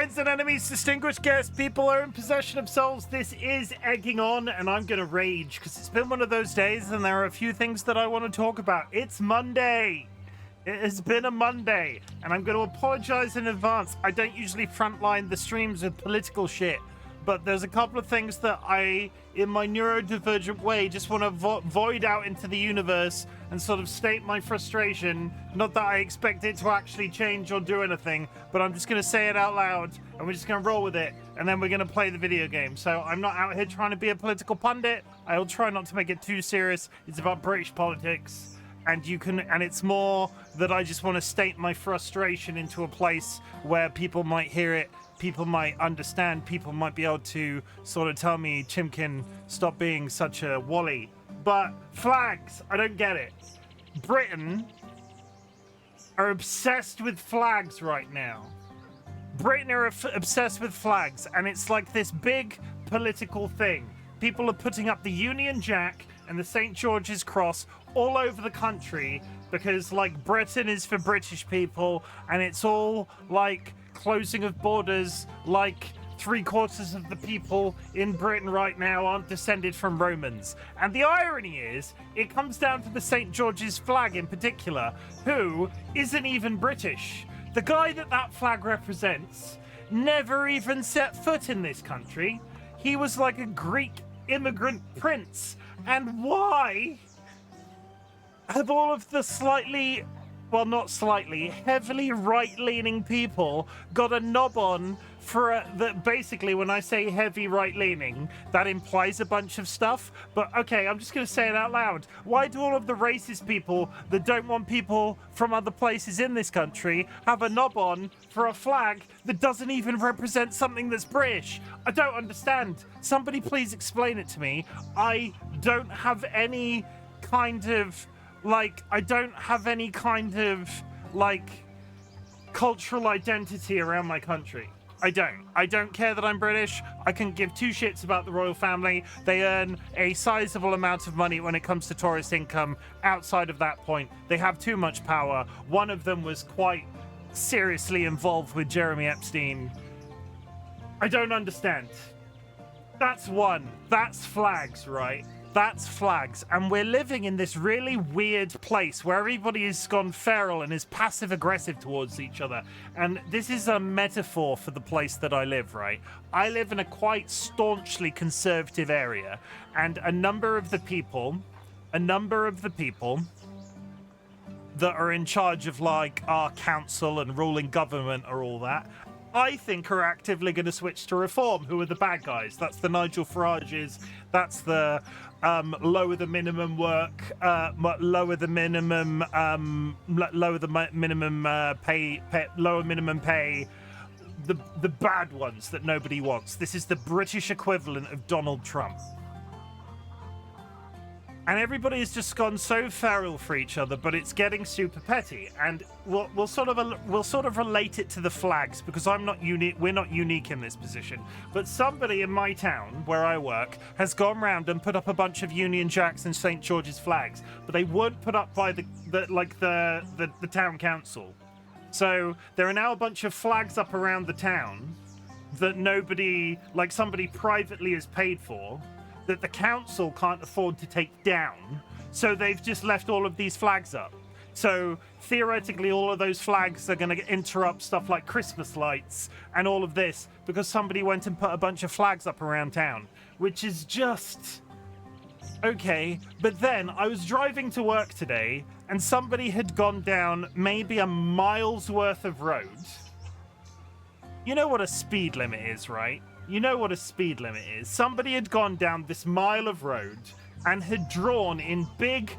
friends and enemies, distinguished guests, people are in possession of souls. This is Egging On, and I'm gonna rage because it's been one of those days and there are a few things that I want to talk about. It's Monday. It has been a Monday, and I'm going to apologize in advance. I don't usually frontline the streams with political shit, but there's a couple of things that I, in my neurodivergent way, just want to void out into the universe and sort of state my frustration. Not that I expect it to actually change or do anything, but I'm just going to say it out loud, and we're just going to roll with it, and then we're going to play the video game. So I'm not out here trying to be a political pundit. I'll try not to make it too serious. It's about British politics. And it's more that I just want to state my frustration into a place where people might hear it, people might understand, people might be able to sort of tell me, Chimken, stop being such a wally. But flags, I don't get it. Britain are obsessed with flags right now. Britain are obsessed with flags, and it's like this big political thing. People are putting up the Union Jack and the St. George's Cross all over the country because, like, Britain is for British people, and it's all like closing of borders, like 3/4 of the people in Britain right now aren't descended from Romans. And the irony is, it comes down to the St. George's flag in particular, who isn't even British. The guy that flag represents never even set foot in this country. He was like a Greek immigrant prince. And why have all of the heavily right-leaning people got a knob on for that? Basically, when I say heavy right-leaning, that implies a bunch of stuff. But okay, I'm just going to say it out loud. Why do all of the racist people that don't want people from other places in this country have a knob on for a flag that doesn't even represent something that's British? I don't understand. Somebody please explain it to me. I don't have any kind of cultural identity around my country. I don't care that I'm British. I can give two shits about the royal family. They earn a sizable amount of money when it comes to tourist income. Outside of that point, they have too much power. One of them was quite seriously involved with Jeremy Epstein. I don't understand. That's one. That's flags, right? That's flags. And we're living in this really weird place where everybody has gone feral and is passive-aggressive towards each other. And this is a metaphor for the place that I live, right? I live in a quite staunchly conservative area, and a number of the people that are in charge of, like, our council and ruling government or all that, I think are actively going to switch to reform. Who are the bad guys? That's the Nigel Farages. That's the lower the minimum work, lower the minimum pay, lower minimum pay. The bad ones that nobody wants. This is the British equivalent of Donald Trump. And everybody has just gone so feral for each other, but it's getting super petty. And we'll sort of relate it to the flags, because I'm not unique. We're not unique in this position. But somebody in my town where I work has gone round and put up a bunch of Union Jacks and St. George's flags, but they weren't put up by the town council. So there are now a bunch of flags up around the town that somebody privately has paid for, that the council can't afford to take down, so they've just left all of these flags up. So theoretically, all of those flags are going to interrupt stuff like Christmas lights and all of this because somebody went and put a bunch of flags up around town, which is just okay. But then I was driving to work today and somebody had gone down maybe a mile's worth of road. You know what a speed limit is, right? You know what a speed limit is. Somebody had gone down this mile of road and had drawn in big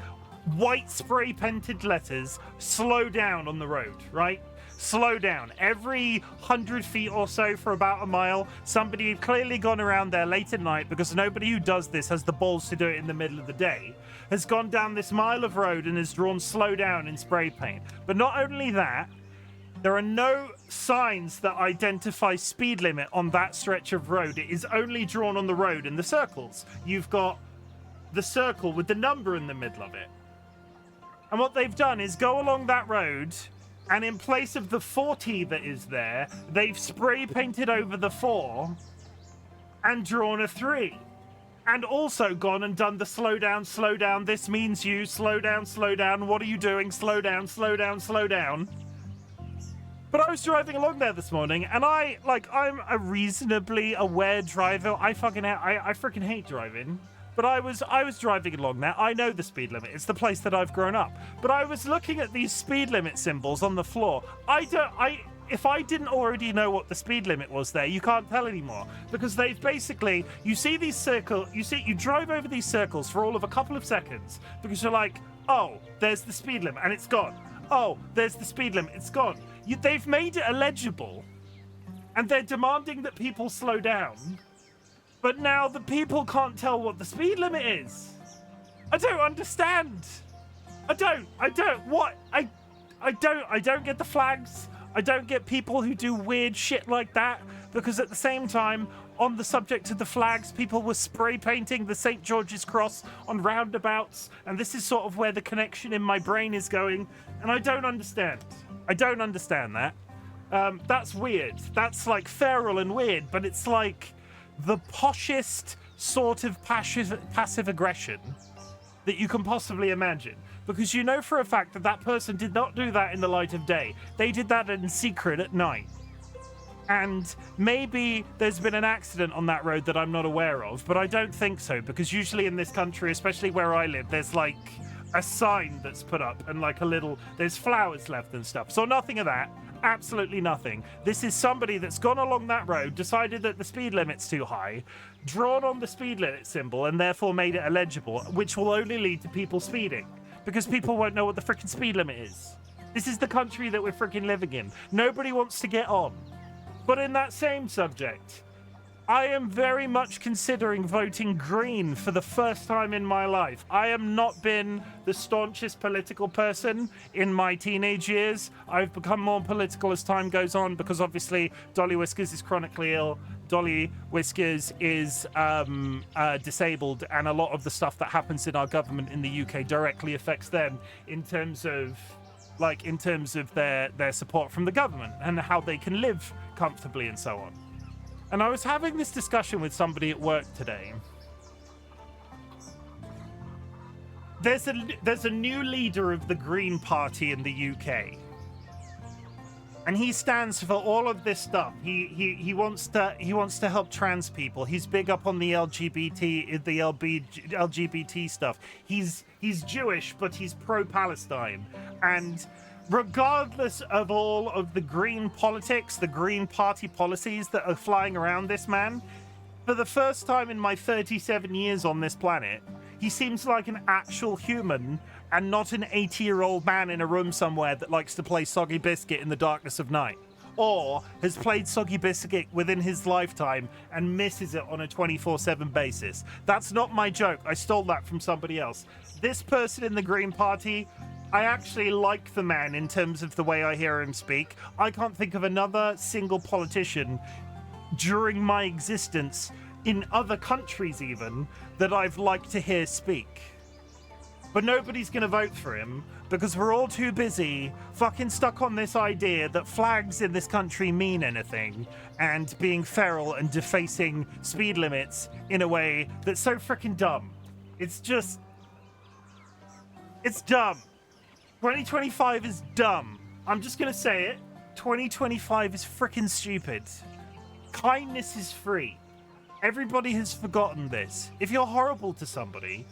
white spray painted letters, slow down on the road, right? Slow down. Every 100 feet or so for about a mile, somebody had clearly gone around there late at night, because nobody who does this has the balls to do it in the middle of the day, has gone down this mile of road and has drawn slow down in spray paint. But not only that, there are no signs that identify speed limit on that stretch of road. It is only drawn on the road in the circles. You've got the circle with the number in the middle of it. And what they've done is go along that road And in place of the 40 that is there, they've spray painted over the 4 and drawn a 3. And also gone and done the slow down, this means you, slow down, what are you doing, slow down. But I was driving along there this morning, and I'm a reasonably aware driver. I freaking hate driving. But I was driving along there. I know the speed limit. It's the place that I've grown up. But I was looking at these speed limit symbols on the floor. If I didn't already know what the speed limit was there, you can't tell anymore. Because they've basically, you see these circles, you drive over these circles for all of a couple of seconds because you're like, oh, there's the speed limit and it's gone. Oh, there's the speed limit, it's gone. They've made it illegible and they're demanding that people slow down. But now the people can't tell what the speed limit is. I don't understand. I don't get the flags. I don't get people who do weird shit like that, because at the same time, on the subject of the flags, people were spray painting the St. George's Cross on roundabouts, and this is sort of where the connection in my brain is going, and I don't understand. I don't understand that. That's weird. That's like feral and weird, but it's like the poshest sort of passive aggression that you can possibly imagine. Because you know for a fact that that person did not do that in the light of day. They did that in secret at night. And maybe there's been an accident on that road that I'm not aware of, but I don't think so, because usually in this country, especially where I live, there's like a sign that's put up and like there's flowers left and stuff. So nothing of that. Absolutely nothing. This is somebody that's gone along that road, decided that the speed limit's too high, drawn on the speed limit symbol, and therefore made it illegible, which will only lead to people speeding. Because people won't know what the frickin' speed limit is. This is the country that we're frickin' living in. Nobody wants to get on. But in that same subject, I am very much considering voting Green for the first time in my life. I have not been the staunchest political person in my teenage years. I've become more political as time goes on because obviously DollyWhiskers is chronically ill. DollyWhiskers is disabled, and a lot of the stuff that happens in our government in the UK directly affects them in terms of their support from the government and how they can live comfortably and so on. And I was having this discussion with somebody at work today. There's a new leader of the Green Party in the UK. And he stands for all of this stuff. He wants to help trans people. He's big up on the LGBT stuff. He's Jewish, but he's pro-Palestine. And regardless of all of the Green politics, the Green Party policies that are flying around this man, for the first time in my 37 years on this planet, he seems like an actual human and not an 80-year-old man in a room somewhere that likes to play Soggy Biscuit in the darkness of night, or has played Soggy Biscuit within his lifetime and misses it on a 24/7 basis. That's not my joke. I stole that from somebody else. This person in the Green Party, I actually like the man in terms of the way I hear him speak. I can't think of another single politician during my existence, in other countries even, that I've liked to hear speak. But nobody's going to vote for him because we're all too busy fucking stuck on this idea that flags in this country mean anything and being feral and defacing speed limits in a way that's so freaking dumb. It's dumb. 2025 is dumb. I'm just going to say it. 2025 is freaking stupid. Kindness is free. Everybody has forgotten this. If you're horrible to somebody,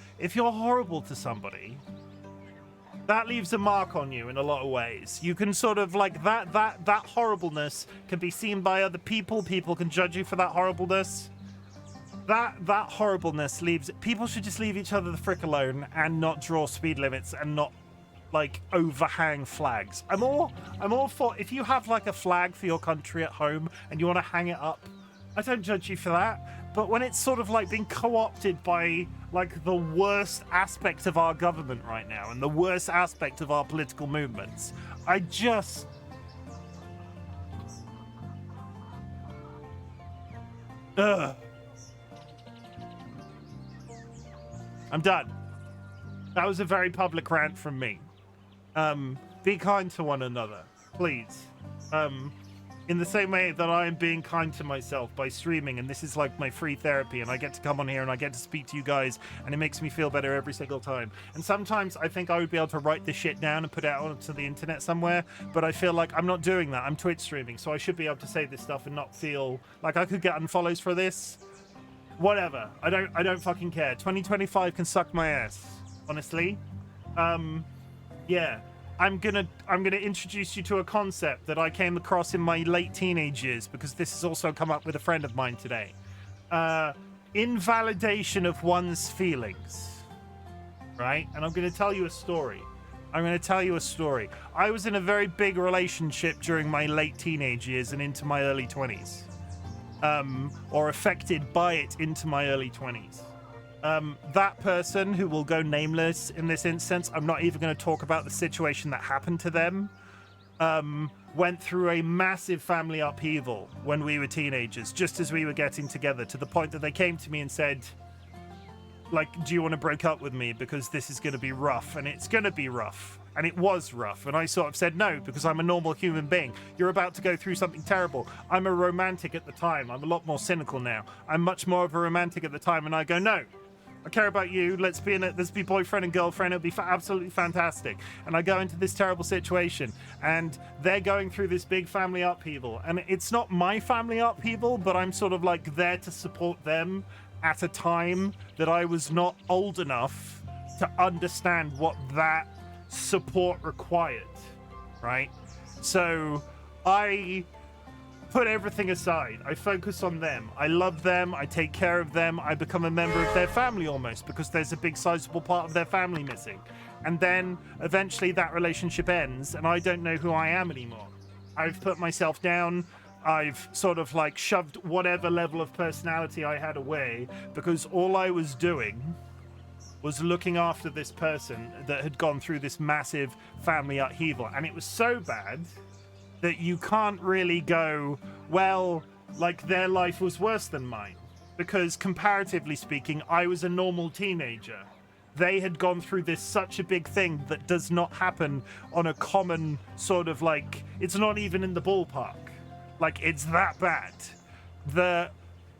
that leaves a mark on you in a lot of ways. You can sort of like that horribleness can be seen by other people. People can judge you for that horribleness. That horribleness leaves people should just leave each other the frick alone and not draw speed limits and not like overhang flags. I'm all for if you have like a flag for your country at home and you want to hang it up, I don't judge you for that. But when it's sort of like being co-opted by like the worst aspect of our government right now and the worst aspect of our political movements, I just... Ugh. I'm done. That was a very public rant from me. Be kind to one another. please. In the same way that I am being kind to myself by streaming, and this is like my free therapy, and I get to come on here and I get to speak to you guys, and it makes me feel better every single time. And sometimes I think I would be able to write this shit down and put it out onto the internet somewhere, but I feel like I'm not doing that. I'm Twitch streaming, so I should be able to say this stuff and not feel like I could get unfollows for this. Whatever. I don't fucking care. 2025 can suck my ass, honestly. Yeah. I'm gonna introduce you to a concept that I came across in my late teenage years, because this has also come up with a friend of mine today. Invalidation of one's feelings, right? And I'm gonna tell you a story. I was in a very big relationship during my late teenage years and into my early 20s, or affected by it into my early 20s. That person, who will go nameless in this instance, I'm not even going to talk about the situation that happened to them, went through a massive family upheaval when we were teenagers, just as we were getting together, to the point that they came to me and said, like, do you want to break up with me, because this is going to be rough? And it's going to be rough. And it was rough. And I sort of said no, because I'm a normal human being. You're about to go through something terrible. I'm a romantic at the time. I'm a lot more cynical now. I'm much more of a romantic at the time. And I go, no, I care about you. Let's be boyfriend and girlfriend. It'll be absolutely fantastic. And I go into this terrible situation, and they're going through this big family upheaval. And it's not my family upheaval, but I'm sort of like there to support them at a time that I was not old enough to understand what that support required, right? So I put everything aside. I focus on them. I love them. I take care of them. I become a member of their family almost, because there's a big sizable part of their family missing. And then eventually that relationship ends, and I don't know who I am anymore. I've put myself down. I've sort of like shoved whatever level of personality I had away, because all I was doing was looking after this person that had gone through this massive family upheaval. And it was so bad that you can't really go, well, like their life was worse than mine, because comparatively speaking, I was a normal teenager. They had gone through this such a big thing that does not happen on a common sort of like, it's not even in the ballpark. Like, it's that bad that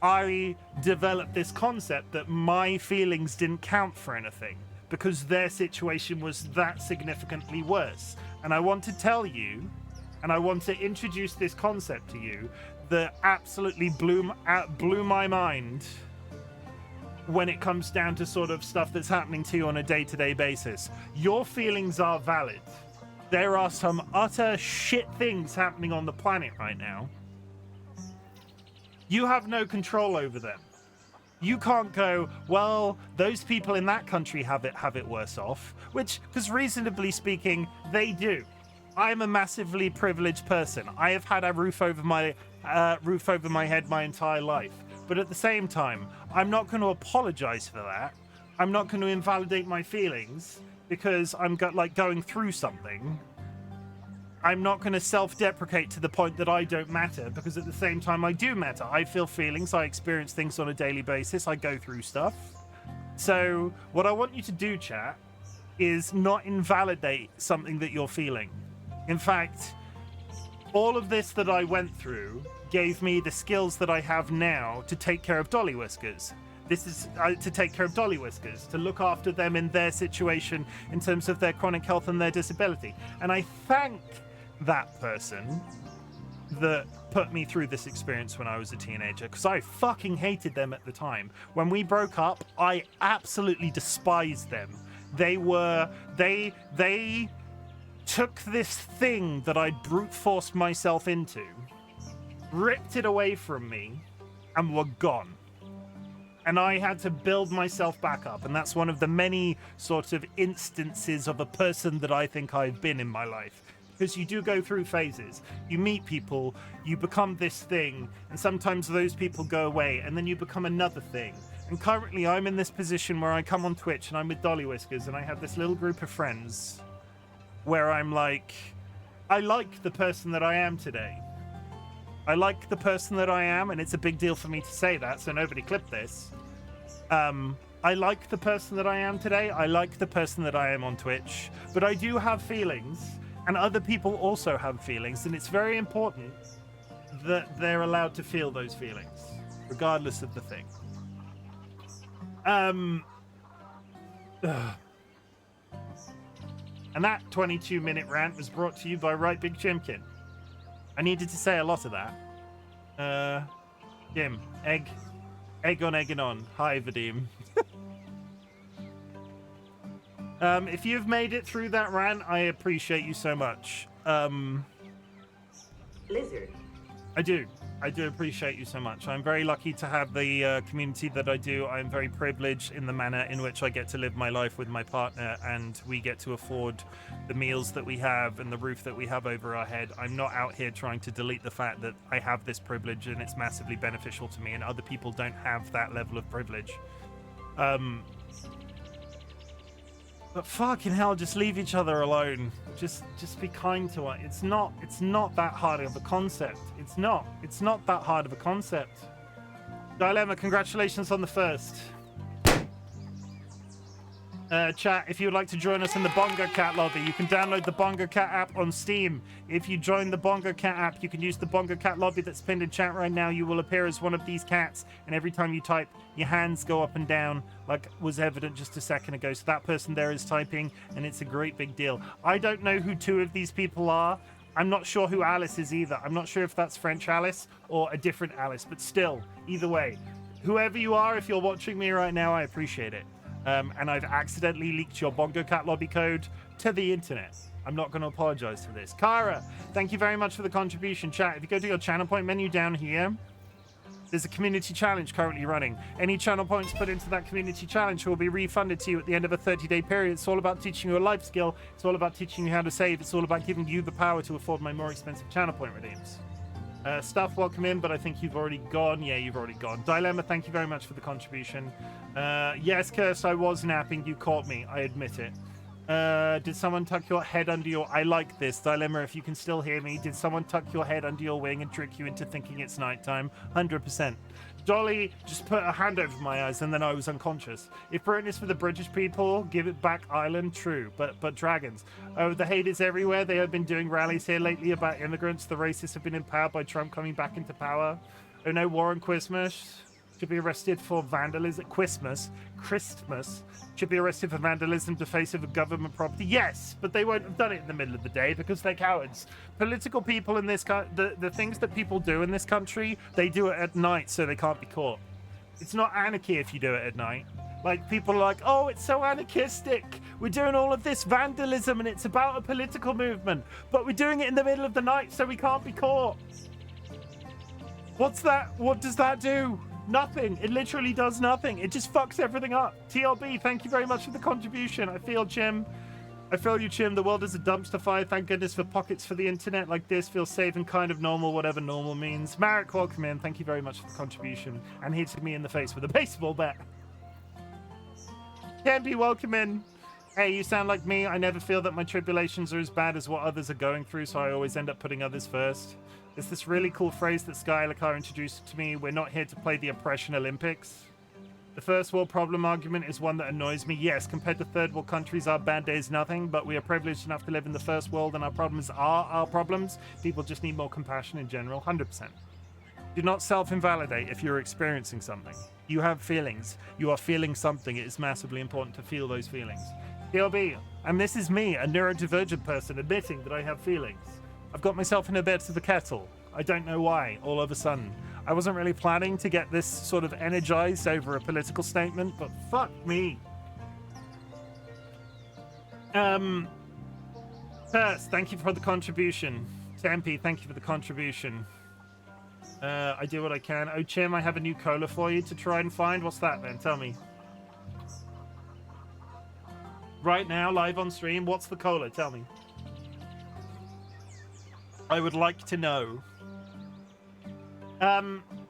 I developed this concept that my feelings didn't count for anything, because their situation was that significantly worse. And I want to tell you, and I want to introduce this concept to you that absolutely blew my mind when it comes down to sort of stuff that's happening to you on a day-to-day basis. Your feelings are valid. There are some utter shit things happening on the planet right now. You have no control over them. You can't go, well, those people in that country have it worse off, which, because reasonably speaking, they do. I'm a massively privileged person. I have had a roof over my head my entire life. But at the same time, I'm not going to apologize for that. I'm not going to invalidate my feelings because I'm going through something. I'm not going to self-deprecate to the point that I don't matter, because at the same time I do matter. I feel feelings, I experience things on a daily basis, I go through stuff. So what I want you to do, chat, is not invalidate something that you're feeling. In fact, all of this that I went through gave me the skills that I have now to take care of DollyWhiskers. This is to take care of DollyWhiskers, to look after them in their situation in terms of their chronic health and their disability. And I thank that person that put me through this experience when I was a teenager, because I fucking hated them at the time. When we broke up, I absolutely despised them. They took this thing that I'd brute forced myself into, ripped it away from me, and were gone. And I had to build myself back up. And that's one of the many sort of instances of a person that I think I've been in my life. Because you do go through phases. You meet people, you become this thing, and sometimes those people go away, and then you become another thing. And currently I'm in this position where I come on Twitch and I'm with DollyWhiskers, and I have this little group of friends where I'm like, I like the person that I am today. I like the person that I am, and it's a big deal for me to say that, so nobody clip this. I like the person that I am today. I like the person that I am on Twitch, but I do have feelings, And other people also have feelings, and it's very important that they're allowed to feel those feelings, regardless of the thing. And that 22-minute rant was brought to you by RightBigChimken. I needed to say a lot of that. Jim, egg on egging on. Hi, Vadim. If you've made it through that rant, I appreciate you so much. Lizard. I do appreciate you so much. I'm very lucky to have the community that I do. I'm very privileged in the manner in which I get to live my life with my partner, and we get to afford the meals that we have and the roof that we have over our head. I'm not out here trying to delete the fact that I have this privilege and it's massively beneficial to me, and other people don't have that level of privilege. But fucking hell, just leave each other alone. Just be kind to it. It's not that hard of a concept. It's not that hard of a concept. Dilemma, congratulations on the first. Chat, if you would like to join us in the Bongo Cat lobby, you can download the Bongo Cat app on Steam. If you join the Bongo Cat app, you can use the Bongo Cat lobby that's pinned in chat right now. You will appear as one of these cats, and every time you type, your hands go up and down, like was evident just a second ago. So that person there is typing, and it's a great big deal. I don't know who two of these people are. I'm not sure who Alice is either. I'm not sure if that's French Alice or a different Alice, but still, either way, whoever you are, if you're watching me right now, I appreciate it. And I've accidentally leaked your Bongo Cat lobby code to the internet. I'm not going to apologize for this. Kara, thank you very much for the contribution. Chat, if you go to your channel point menu down here, there's a community challenge currently running. Any channel points put into that community challenge will be refunded to you at the end of a 30-day period. It's all about teaching you a life skill. It's all about teaching you how to save. It's all about giving you the power to afford my more expensive channel point redeems. Stuff, welcome in, but I think you've already gone. Yeah, you've already gone. Dilemma, thank you very much for the contribution. Yes, Curse, I was napping. You caught me. I admit it. Did someone tuck your head under your... I like this. Dilemma, if you can still hear me. Did someone tuck your head under your wing and trick you into thinking it's nighttime? 100%. Dolly just put a hand over my eyes and then I was unconscious. If Britain is for the British people, give it back Ireland, true. But dragons. Oh, the hate is everywhere. They have been doing rallies here lately about immigrants. The racists have been empowered by Trump coming back into power. Oh no, Warren Christmas should be arrested for vandalism. Christmas should be arrested for vandalism, defacing of government property. Yes, but they won't have done it in the middle of the day because they're cowards. Political people in this the things that people do in this country, they do it at night so they can't be caught. It's not anarchy if you do it at night. Like, people are like, oh, it's so anarchistic. We're doing all of this vandalism and it's about a political movement, but we're doing it in the middle of the night so we can't be caught. What's that? What does that do? Nothing. It literally does nothing. It just fucks everything up. TLB, thank you very much for the contribution. I feel, Chim. I feel you, Chim. The world is a dumpster fire. Thank goodness for pockets for the internet like this. Feels safe and kind of normal, whatever normal means. Marek, welcome in. Thank you very much for the contribution. And hitting me in the face with a baseball bat. Campy, welcome in. Hey, you sound like me. I never feel that my tribulations are as bad as what others are going through, so I always end up putting others first. There's this really cool phrase that Skylakar introduced to me. We're not here to play the oppression Olympics. The first world problem argument is one that annoys me. Yes, compared to third world countries, our bad day is nothing, but we are privileged enough to live in the first world and our problems are our problems. People just need more compassion in general, 100%. Do not self-invalidate if you're experiencing something. You have feelings. You are feeling something. It is massively important to feel those feelings. TLB, and this is me, a neurodivergent person, admitting that I have feelings. I've got myself in a bed to the kettle. I don't know why, all of a sudden. I wasn't really planning to get this sort of energized over a political statement, but fuck me. First, thank you for the contribution. Tempe, thank you for the contribution. I do what I can. Oh, Chim, I have a new cola for you to try and find. What's that, then? Tell me. Right now, live on stream, what's the cola? Tell me. I would like to know.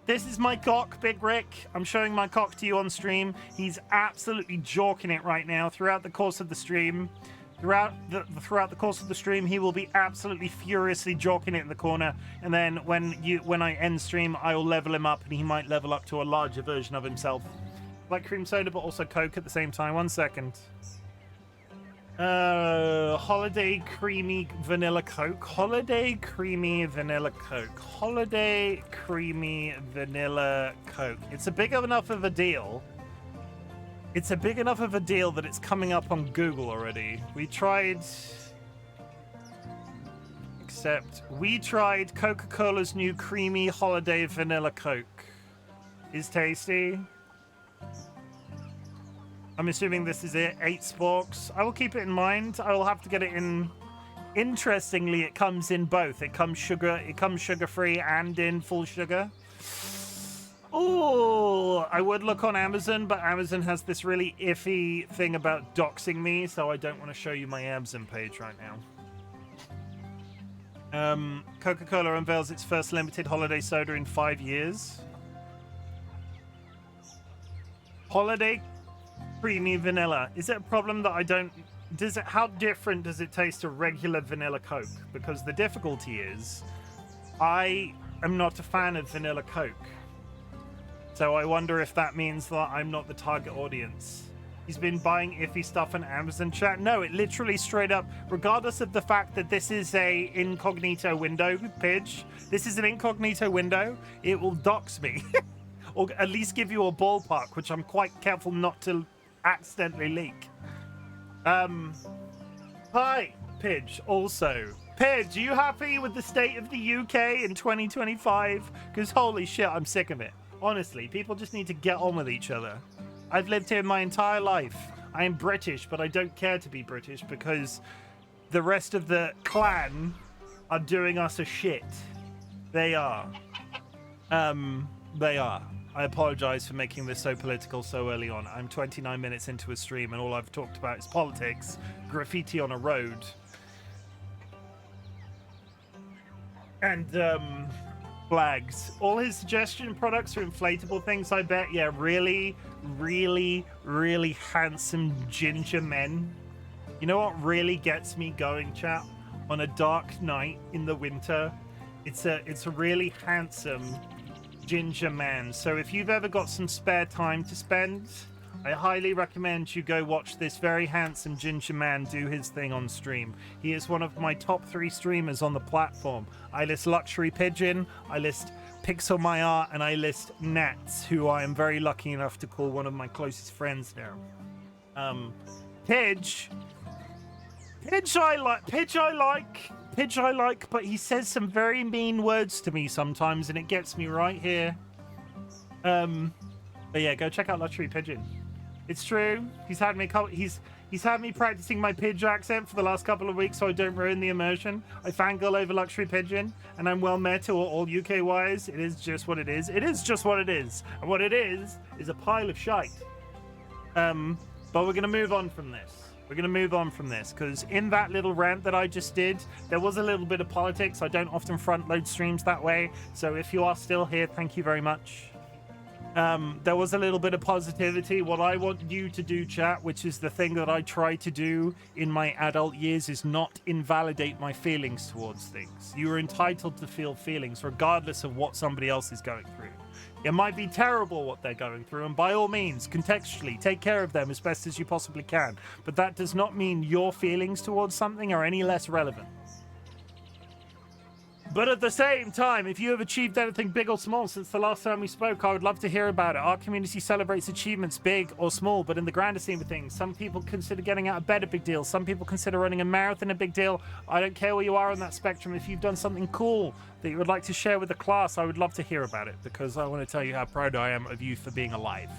This is my cock, Big Rick. I'm showing my cock to you on stream. He's absolutely jorking it right now throughout the course of the stream. Throughout the course of the stream, he will be absolutely furiously jorking it in the corner. And then when I end stream, I will level him up, and he might level up to a larger version of himself. Like cream soda, but also Coke at the same time. 1 second. Holiday creamy vanilla Coke. Holiday creamy vanilla Coke. Holiday creamy vanilla Coke. It's a big enough of a deal. It's a big enough of a deal that it's coming up on Google already. We tried Coca-Cola's new creamy holiday vanilla Coke. Is tasty. I'm assuming this is it. 8 sporks. I will keep it in mind. I will have to get it in. Interestingly, it comes in both. It comes sugar-free and in full sugar. Oh, I would look on Amazon, but Amazon has this really iffy thing about doxing me, so I don't want to show you my Amazon page right now. Coca-Cola unveils its first limited holiday soda in 5 years. Holiday creamy vanilla. Is it a problem that I don't... How different does it taste to regular vanilla Coke? Because the difficulty is, I am not a fan of vanilla Coke. So I wonder if that means that I'm not the target audience. He's been buying iffy stuff on Amazon chat. No, it literally straight up, regardless of the fact that this is a incognito window, Pidge, this is an incognito window, it will dox me. Or at least give you a ballpark, which I'm quite careful not to accidentally leak. Hi, Pidge, also. Pidge, are you happy with the state of the UK in 2025? Because holy shit, I'm sick of it. Honestly, people just need to get on with each other. I've lived here my entire life. I am British, but I don't care to be British because the rest of the clan are doing us a shit. They are. They are. I apologize for making this so political so early on. I'm 29 minutes into a stream and all I've talked about is politics, graffiti on a road, and flags. All his suggestion products are inflatable things, I bet. Yeah, really, really, really handsome ginger men. You know what really gets me going, chat? On a dark night in the winter, it's a really handsome ginger man. So if you've ever got some spare time to spend, I highly recommend you go watch this very handsome ginger man do his thing on stream. He is one of my top 3 streamers on the platform. I list Luxury Pigeon, I list Pixel My Art, and I list Nats, who I am very lucky enough to call one of my closest friends now. Pidge I like, but he says some very mean words to me sometimes, and it gets me right here. But yeah, go check out Luxury Pigeon. It's true. He's had me practicing my Pidge accent for the last couple of weeks so I don't ruin the immersion. I fangirl over Luxury Pigeon, and I'm well met to all UK wires. It is just what it is. It is just what it is. And what it is a pile of shite. But we're going to move on from this. We're going to move on from this, because in that little rant that I just did, there was a little bit of politics. I don't often front load streams that way, so if you are still here, thank you very much. There was a little bit of positivity. What I want you to do, chat, which is the thing that I try to do in my adult years, is not invalidate my feelings towards things. You are entitled to feel feelings regardless of what somebody else is going through. It might be terrible what they're going through, and by all means, contextually, take care of them as best as you possibly can. But that does not mean your feelings towards something are any less relevant. But at the same time, if you have achieved anything big or small since the last time we spoke, I would love to hear about it. Our community celebrates achievements, big or small, but in the grander scheme of things, some people consider getting out of bed a big deal. Some people consider running a marathon a big deal. I don't care where you are on that spectrum. If you've done something cool that you would like to share with the class, I would love to hear about it, because I want to tell you how proud I am of you for being alive.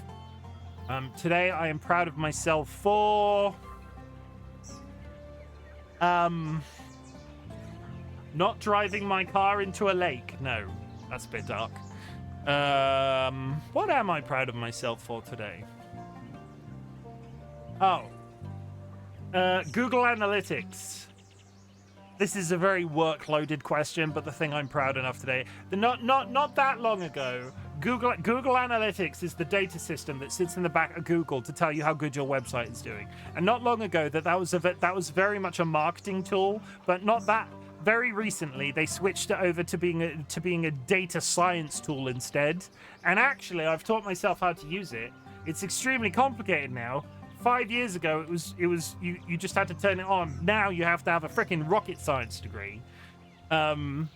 Today, I am proud of myself for... not driving my car into a lake. No, that's a bit dark. What am I proud of myself for today? Oh. Google Analytics. This is a very work-loaded question, but the thing I'm proud enough today. Not that long ago, Google Analytics is the data system that sits in the back of Google to tell you how good your website is doing. And not long ago, that was very much a marketing tool, but not that... Very recently, they switched it over to being a data science tool instead. And actually, I've taught myself how to use it. It's extremely complicated now. 5 years ago, you just had to turn it on. Now you have to have a freaking rocket science degree. And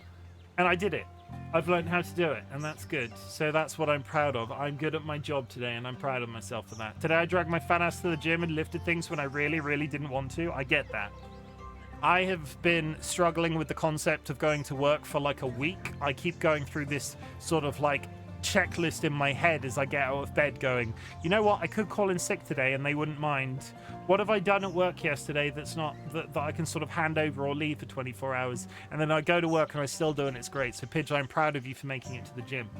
I did it. I've learned how to do it, and that's good. So that's what I'm proud of. I'm good at my job today, and I'm proud of myself for that. Today I dragged my fat ass to the gym and lifted things when I really, really didn't want to. I get that. I have been struggling with the concept of going to work for like a week. I keep going through this sort of like checklist in my head as I get out of bed going, you know what, I could call in sick today and they wouldn't mind. What have I done at work yesterday that's not that I can sort of hand over or leave for 24 hours? And then I go to work and I still do, and it's great. So Pidge, I'm proud of you for making it to the gym.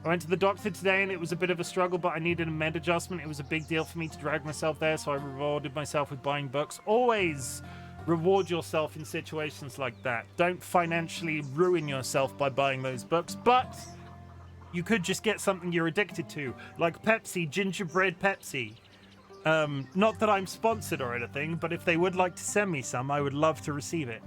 I went to the doctor today and it was a bit of a struggle, but I needed a med adjustment. It was a big deal for me to drag myself there, so I rewarded myself with buying books. Always reward yourself in situations like that. Don't financially ruin yourself by buying those books, but you could just get something you're addicted to, like Pepsi, gingerbread Pepsi. Not that I'm sponsored or anything, but if they would like to send me some, I would love to receive it.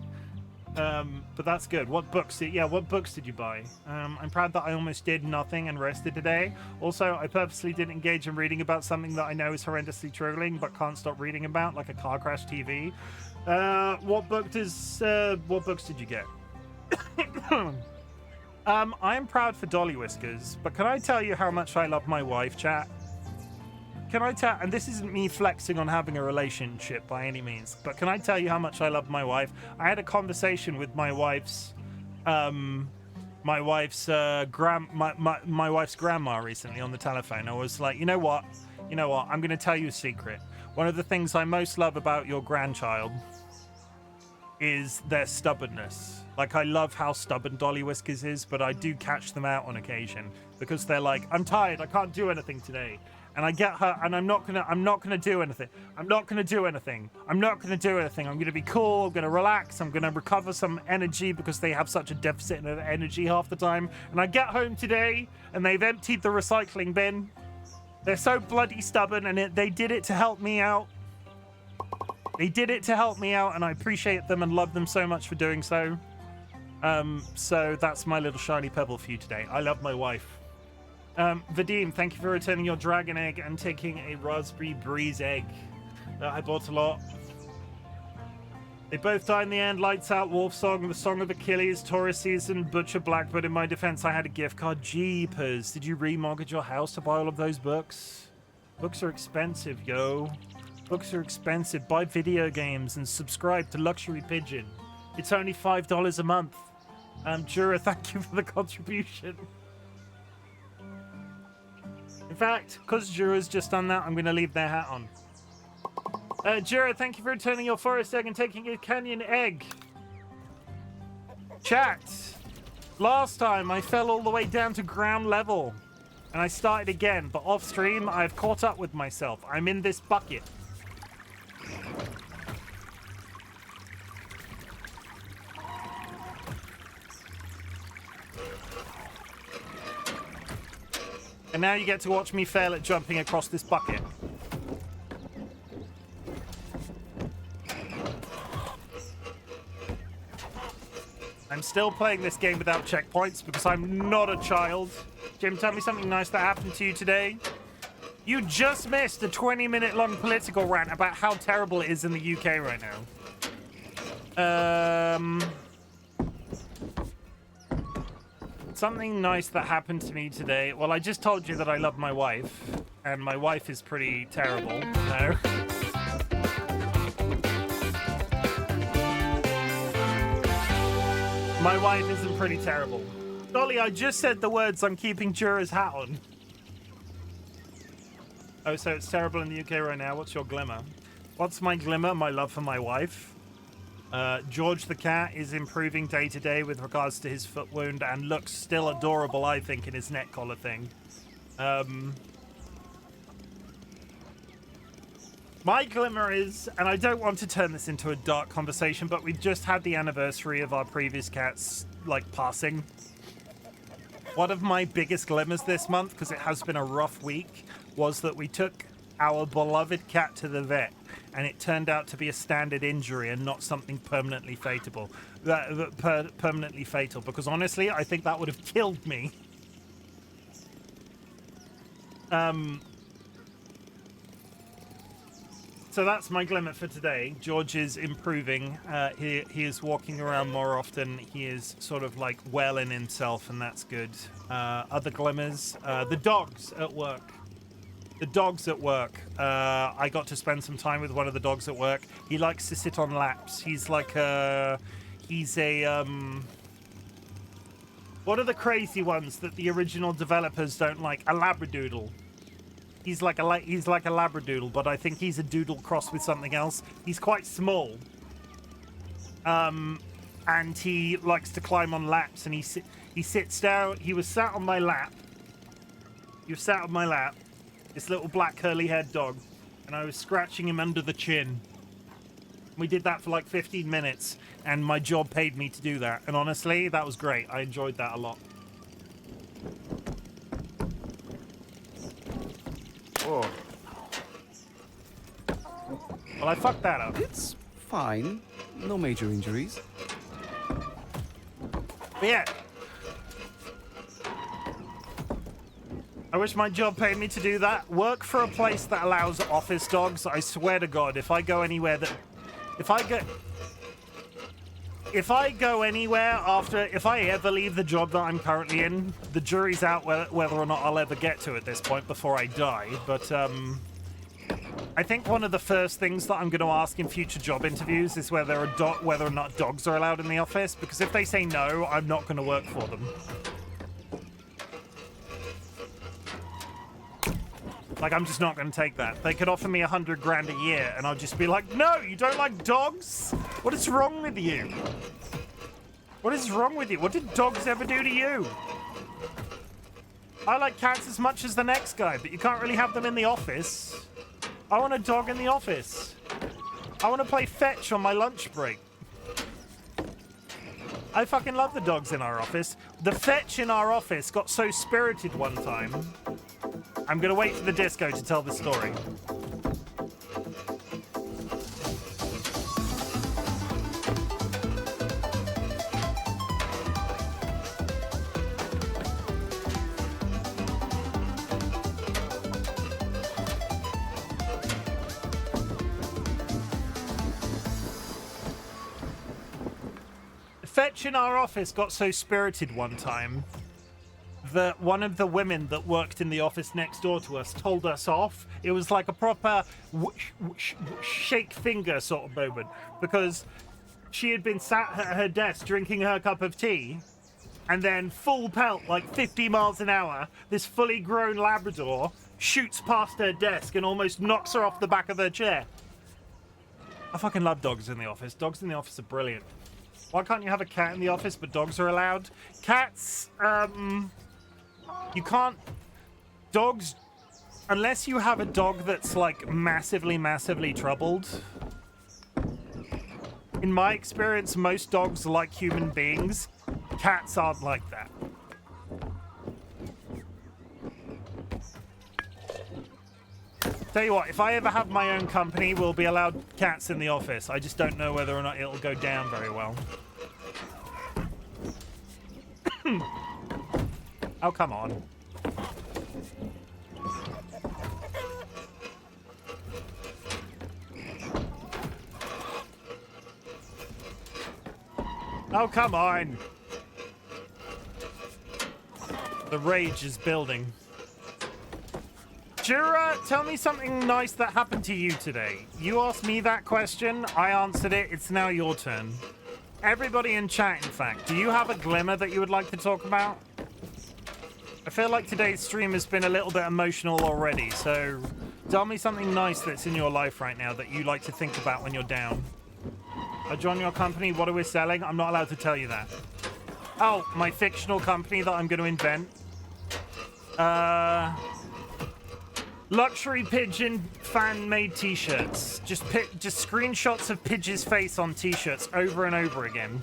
But that's good. What books did you buy? I'm proud that I almost did nothing and rested today. Also, I purposely didn't engage in reading about something that I know is horrendously troubling, but can't stop reading about, like a car crash TV. What books did you get? I'm proud for DollyWhiskers, but can I tell you how much I love my wife, chat? Can I tell, and this isn't me flexing on having a relationship by any means, but can I tell you how much I love my wife? I had a conversation with my wife's grandma recently on the telephone. I was like, you know what? I'm going to tell you a secret. One of the things I most love about your grandchild is their stubbornness. Like, I love how stubborn DollyWhiskers is, but I do catch them out on occasion because they're like, I'm tired, I can't do anything today. And I get her, and I'm not gonna do anything. I'm gonna be cool, I'm gonna relax, I'm gonna recover some energy because they have such a deficit of energy half the time. And I get home today, and they've emptied the recycling bin. They're so bloody stubborn, and they did it to help me out. And I appreciate them and love them so much for doing so. So that's my little shiny pebble for you today. I love my wife. Vadim, thank you for returning your dragon egg and taking a raspberry breeze egg. I bought a lot. They both die in the end. Lights Out, Wolf Song, The Song of Achilles, Taurus Season, Butcher Blackbird. In my defense, I had a gift card. Jeepers. Did you remortgage your house to buy all of those books? Books are expensive, yo. Books are expensive. Buy video games and subscribe to Luxury Pigeon. It's only $5 a month. Jura, thank you for the contribution. In fact, because Jura's just done that, I'm going to leave their hat on. Jura, thank you for returning your forest egg and taking a canyon egg. Chat. Last time, I fell all the way down to ground level. And I started again, but off stream, I've caught up with myself. I'm in this bucket. And now you get to watch me fail at jumping across this bucket. I'm still playing this game without checkpoints because I'm not a child. Jim, tell me something nice that happened to you today. You just missed a 20-minute long political rant about how terrible it is in the UK right now. Something nice that happened to me today. Well, I just told you that I love my wife, and my wife is pretty terrible. No. My wife isn't pretty terrible. Dolly, I just said the words, I'm keeping Jura's hat on. Oh, so it's terrible in the UK right now. What's your glimmer? What's my glimmer? My love for my wife. George the cat is improving day to day with regards to his foot wound and looks still adorable, I think, in his neck collar thing. My glimmer is, and I don't want to turn this into a dark conversation, but we've just had the anniversary of our previous cat's, passing. One of my biggest glimmers this month, because it has been a rough week, was that we took our beloved cat to the vet, and it turned out to be a standard injury and not something permanently fatal. Permanently fatal, because honestly, I think that would have killed me. So that's my glimmer for today. George is improving. He is walking around more often. He is sort of like well in himself, and that's good. Other glimmers. The dogs at work. The dogs at work. I got to spend some time with one of the dogs at work. He likes to sit on laps. He's like a... He's a... What are the crazy ones that the original developers don't like? A Labradoodle. He's like a Labradoodle, but I think he's a doodle crossed with something else. He's quite small. And he likes to climb on laps, and he sits down. He was sat on my lap. This little black curly-haired dog, and I was scratching him under the chin. We did that for like 15 minutes, and my job paid me to do that. And honestly, that was great. I enjoyed that a lot. Oh. Well, I fucked that up. It's fine. No major injuries. But yeah. I wish my job paid me to do that. Work for a place that allows office dogs. I swear to God, if I go anywhere that... If I ever leave the job that I'm currently in, the jury's out whether or not I'll ever get to at this point before I die. But I think one of the first things that I'm going to ask in future job interviews is whether or not dogs are allowed in the office. Because if they say no, I'm not going to work for them. Like, I'm just not going to take that. They could offer me $100,000 a year, and I'll just be like, no, you don't like dogs? What is wrong with you? What is wrong with you? What did dogs ever do to you? I like cats as much as the next guy, but you can't really have them in the office. I want a dog in the office. I want to play fetch on my lunch break. I fucking love the dogs in our office. The fetch in our office got so spirited one time. I'm going to wait for the disco to tell the story. The fetch in our office got so spirited one time that one of the women that worked in the office next door to us told us off. It was like a proper shake finger sort of moment, because she had been sat at her desk drinking her cup of tea, and then full pelt, like 50 miles an hour, this fully grown Labrador shoots past her desk and almost knocks her off the back of her chair. I fucking love dogs in the office. Dogs in the office are brilliant. Why can't you have a cat in the office but dogs are allowed? Cats, you can't... Dogs... Unless you have a dog that's, like, massively, massively troubled. In my experience, most dogs are like human beings. Cats aren't like that. Tell you what, if I ever have my own company, we'll be allowed cats in the office. I just don't know whether or not it'll go down very well. Oh, come on. Oh, come on. The rage is building. Jura, tell me something nice that happened to you today. You asked me that question, I answered it, it's now your turn. Everybody in chat, in fact, do you have a glimmer that you would like to talk about? I feel like today's stream has been a little bit emotional already, so tell me something nice that's in your life right now that you like to think about when you're down. I join your company, what are we selling? I'm not allowed to tell you that. Oh, my fictional company that I'm going to invent. Luxury Pigeon fan-made t-shirts. Just screenshots of Pidge's face on t-shirts over and over again.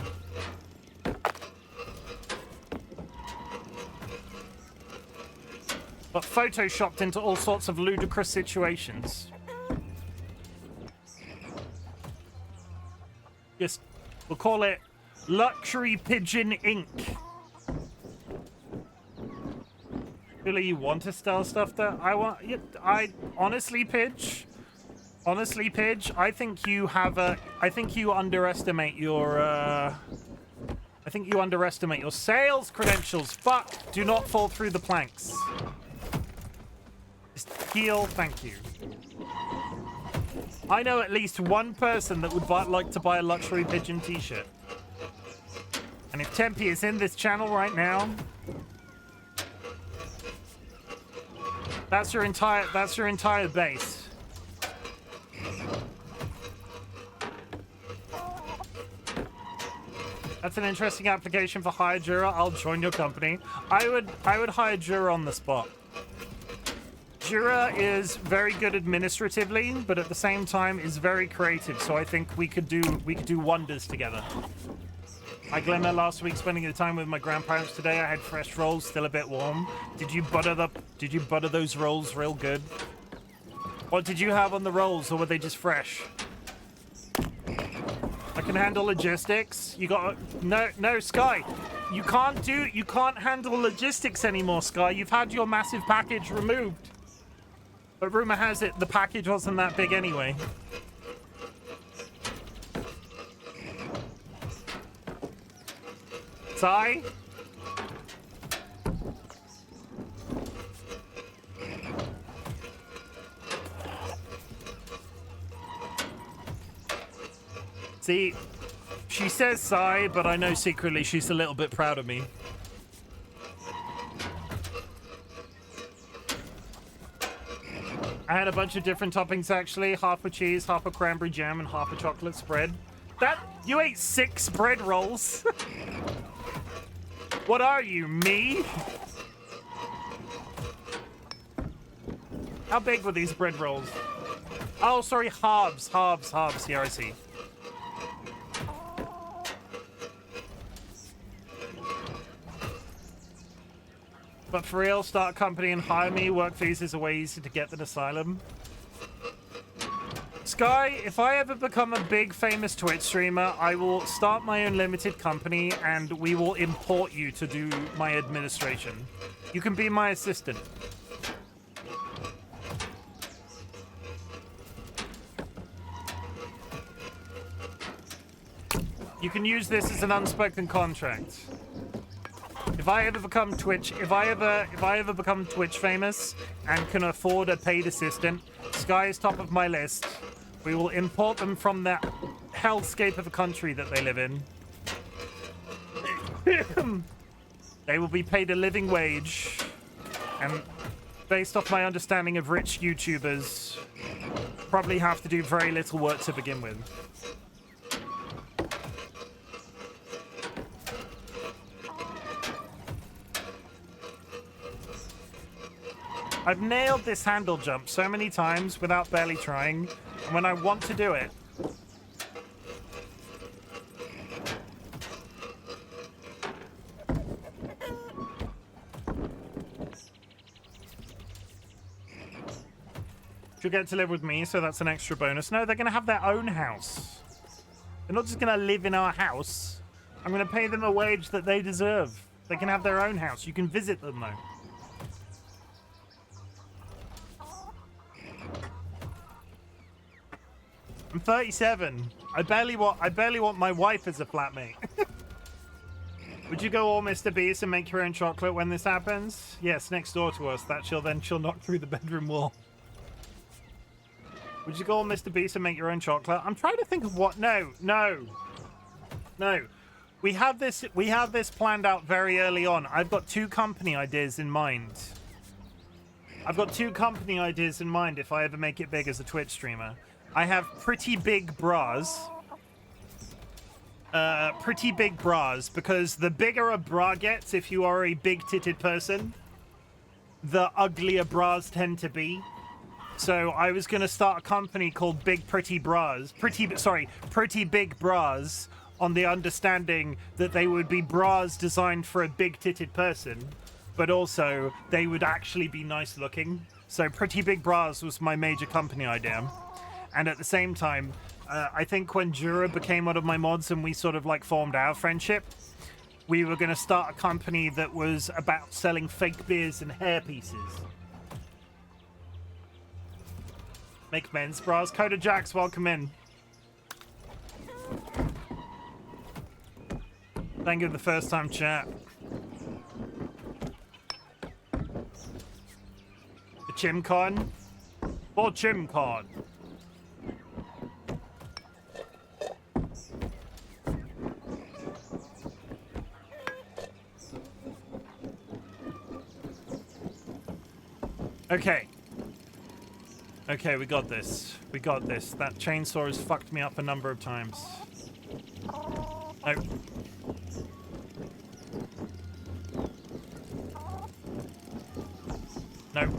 But photoshopped into all sorts of ludicrous situations. Just, we'll call it Luxury Pigeon Inc. Really, you want to sell stuff that I want? I honestly, Pidge, Honestly, Pidge, I think you underestimate your, I think you underestimate your sales credentials, but do not fall through the planks. Just heal, thank you. I know at least one person that would like to buy a luxury pigeon t-shirt. And if Tempe is in this channel right now, that's your entire base. That's an interesting application for hire Jura. I'll join your company. I would hire Jura on the spot. Jura is very good administratively, but at the same time is very creative. So I think we could do wonders together. I Glenna last week spending the time with my grandparents today. I had fresh rolls, still a bit warm. Did you butter those rolls real good? What did you have on the rolls, or were they just fresh? I can handle logistics. You got no Sky. You can't handle logistics anymore, Sky. You've had your massive package removed. But rumor has it the package wasn't that big anyway. Sai? See, she says sigh, but I know secretly she's a little bit proud of me. I had a bunch of different toppings actually. Half a cheese, half a cranberry jam, and half a chocolate spread. You ate 6 bread rolls? What are you, me? How big were these bread rolls? Oh, sorry, halves. Here, I see. But for real, start a company and hire me. Work visas are way easier to get than asylum. Sky, if I ever become a big famous Twitch streamer, I will start my own limited company and we will import you to do my administration. You can be my assistant. You can use this as an unspoken contract. If I ever become Twitch famous and can afford a paid assistant, Sky is top of my list. We will import them from that hellscape of a country that they live in. They will be paid a living wage, and based off my understanding of rich YouTubers, probably have to do very little work to begin with. I've nailed this handle jump so many times without barely trying, and when I want to do it, you'll get to live with me, so that's an extra bonus. No, they're going to have their own house. They're not just going to live in our house. I'm going to pay them a wage that they deserve. They can have their own house. You can visit them, though. I'm 37. I barely want my wife as a flatmate. Would you go all Mr. Beast and make your own chocolate when this happens? Yes, next door to us. That she'll knock through the bedroom wall. Would you go all Mr. Beast and make your own chocolate? I'm trying to think of what. No. We have this planned out very early on. I've got 2 company ideas in mind. If I ever make it big as a Twitch streamer. I have pretty big bras. Because the bigger a bra gets, if you are a big-titted person, the uglier bras tend to be. So I was going to start a company called Pretty Big Bras, on the understanding that they would be bras designed for a big-titted person, but also they would actually be nice looking. So Pretty Big Bras was my major company idea. And at the same time, I think when Jura became one of my mods and we sort of like formed our friendship, we were going to start a company that was about selling fake beers and hair pieces. Make men's bras. Coda Jax, welcome in. Thank you for the first time chat. The ChimCon. For ChimCon. Okay. Okay, we got this. We got this. That chainsaw has fucked me up a number of times. Nope. Nope.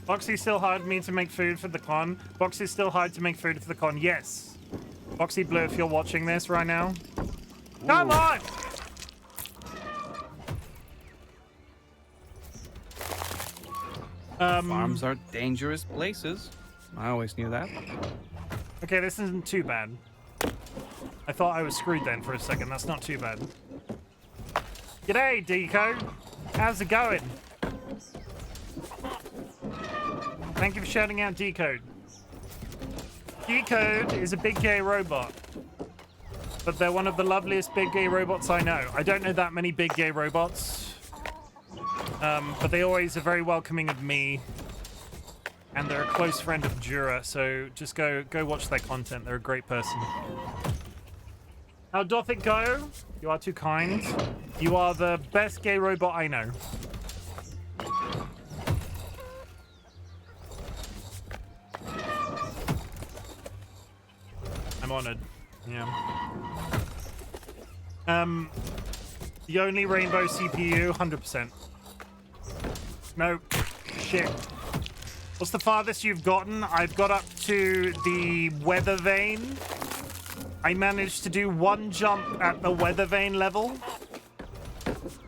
Boxy still hired me to make food for the con. Boxy still hired to make food for the con. Yes. Boxy Blue, if you're watching this right now. Ooh. Come on! Farms are dangerous places. I always knew that. Okay, this isn't too bad. I thought I was screwed then for a second. That's not too bad. G'day, Deco. How's it going? Thank you for shouting out Decode. Decode is a big gay robot. But they're one of the loveliest big gay robots I know. I don't know that many big gay robots. But they always are very welcoming of me. And they're a close friend of Jura, so just go watch their content. They're a great person. How doth it go? You are too kind. You are the best gay robot I know. I'm honored. Yeah. The only rainbow CPU, 100%. No. Shit. What's the farthest you've gotten? I've got up to the weather vane. I managed to do one jump at the weather vane level.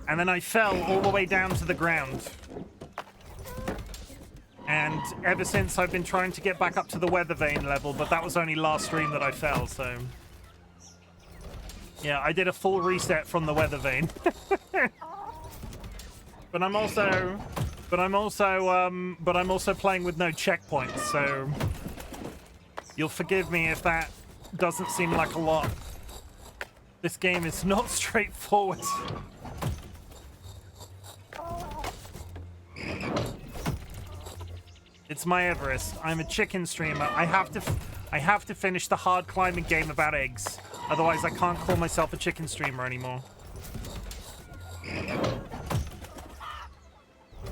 And then I fell all the way down to the ground. And ever since I've been trying to get back up to the weather vane level, but that was only last stream that I fell, so... Yeah, I did a full reset from the weather vane. But I'm also playing with no checkpoints, so you'll forgive me if that doesn't seem like a lot. This game is not straightforward. It's my Everest. I'm a chicken streamer. I have to finish the hard climbing game about eggs. Otherwise, I can't call myself a chicken streamer anymore.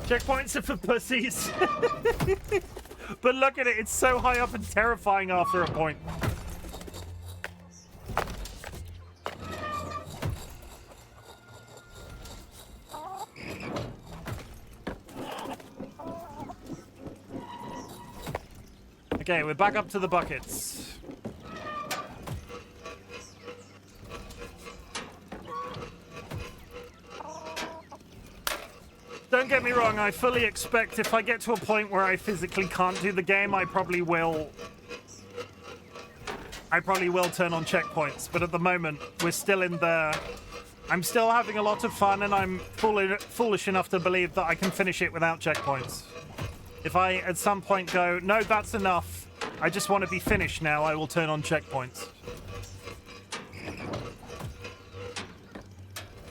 Checkpoints are for pussies. But look at it. It's so high up and terrifying after a point. Okay, we're back up to the buckets. Don't get me wrong, I fully expect if I get to a point where I physically can't do the game, I probably will turn on checkpoints, but at the moment, we're still in the... I'm still having a lot of fun, and I'm foolish enough to believe that I can finish it without checkpoints. If I, at some point, go, no, that's enough, I just want to be finished now, I will turn on checkpoints.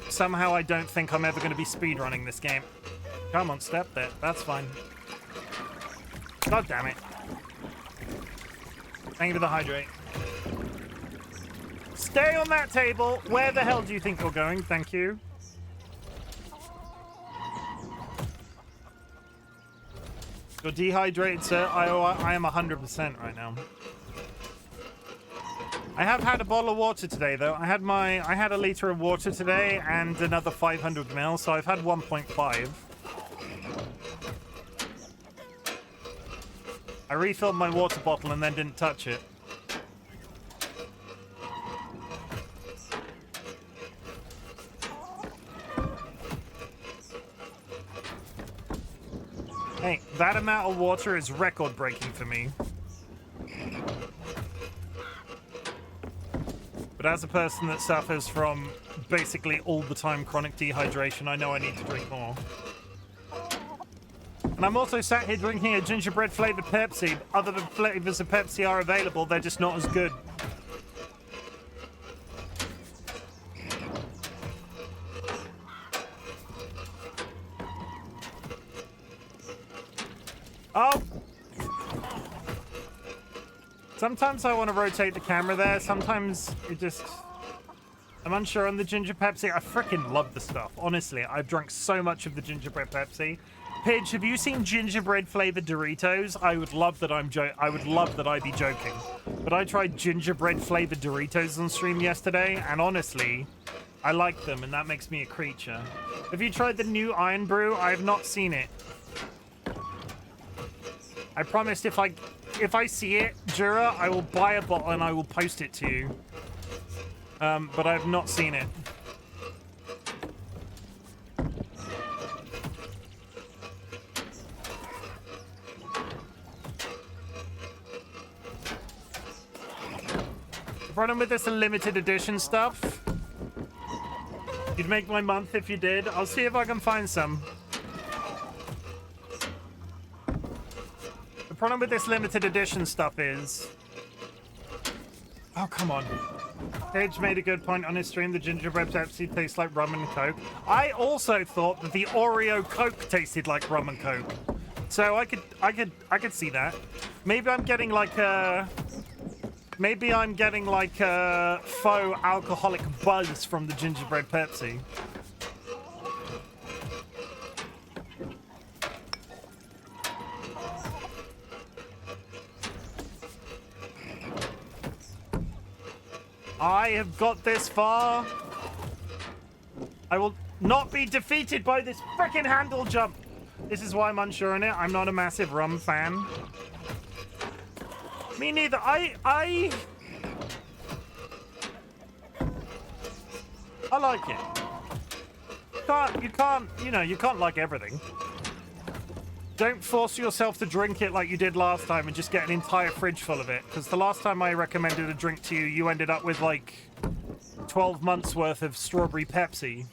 Somehow I don't think I'm ever going to be speedrunning this game. Come on, step there. That's fine. God damn it. Thank you for the hydrate. Stay on that table. Where the hell do you think you're going? Thank you. You're dehydrated, sir. I am 100% right now. I have had a bottle of water today, though. I had a liter of water today and another 500 ml, so I've had 1.5. I refilled my water bottle and then didn't touch it. Hey, that amount of water is record-breaking for me. But as a person that suffers from basically all the time chronic dehydration, I know I need to drink more. And I'm also sat here drinking a gingerbread flavored Pepsi. Other than flavors of Pepsi are available, they're just not as good. Oh! Sometimes I want to rotate the camera there. Sometimes it just... I'm unsure on the ginger Pepsi. I freaking love the stuff. Honestly, I've drunk so much of the gingerbread Pepsi. Pidge, have you seen gingerbread flavored Doritos? I would love that I'd be joking. But I tried gingerbread flavored Doritos on stream yesterday, and honestly, I like them, and that makes me a creature. Have you tried the new Iron Brew? I have not seen it. I promised if I see it, Jura, I will buy a bottle and I will post it to you. But I have not seen it. The problem with this limited edition stuff, you'd make my month if you did. I'll see if I can find some. The problem with this limited edition stuff is... Oh, come on. Paige made a good point on his stream. The gingerbread Pepsi tastes like rum and Coke. I also thought that the Oreo Coke tasted like rum and Coke. So I could see that. Maybe I'm getting like a... Maybe I'm getting like a faux alcoholic buzz from the gingerbread Pepsi. I have got this far. I will not be defeated by this frickin' handle jump. This is why I'm unsure in it. I'm not a massive rum fan. Me neither. I like it. You can't like everything. Don't force yourself to drink it like you did last time and just get an entire fridge full of it. Because the last time I recommended a drink to you, you ended up with like 12 months worth of strawberry Pepsi.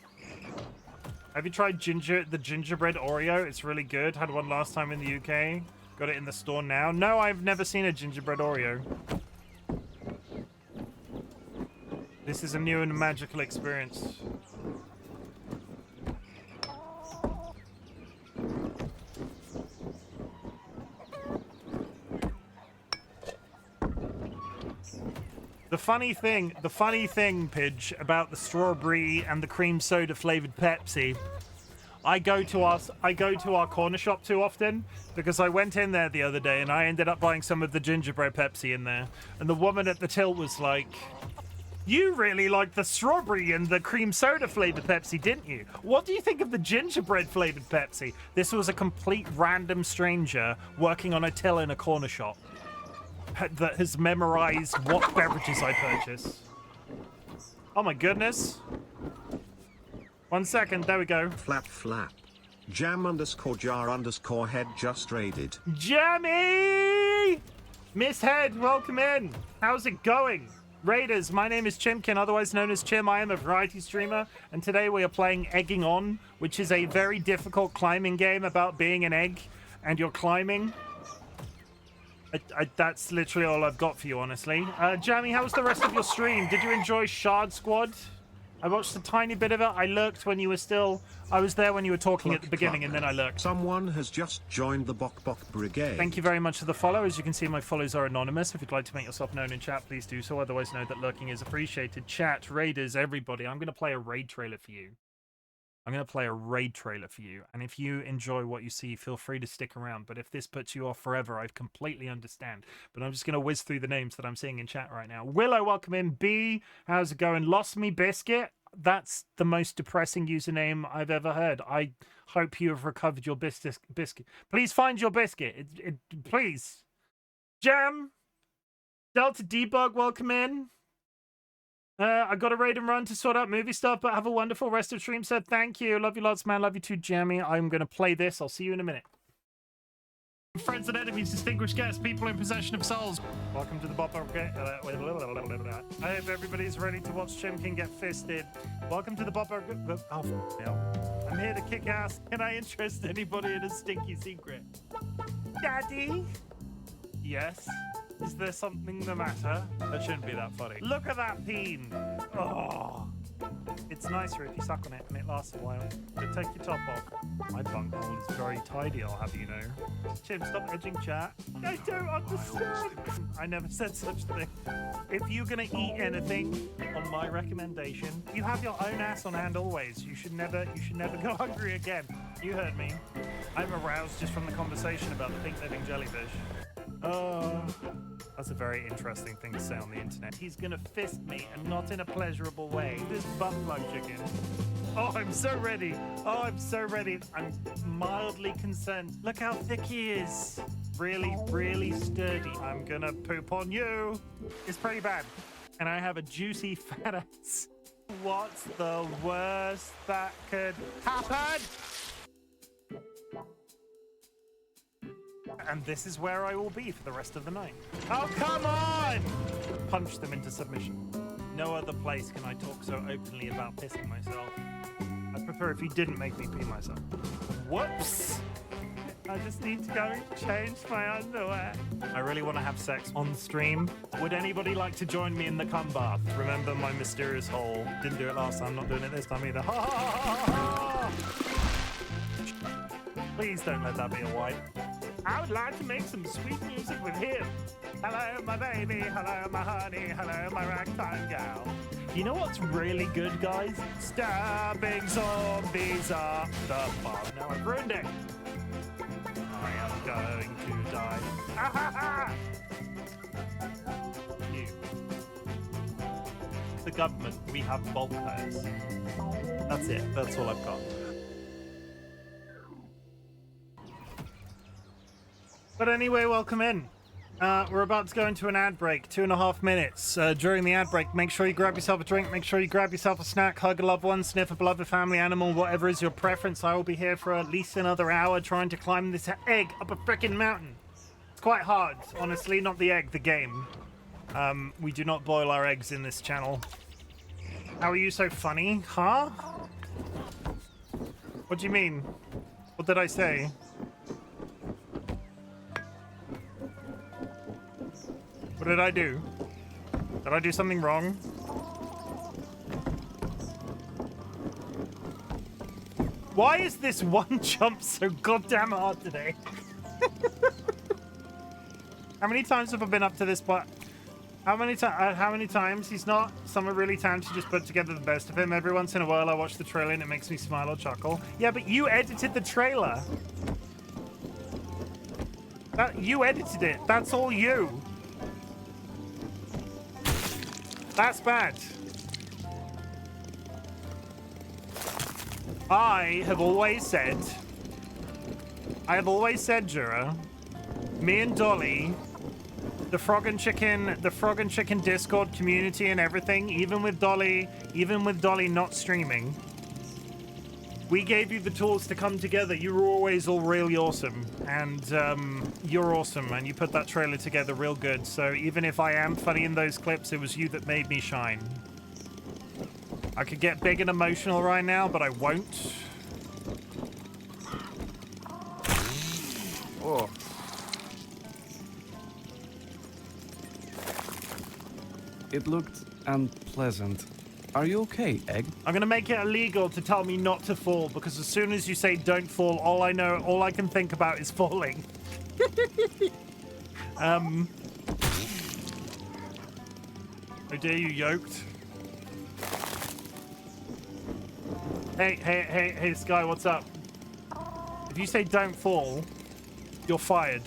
Have you tried the gingerbread Oreo? It's really good. Had one last time in the UK. Got it in the store now. No, I've never seen a gingerbread Oreo. This is a new and magical experience. The funny thing, Pidge, about the strawberry and the cream soda flavored Pepsi, I go to our corner shop too often because I went in there the other day and I ended up buying some of the gingerbread Pepsi in there. And the woman at the till was like, "You really liked the strawberry and the cream soda flavored Pepsi, didn't you? What do you think of the gingerbread flavored Pepsi?" This was a complete random stranger working on a till in a corner shop that has memorized what beverages I purchase. Oh my goodness. 1 second, there we go. Flap flap. Jam_jar_head just raided. Jammy! Miss Head, welcome in. How's it going? Raiders, my name is Chimken, otherwise known as Chim. I am a variety streamer, and today we are playing Egging On, which is a very difficult climbing game about being an egg, and you're climbing. That's literally all I've got for you, honestly. Jammy, how was the rest of your stream? Did you enjoy Shard Squad? I watched a tiny bit of it. I lurked when you were still... I was there when you were talking at the beginning, and then I lurked. Someone has just joined the Bok Bok Brigade. Thank you very much for the follow. As you can see, my follows are anonymous. If you'd like to make yourself known in chat, please do so. Otherwise, know that lurking is appreciated. Chat, raiders, everybody. I'm going to play a raid trailer for you. And if you enjoy what you see, feel free to stick around. But if this puts you off forever, I completely understand. But I'm just going to whiz through the names that I'm seeing in chat right now. Willow, welcome in. B, how's it going? Lost Me Biscuit. That's the most depressing username I've ever heard. I hope you have recovered your biscuit. Please find your biscuit. Please. Jam. Delta Debug, welcome in. I got a raid and run to sort out movie stuff, but have a wonderful rest of stream, said thank you. Love you lots, man. Love you too, Jammy. I'm going to play this. I'll see you in a minute. Friends and enemies, distinguished guests, people in possession of souls. Welcome to the Bop. I hope everybody's ready to watch Chimken get fisted. Welcome to the Bop. Oh, no. I'm here to kick ass. Can I interest anybody in a stinky secret? Daddy? Yes? Is there something the matter? That shouldn't be that funny. Look at that peen. Oh. It's nicer if you suck on it and it lasts a while. So take your top off. My bunghole is very tidy, I'll have you know. Chim, stop edging chat. I don't understand. I never said such a thing. If you're gonna eat anything, on my recommendation, you have your own ass on hand always. You should never go hungry again. You heard me. I'm aroused just from the conversation about the pink living jellyfish. That's a very interesting thing to say on the internet. He's gonna fist me, and not in a pleasurable way. This butt plug chicken. Oh, I'm so ready. Oh, I'm so ready. I'm mildly concerned. Look how thick he is. Really, really sturdy. I'm gonna poop on you. It's pretty bad. And I have a juicy fat ass. What's the worst that could happen? And this is where I will be for the rest of the night. Oh, come on! Punch them into submission. No other place can I talk so openly about pissing myself. I'd prefer if you didn't make me pee myself. Whoops! I just need to go change my underwear. I really want to have sex on stream. Would anybody like to join me in the cum bath? Remember my mysterious hole. Didn't do it last time, not doing it this time either. Ha ha ha ha ha! Please don't let that be a wipe. I would like to make some sweet music with him. Hello, my baby. Hello, my honey. Hello, my ragtime gal. You know what's really good, guys? Stabbing zombies up the bum. Now I've ruined it. I am going to die. Ah, ha, ha. You. The government, we have bulkheads. That's it. That's all I've got. But anyway, welcome in. We're about to go into an ad break, 2.5 minutes. During the ad break, make sure you grab yourself a drink, make sure you grab yourself a snack, hug a loved one, sniff a beloved family animal, whatever is your preference. I will be here for at least another hour trying to climb this egg up a freaking mountain. It's quite hard, honestly, not the egg, the game. We do not boil our eggs in this channel. How are you so funny? Huh? What do you mean? What did I say? What did I do? Did I do something wrong? Why is this one jump so goddamn hard today? How many times have I been up to this point? How many times? He's not someone really talented, just put together the best of him. Every once in a while I watch the trailer and it makes me smile or chuckle. Yeah, but you edited the trailer. You edited it. That's all you. That's bad. I have always said, Jura, me and Dolly, the Frog and Chicken Discord community and everything, even with Dolly not streaming, we gave you the tools to come together. You were always all really awesome, and you're awesome, and you put that trailer together real good. So even if I am funny in those clips, it was you that made me shine. I could get big and emotional right now, but I won't. Oh. It looked unpleasant. Are you okay, Egg? I'm gonna make it illegal to tell me not to fall, because as soon as you say don't fall, all I can think about is falling. How dare you, yoked? Hey, Sky, what's up? If you say don't fall, you're fired.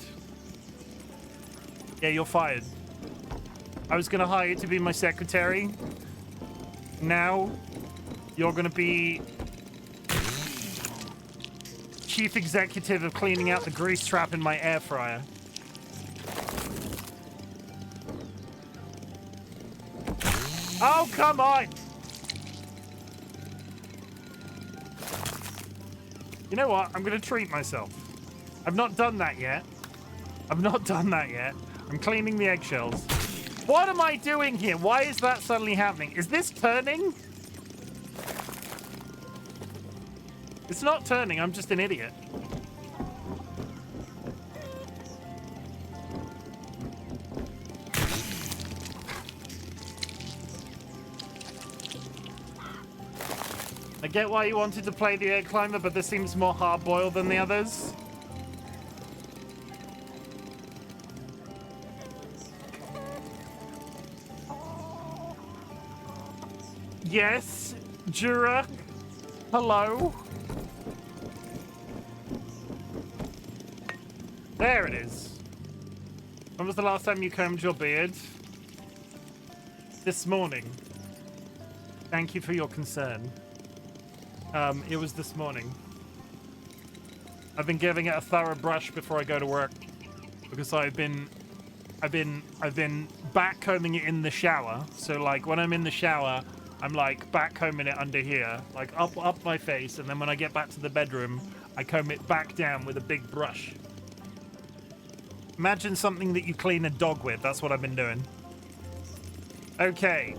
Yeah, you're fired. I was gonna hire you to be my secretary. Now, you're gonna be chief executive of cleaning out the grease trap in my air fryer. Oh, come on! You know what? I'm gonna treat myself. I've not done that yet. I've not done that yet. I'm cleaning the eggshells. What am I doing here? Why is that suddenly happening? Is this turning? It's not turning. I'm just an idiot. I get why you wanted to play the egg climber, but this seems more hard-boiled than the others. Yes, Jura. Hello. There it is. When was the last time you combed your beard? This morning. Thank you for your concern. It was this morning. I've been giving it a thorough brush before I go to work because I've been backcombing it in the shower. So like when I'm in the shower, I'm like backcombing it under here, like up my face, and then when I get back to the bedroom, I comb it back down with a big brush. Imagine something that you clean a dog with. That's what I've been doing. Okay.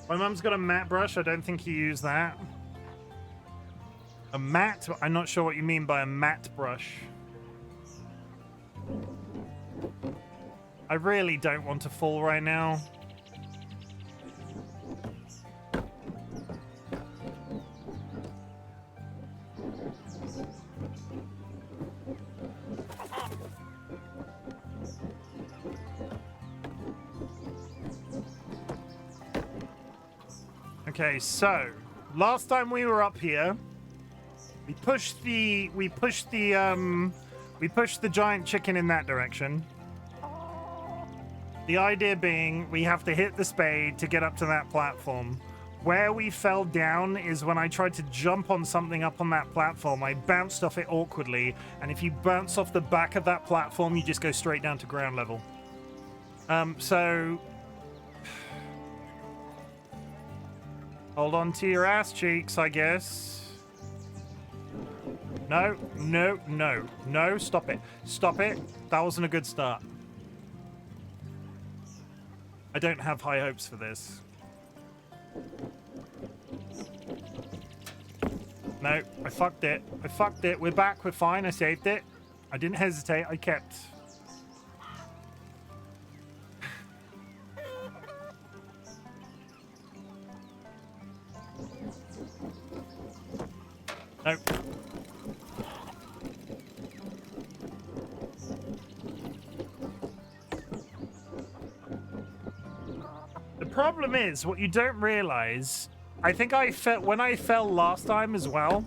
My mum's got a matte brush. I don't think you use that. A matte? I'm not sure what you mean by a matte brush. I really don't want to fall right now. Okay, so last time we were up here, we pushed the giant chicken in that direction. The idea being we have to hit the spade to get up to that platform. Where we fell down is when I tried to jump on something up on that platform. I bounced off it awkwardly, and if you bounce off the back of that platform, you just go straight down to ground level. So hold on to your ass cheeks, I guess. No, no, no, no, stop it. Stop it. That wasn't a good start. I don't have high hopes for this. No, I fucked it. I fucked it. We're back. We're fine. I saved it. I didn't hesitate. I kept. Nope. The problem is, what you don't realize, I think I fell when I fell last time as well.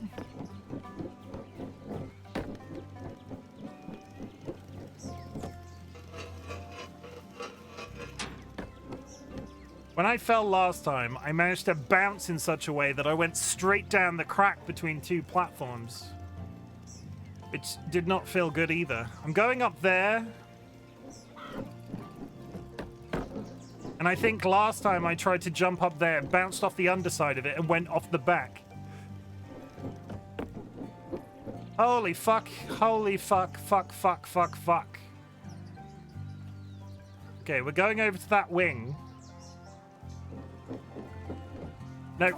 When I fell last time, I managed to bounce in such a way that I went straight down the crack between two platforms. Which did not feel good either. I'm going up there. And I think last time I tried to jump up there, bounced off the underside of it, and went off the back. Holy fuck. Holy fuck, fuck, fuck, fuck, fuck. Okay, we're going over to that wing. No.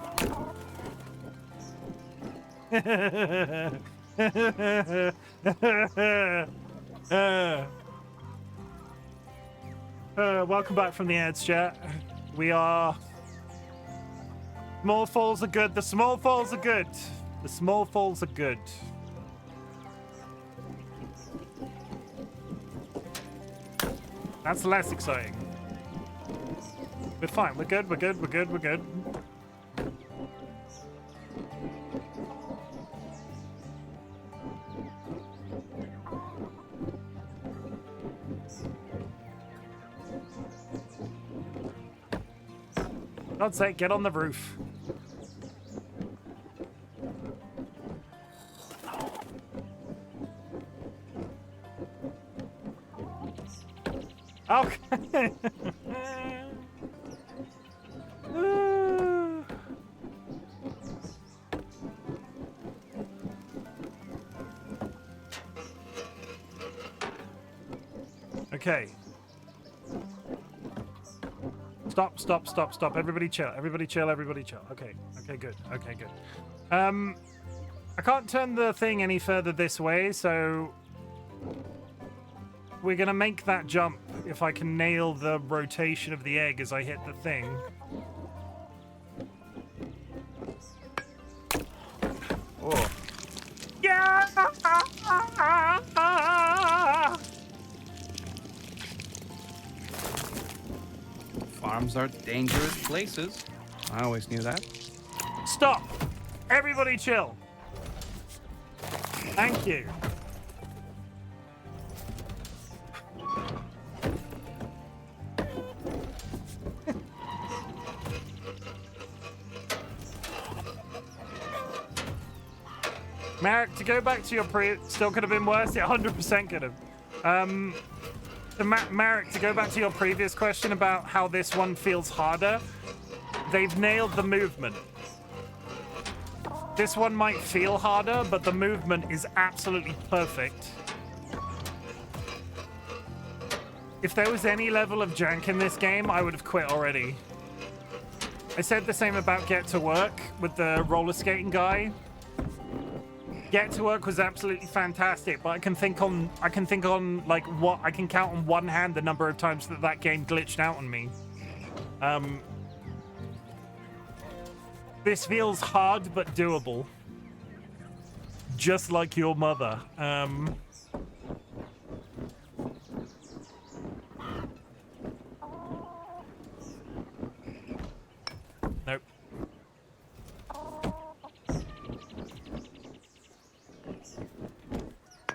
Welcome back from the ads, chat. We are... Small falls are good. The small falls are good. The small falls are good. That's less exciting. We're fine. We're good. We're good. We're good. We're good. God's sake, get on the roof. Okay. Okay. Stop. Everybody chill. Everybody chill. Okay. Okay, good. Okay, good. I can't turn the thing any further this way, so we're gonna make that jump if I can nail the rotation of the egg as I hit the thing. Oh. Yeah! Farms are dangerous places. I always knew that. Stop! Everybody chill. Thank you. Marek, to go back to your still could have been worse. It 100% could have. Marek, to go back to your previous question about how this one feels harder, they've nailed the movement. This one might feel harder, but the movement is absolutely perfect. If there was any level of jank in this game, I would have quit already. I said the same about Get to Work with the roller skating guy. Get to Work was absolutely fantastic, but I can think on like what I can count on one hand the number of times that game glitched out on me. This feels hard but doable. Just like your mother. Nope.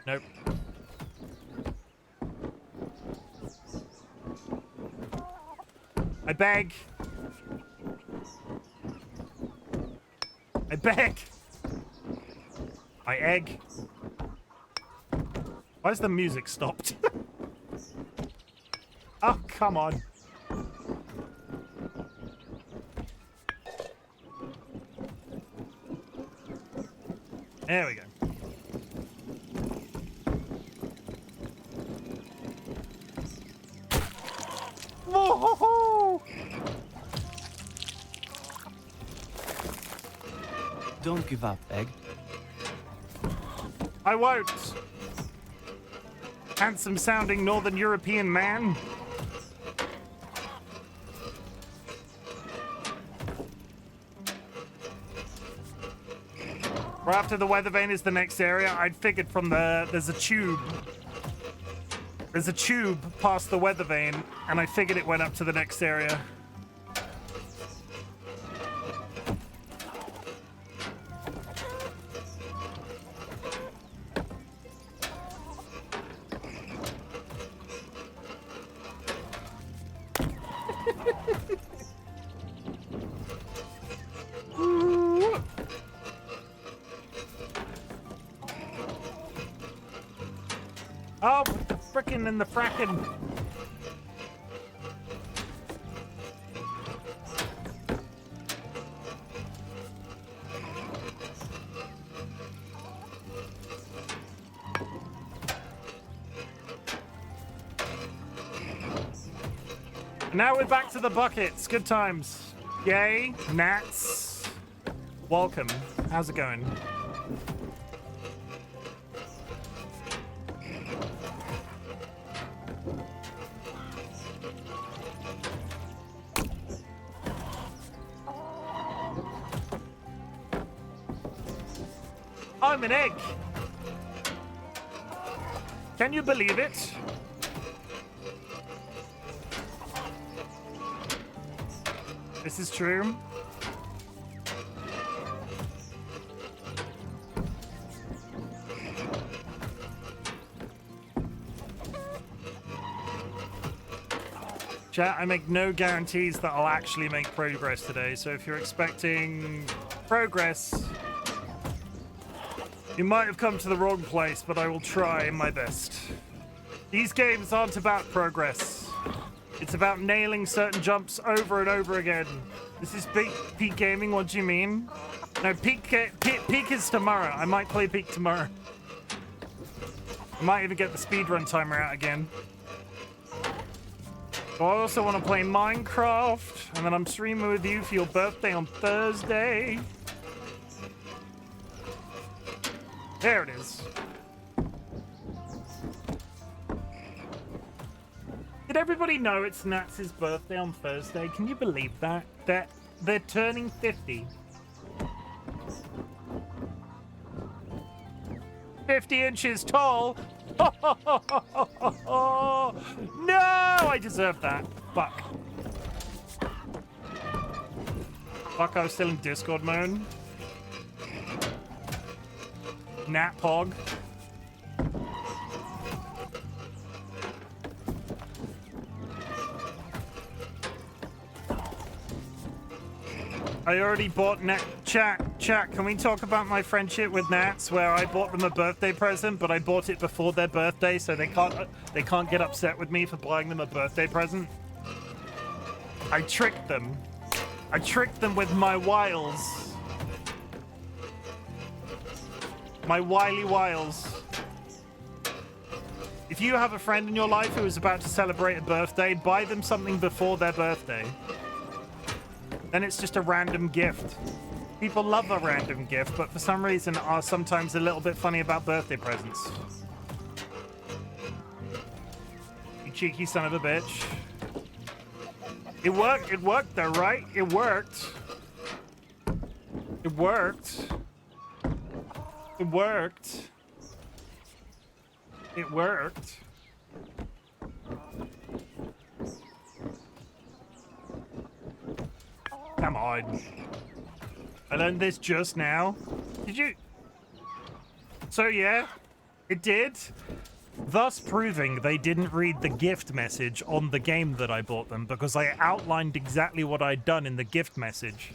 Nope. I beg. I beg. I egg. Why's the music stopped? Oh, come on. There we go. Whoa! Don't give up, Egg. I won't. Handsome sounding Northern European man. Right after the weather vane is the next area. I'd figured from there's a tube. There's a tube past the weather vane, and I figured it went up to the next area. Oh, the frickin' and the frackin'. Now we're back to the buckets. Good times. Yay, Nats. Welcome. How's it going? I'm an egg. Can you believe it? This is true. Chat, I make no guarantees that I'll actually make progress today, so if you're expecting progress, you might have come to the wrong place, but I will try my best. These games aren't about progress. It's about nailing certain jumps over and over again. This is peak gaming, what do you mean? No, peak is tomorrow. I might play peak tomorrow. I might even get the speedrun timer out again. So I also want to play Minecraft, and then I'm streaming with you for your birthday on Thursday. There it is. Did everybody know it's Nats' birthday on Thursday? Can you believe that? They're turning 50. 50 inches tall. No, I deserve that. Fuck. Fuck, I was still in Discord mode. Nat Pog. I already bought Nat. Chat, can we talk about my friendship with Nats, where I bought them a birthday present, but I bought it before their birthday, so they can't get upset with me for buying them a birthday present? I tricked them. I tricked them with my wiles. My wily wiles. If you have a friend in your life who is about to celebrate a birthday, buy them something before their birthday. Then it's just a random gift. People love a random gift, but for some reason are sometimes a little bit funny about birthday presents. You cheeky son of a bitch. It worked though, right? It worked. It worked. It worked. It worked. Come on. I learned this just now. Did you? So yeah, it did. Thus proving they didn't read the gift message on the game that I bought them, because I outlined exactly what I'd done in the gift message.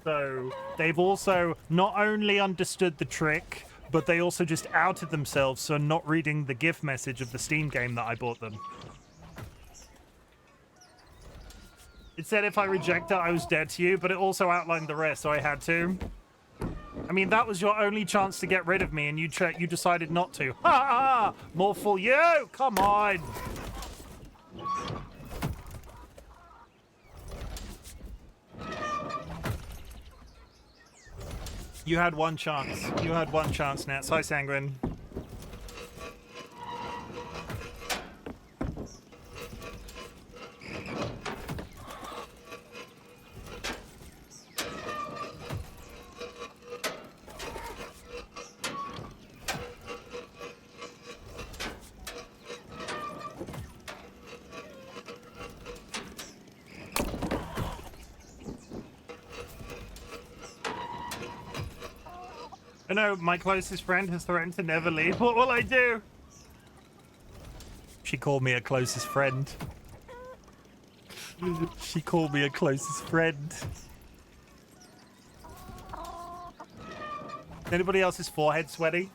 So they've also not only understood the trick, but they also just outed themselves for not reading the gift message of the Steam game that I bought them. It said if I reject it, I was dead to you, but it also outlined the rest, so I had to. I mean, that was your only chance to get rid of me, and you decided not to. Ha ha ha! More for you! Come on! You had one chance. You had one chance, Nats. Hi, Sanguine. Oh no, my closest friend has threatened to never leave. What will I do? She called me a closest friend. She called me a closest friend. Anybody else's forehead sweaty?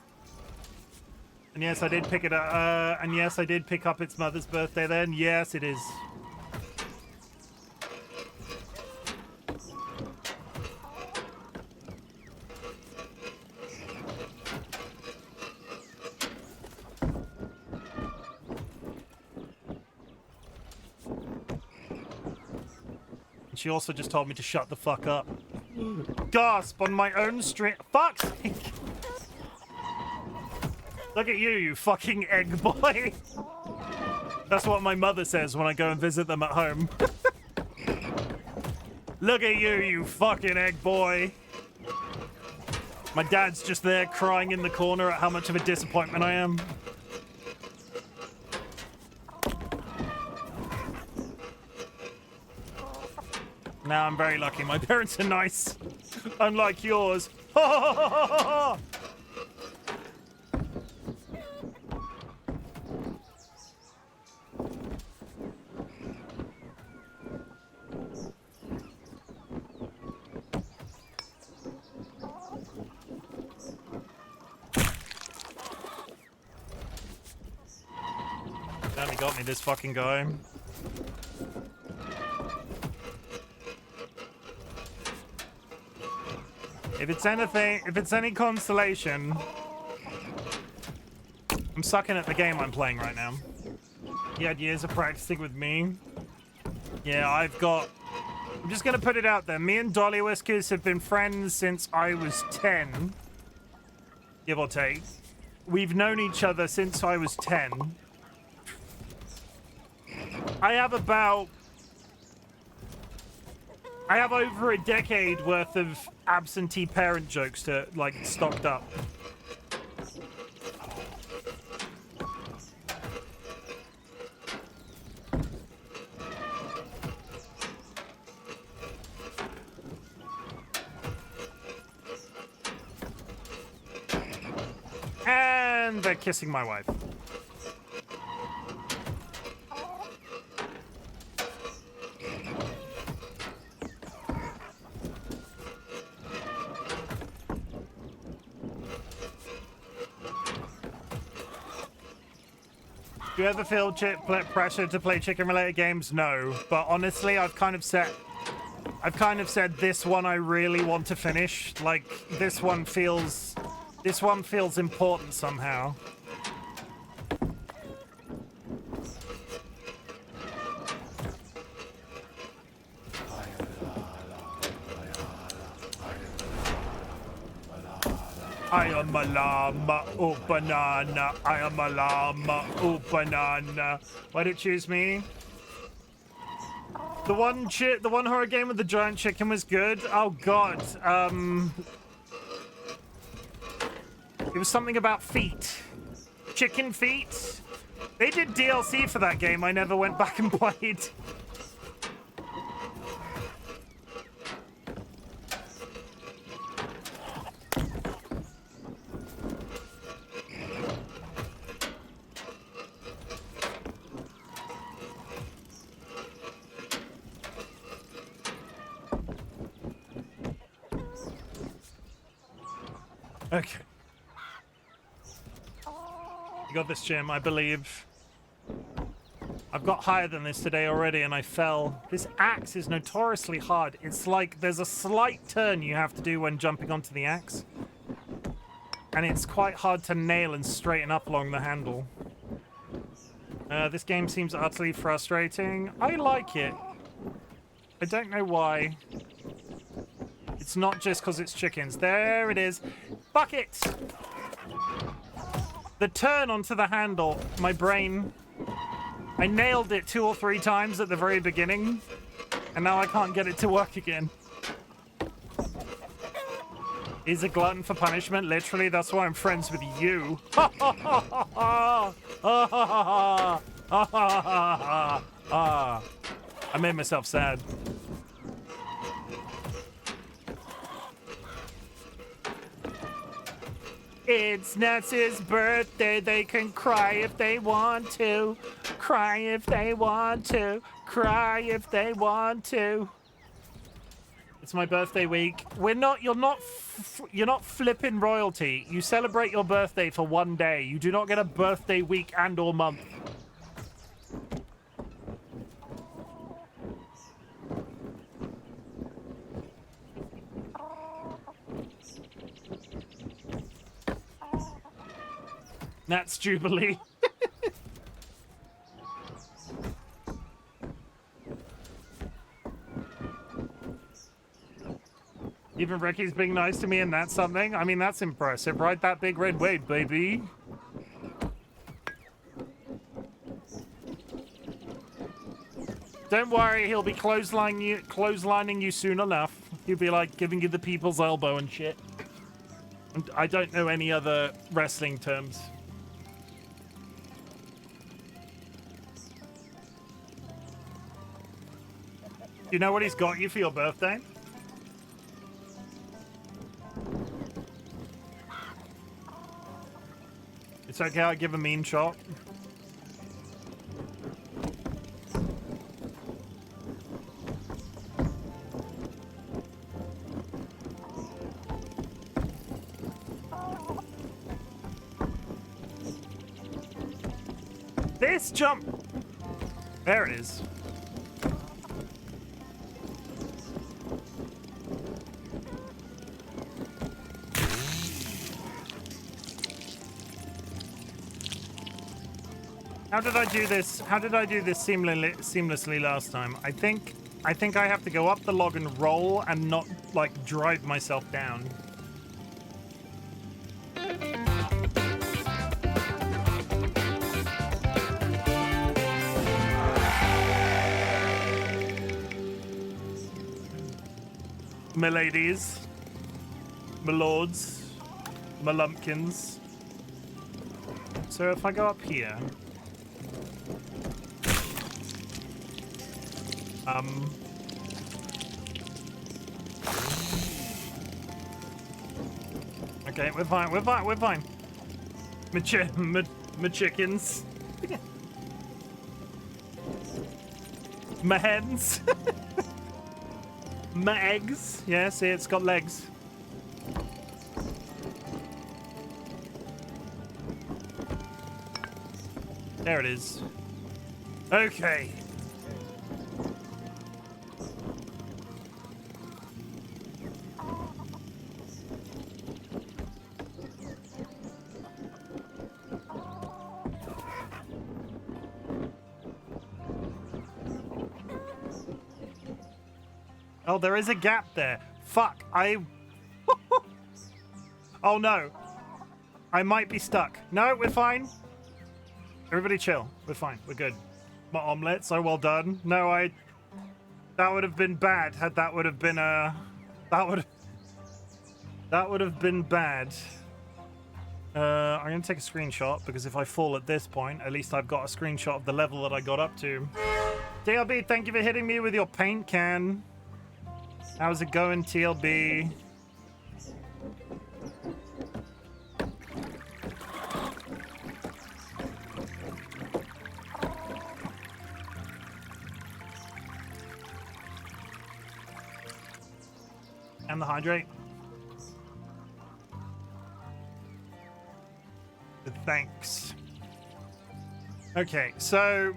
And yes, I did pick it up. And yes, I did pick up its mother's birthday then. Yes, it is. She also just told me to shut the fuck up. Gasp on my own stream. Fuck! Look at you, you fucking egg boy. That's what my mother says when I go and visit them at home. Look at you, you fucking egg boy. My dad's just there crying in the corner at how much of a disappointment I am. Now I'm very lucky. My parents are nice. Unlike yours. Let me got me this fucking guy. If it's anything, if it's any consolation, I'm sucking at the game I'm playing right now. He had years of practicing with me. Yeah, I'm just gonna put it out there. Me and DollyWhiskers have been friends since I was 10, give or take. We've known each other since I was 10. I have over a decade worth of absentee parent jokes to, like, stocked up. And they're kissing my wife. Do you ever feel pressure to play chicken-related games? No, but honestly, I've kind of said this one I really want to finish. Like, this one feels important somehow. I am a llama, oh banana. I am a llama, oh banana. Why did it choose me? The one horror game with the giant chicken was good. Oh god. It was something about feet. Chicken feet. They did DLC for that game. I never went back and played. Okay. You got this, Chim, I believe. I've got higher than this today already and I fell. This axe is notoriously hard. It's like there's a slight turn you have to do when jumping onto the axe. And it's quite hard to nail and straighten up along the handle. This game seems utterly frustrating. I like it. I don't know why. It's not just because it's chickens. There it is. Bucket! The turn onto the handle, my brain, I nailed it 2 or 3 times at the very beginning, and now I can't get it to work again. He's a glutton for punishment, literally, that's why I'm friends with you. I made myself sad. It's Nancy's birthday, they can cry if they want to. Cry if they want to. Cry if they want to. It's my birthday week. You're not flipping royalty. You celebrate your birthday for 1 day. You do not get a birthday week and or month. That's Jubilee. Even Ricky's being nice to me and that's something? I mean, that's impressive, right? That big red wave, baby. Don't worry, he'll be clotheslining you soon enough. He'll be like giving you the people's elbow and shit. And I don't know any other wrestling terms. You know what he's got you for your birthday? It's okay, I'll give a mean shot. This jump! There it is. How did I do this? How did I do this seamlessly last time? I think I have to go up the log and roll and not like drive myself down. My ladies, my lords, my lumpkins. So if I go up here, okay, we're fine, we're fine, we're fine. My chickens. My hens. My eggs. Yeah, see, it's got legs. There it is. Okay. Oh, there is a gap there. Fuck, Oh no. I might be stuck. No, we're fine. Everybody chill. We're fine. We're good. My omelet, so well done. No, that would have been bad had that would have been that would have been bad. I'm gonna take a screenshot because if I fall at this point, at least I've got a screenshot of the level that I got up to. TLB, thank you for hitting me with your paint can. How's it going, TLB? And the hydrate. Thanks. Okay, so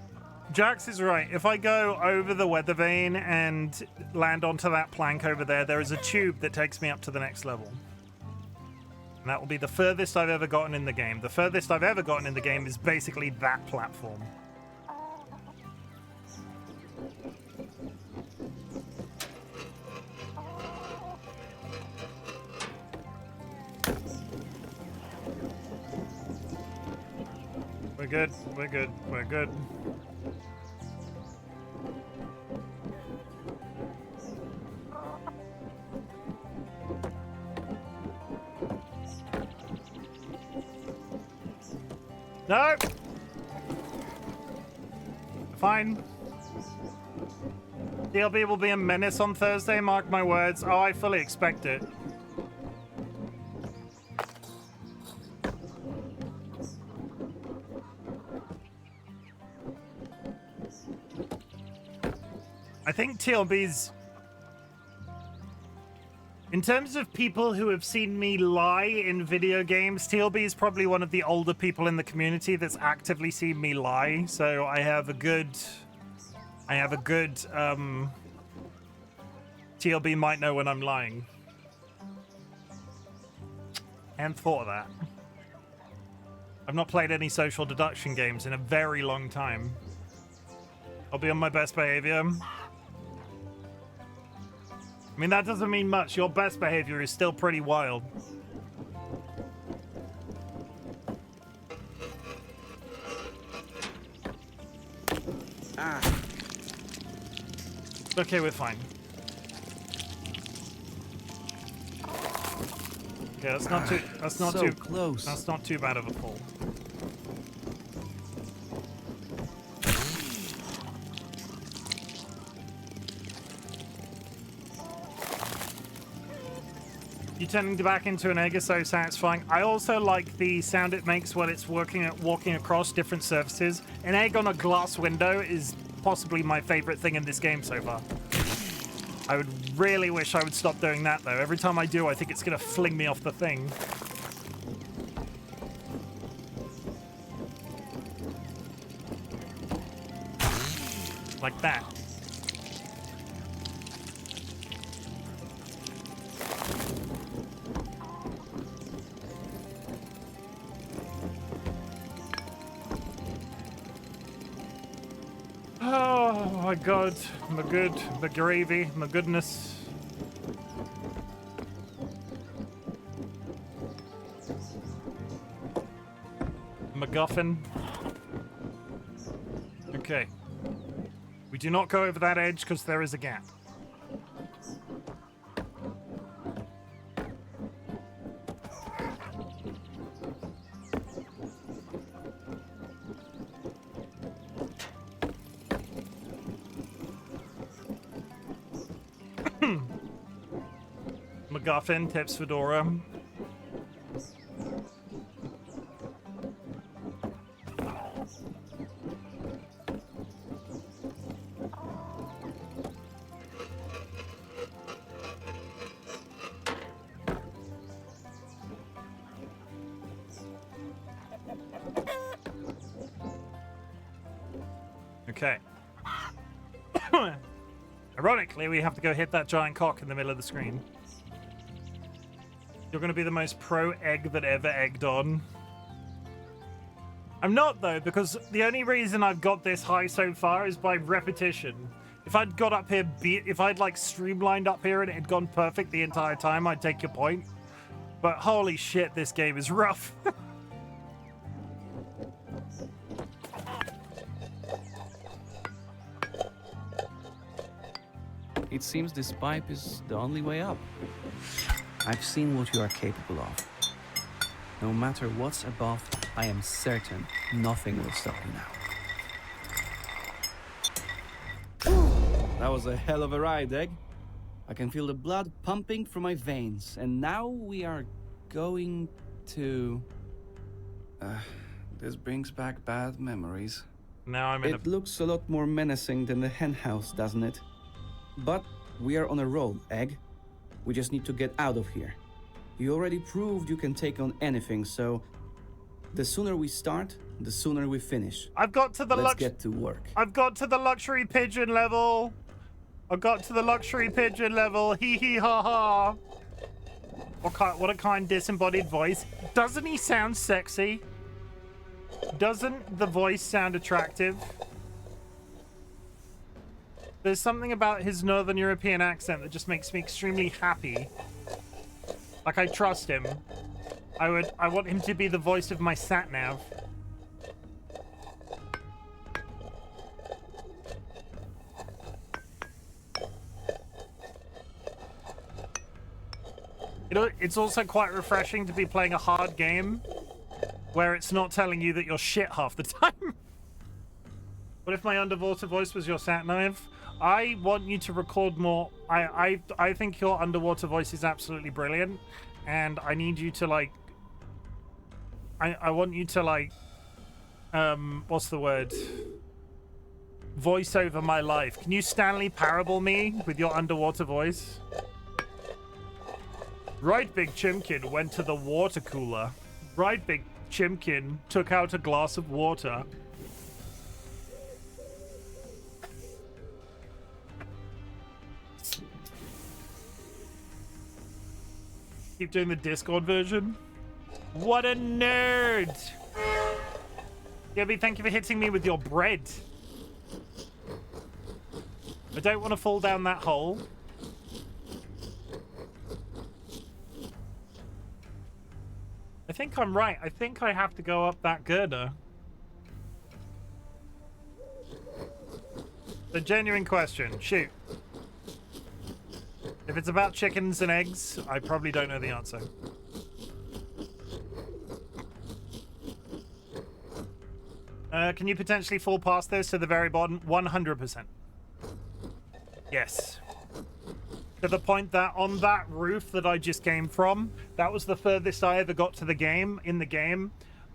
Jax is right. If I go over the weather vane and land onto that plank over there, there is a tube that takes me up to the next level. And that will be the furthest I've ever gotten in the game. The furthest I've ever gotten in the game is basically that platform. We're good, we're good, we're good. No! Fine. DLB will be a menace on Thursday, mark my words. Oh, I fully expect it. I think TLB's... In terms of people who have seen me lie in video games, TLB is probably one of the older people in the community that's actively seen me lie. So I have a good... TLB might know when I'm lying. I hadn't thought of that. I've not played any social deduction games in a very long time. I'll be on my best behavior. I mean, that doesn't mean much. Your best behavior is still pretty wild. Ah. Okay, we're fine. Okay, that's not too. That's not So too close. That's not too bad of a fall. You turning back into an egg is so satisfying. I also like the sound it makes when it's walking across different surfaces. An egg on a glass window is possibly my favorite thing in this game so far. I would really wish I would stop doing that though. Every time I do, I think it's gonna fling me off the thing. Like that. my god, my good, my gravy, my goodness. MacGuffin. Okay. We do not go over that edge because there is a gap. MacGuffin, tips Fedora. Okay. Ironically, we have to go hit that giant cock in the middle of the screen. You're going to be the most pro egg that ever egged on. I'm not, though, because the only reason I've got this high so far is by repetition. If I'd got up here, if I'd like streamlined up here and it had gone perfect the entire time, I'd take your point. But holy shit, this game is rough. It seems this pipe is the only way up. I've seen what you are capable of. No matter what's above, I am certain nothing will stop you now. That was a hell of a ride, Egg. I can feel the blood pumping through my veins, and now we are going to... this brings back bad memories. Now I'm in It looks a lot more menacing than the hen house, doesn't it? But we are on a roll, Egg. We just need to get out of here. You already proved you can take on anything, so the sooner we start, the sooner we finish. I've got to the Let's get to work. I've got to the luxury pigeon level. I got to the luxury pigeon level. Hee hee ha ha. What a kind disembodied voice. Doesn't he sound sexy? Doesn't the voice sound attractive? There's something about his Northern European accent that just makes me extremely happy. Like, I trust him. I want him to be the voice of my sat-nav. You know, it's also quite refreshing to be playing a hard game where it's not telling you that you're shit half the time. What if my underwater voice was your sat-nav? I want you to record more. I think your underwater voice is absolutely brilliant, and I need you to like. I want you to like. What's the word? Voice over my life. Can you Stanley Parable me with your underwater voice? RightBigChimken went to the water cooler. RightBigChimken took out a glass of water. Keep doing the Discord version. What a nerd! Gabby, thank you for hitting me with your bread. I don't want to fall down that hole. I think I'm right. I think I have to go up that girder. The genuine question. Shoot. If it's about chickens and eggs, I probably don't know the answer. Can you potentially fall past this to the very bottom? 100%. Yes. To the point that on that roof that I just came from, that was the furthest I ever got to the game. In the game,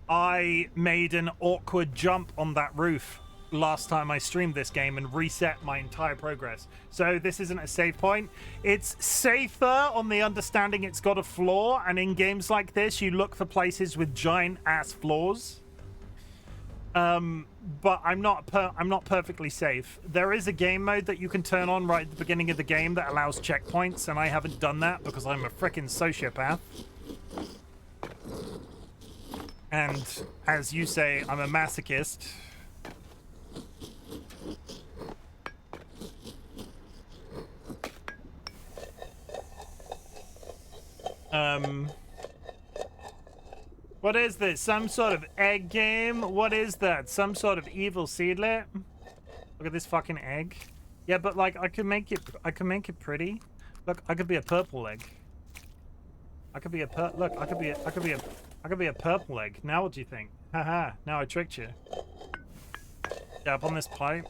I made an awkward jump on that roof last time I streamed this game and reset my entire progress. So this isn't a save point. It's safer on the understanding it's got a flaw, and in games like this, you look for places with giant ass flaws. But I'm not perfectly safe. There is a game mode that you can turn on right at the beginning of the game that allows checkpoints, and I haven't done that because I'm a frickin' sociopath. And as you say, I'm a masochist. What is this? Some sort of egg game? What is that? Some sort of evil seedlet? Look at this fucking egg. Yeah, but like I can make it pretty. Look, I could be a purple egg. I could be a purple egg. Now what do you think? Haha, now I tricked you. Yeah, up on this pipe.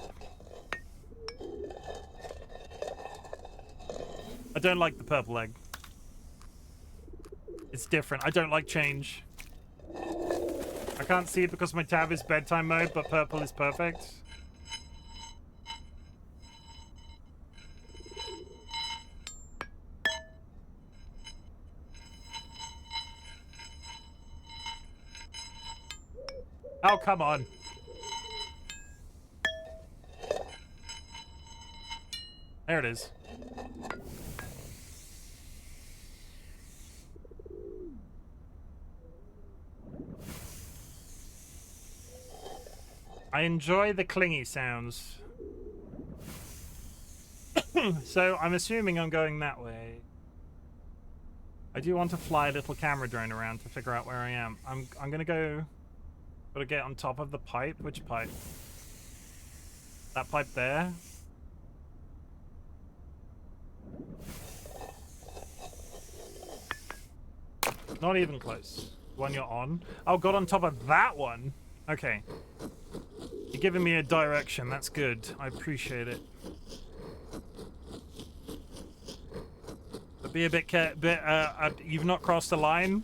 I don't like the purple egg. It's different. I don't like change. I can't see it because my tab is bedtime mode, but purple is perfect. Oh, come on. There it is. I enjoy the clingy sounds. So I'm assuming I'm going that way. I do want to fly a little camera drone around to figure out where I am. I'm gonna go. Gotta get on top of the pipe. Which pipe? That pipe there? Not even close. The one you're on? Oh, got on top of that one? Okay. You're giving me a direction. That's good. I appreciate it. But be a bit you've not crossed the line,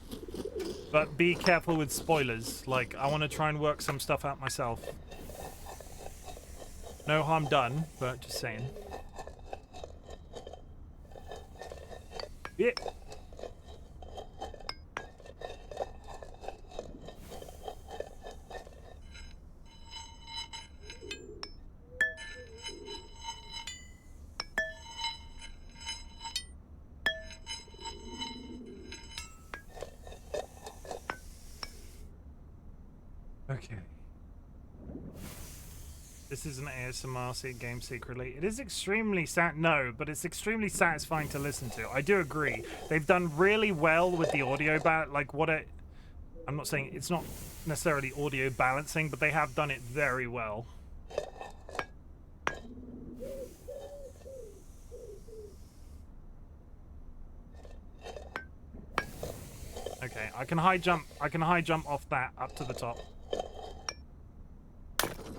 but be careful with spoilers. Like, I want to try and work some stuff out myself. No harm done, but just saying. Yeah. Okay. This is an ASMR game secretly. It is extremely no, but it's extremely satisfying to listen to. I do agree. They've done really well with the audio I'm not saying it's not necessarily audio balancing, but they have done it very well. Okay, I can high jump off that up to the top.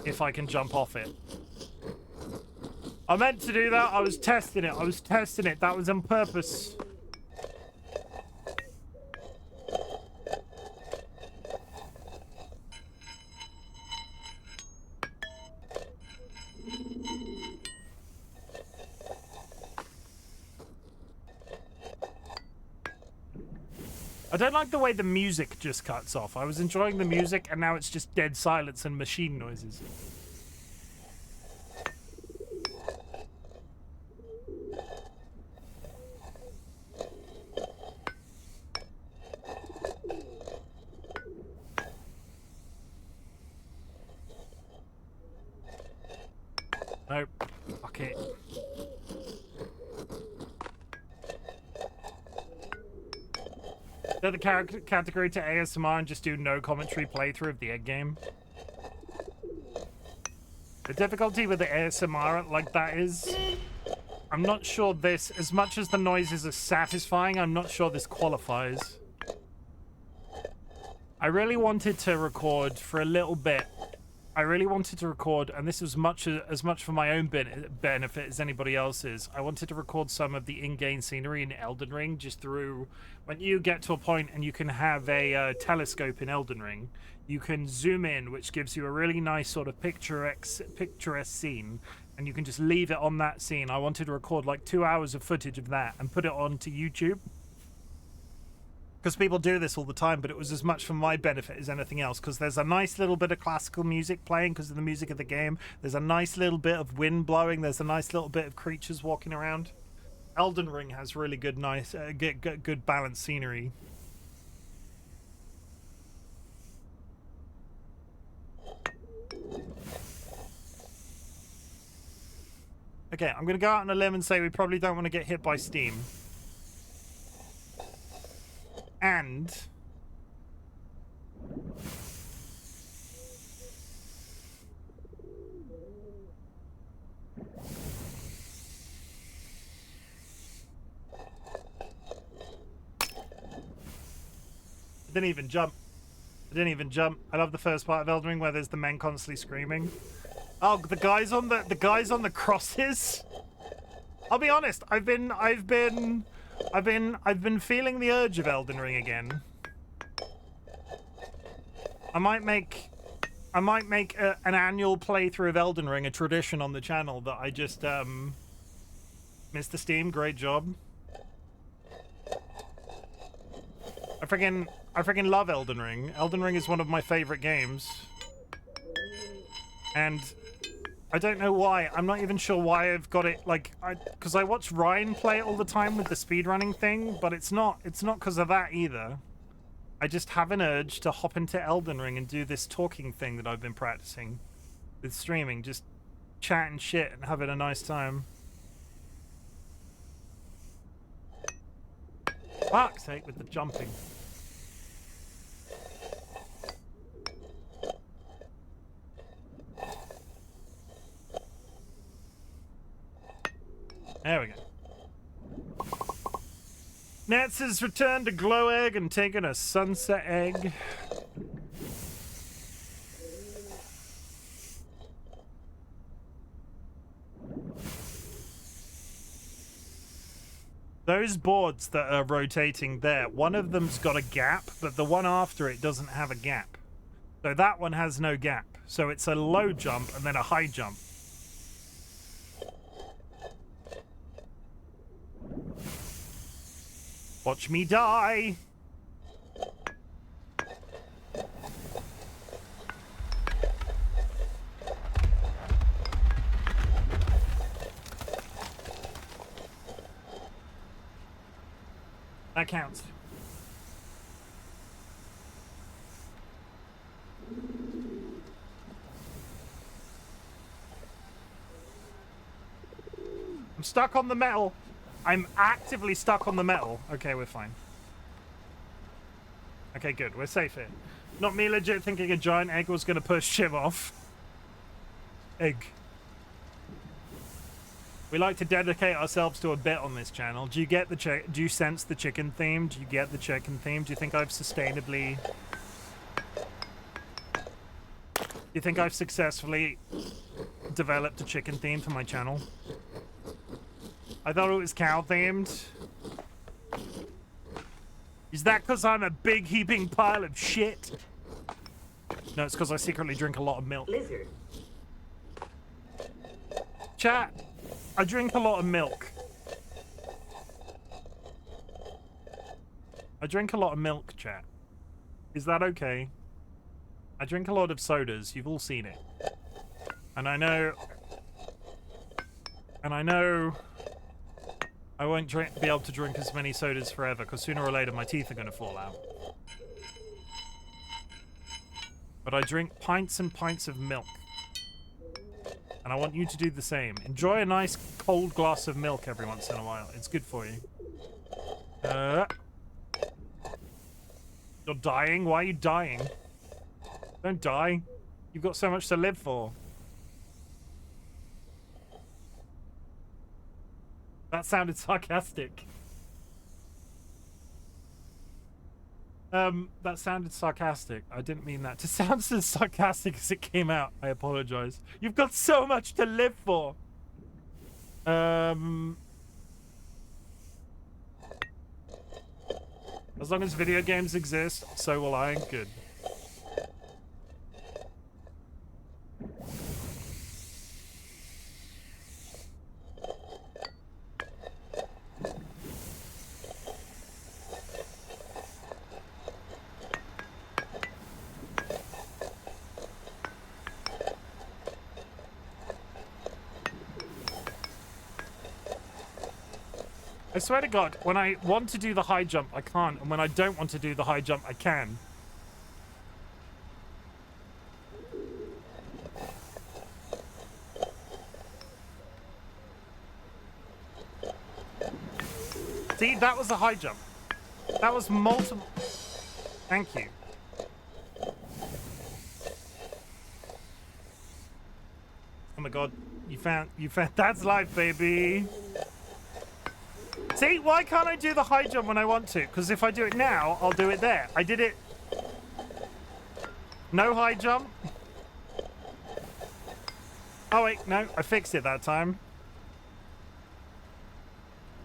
If I can jump off it. I meant to do that. I was testing it. That was on purpose. I don't like the way the music just cuts off. I was enjoying the music, and now it's just dead silence and machine noises. Nope. Fuck it. Set the category to ASMR and just do no commentary playthrough of the egg game. The difficulty with the ASMR like that is, I'm not sure this, as much as the noises are satisfying, I'm not sure this qualifies. I really wanted to record for a little bit. I really wanted to record, and this was as much for my own benefit as anybody else's. I wanted to record some of the in-game scenery in Elden Ring, just through when you get to a point and you can have a telescope in Elden Ring, you can zoom in, which gives you a really nice sort of picturesque scene, and you can just leave it on that scene. I wanted to record like 2 hours of footage of that and put it onto YouTube. Because people do this all the time, but it was as much for my benefit as anything else, because there's a nice little bit of classical music playing because of the music of the game. There's a nice little bit of wind blowing. There's a nice little bit of creatures walking around. Elden Ring has really good, nice, good balanced scenery. Okay, I'm going to go out on a limb and say we probably don't want to get hit by Steam. And I didn't even jump. I didn't even jump. I love the first part of Elden Ring where there's the men constantly screaming. Oh, the guys on the crosses. I'll be honest. I've been feeling the urge of Elden Ring again. I might make an annual playthrough of Elden Ring a tradition on the channel that I just Mr. Steam, great job. I freaking love Elden Ring. Elden Ring is one of my favorite games. And I don't know why. I'm not even sure why I've got it, like, because I watch Ryan play it all the time with the speedrunning thing, but it's not because of that either. I just have an urge to hop into Elden Ring and do this talking thing that I've been practicing with streaming, just chatting shit and having a nice time. Fuck's sake with the jumping. There we go. Nats has returned to Glow Egg and taken a sunset egg. Those boards that are rotating there, one of them's got a gap, but the one after it doesn't have a gap. So that one has no gap. So it's a low jump and then a high jump. Watch me die. That counts. I'm stuck on the metal. I'm actively stuck on the metal. Okay, we're fine. Okay, good. We're safe here. Not me legit thinking a giant egg was going to push Chim off. Egg. We like to dedicate ourselves to a bit on this channel. Do you get the do you sense the chicken theme? Do you get the chicken theme? Do you think I've sustainably... Do you think I've successfully developed a chicken theme for my channel? I thought it was cow themed. Is that because I'm a big heaping pile of shit? No, it's because I secretly drink a lot of milk. Lizard. Chat, I drink a lot of milk. I drink a lot of milk, chat. Is that okay? I drink a lot of sodas. You've all seen it. And I know I won't be able to drink as many sodas forever, because sooner or later my teeth are going to fall out. But I drink pints and pints of milk. And I want you to do the same. Enjoy a nice cold glass of milk every once in a while. It's good for you. You're dying? Why are you dying? Don't die. You've got so much to live for. That sounded sarcastic. That sounded sarcastic. I didn't mean that to sound as sarcastic as it came out. I apologize. You've got so much to live for. As long as video games exist, so will I. Good. I swear to God, when I want to do the high jump, I can't. And when I don't want to do the high jump, I can. See, that was a high jump. That was multiple. Thank you. Oh my god, you found that's life, baby. See, why can't I do the high jump when I want to? Because if I do it now, I'll do it there. I did it. No high jump. Oh wait, no, I fixed it that time.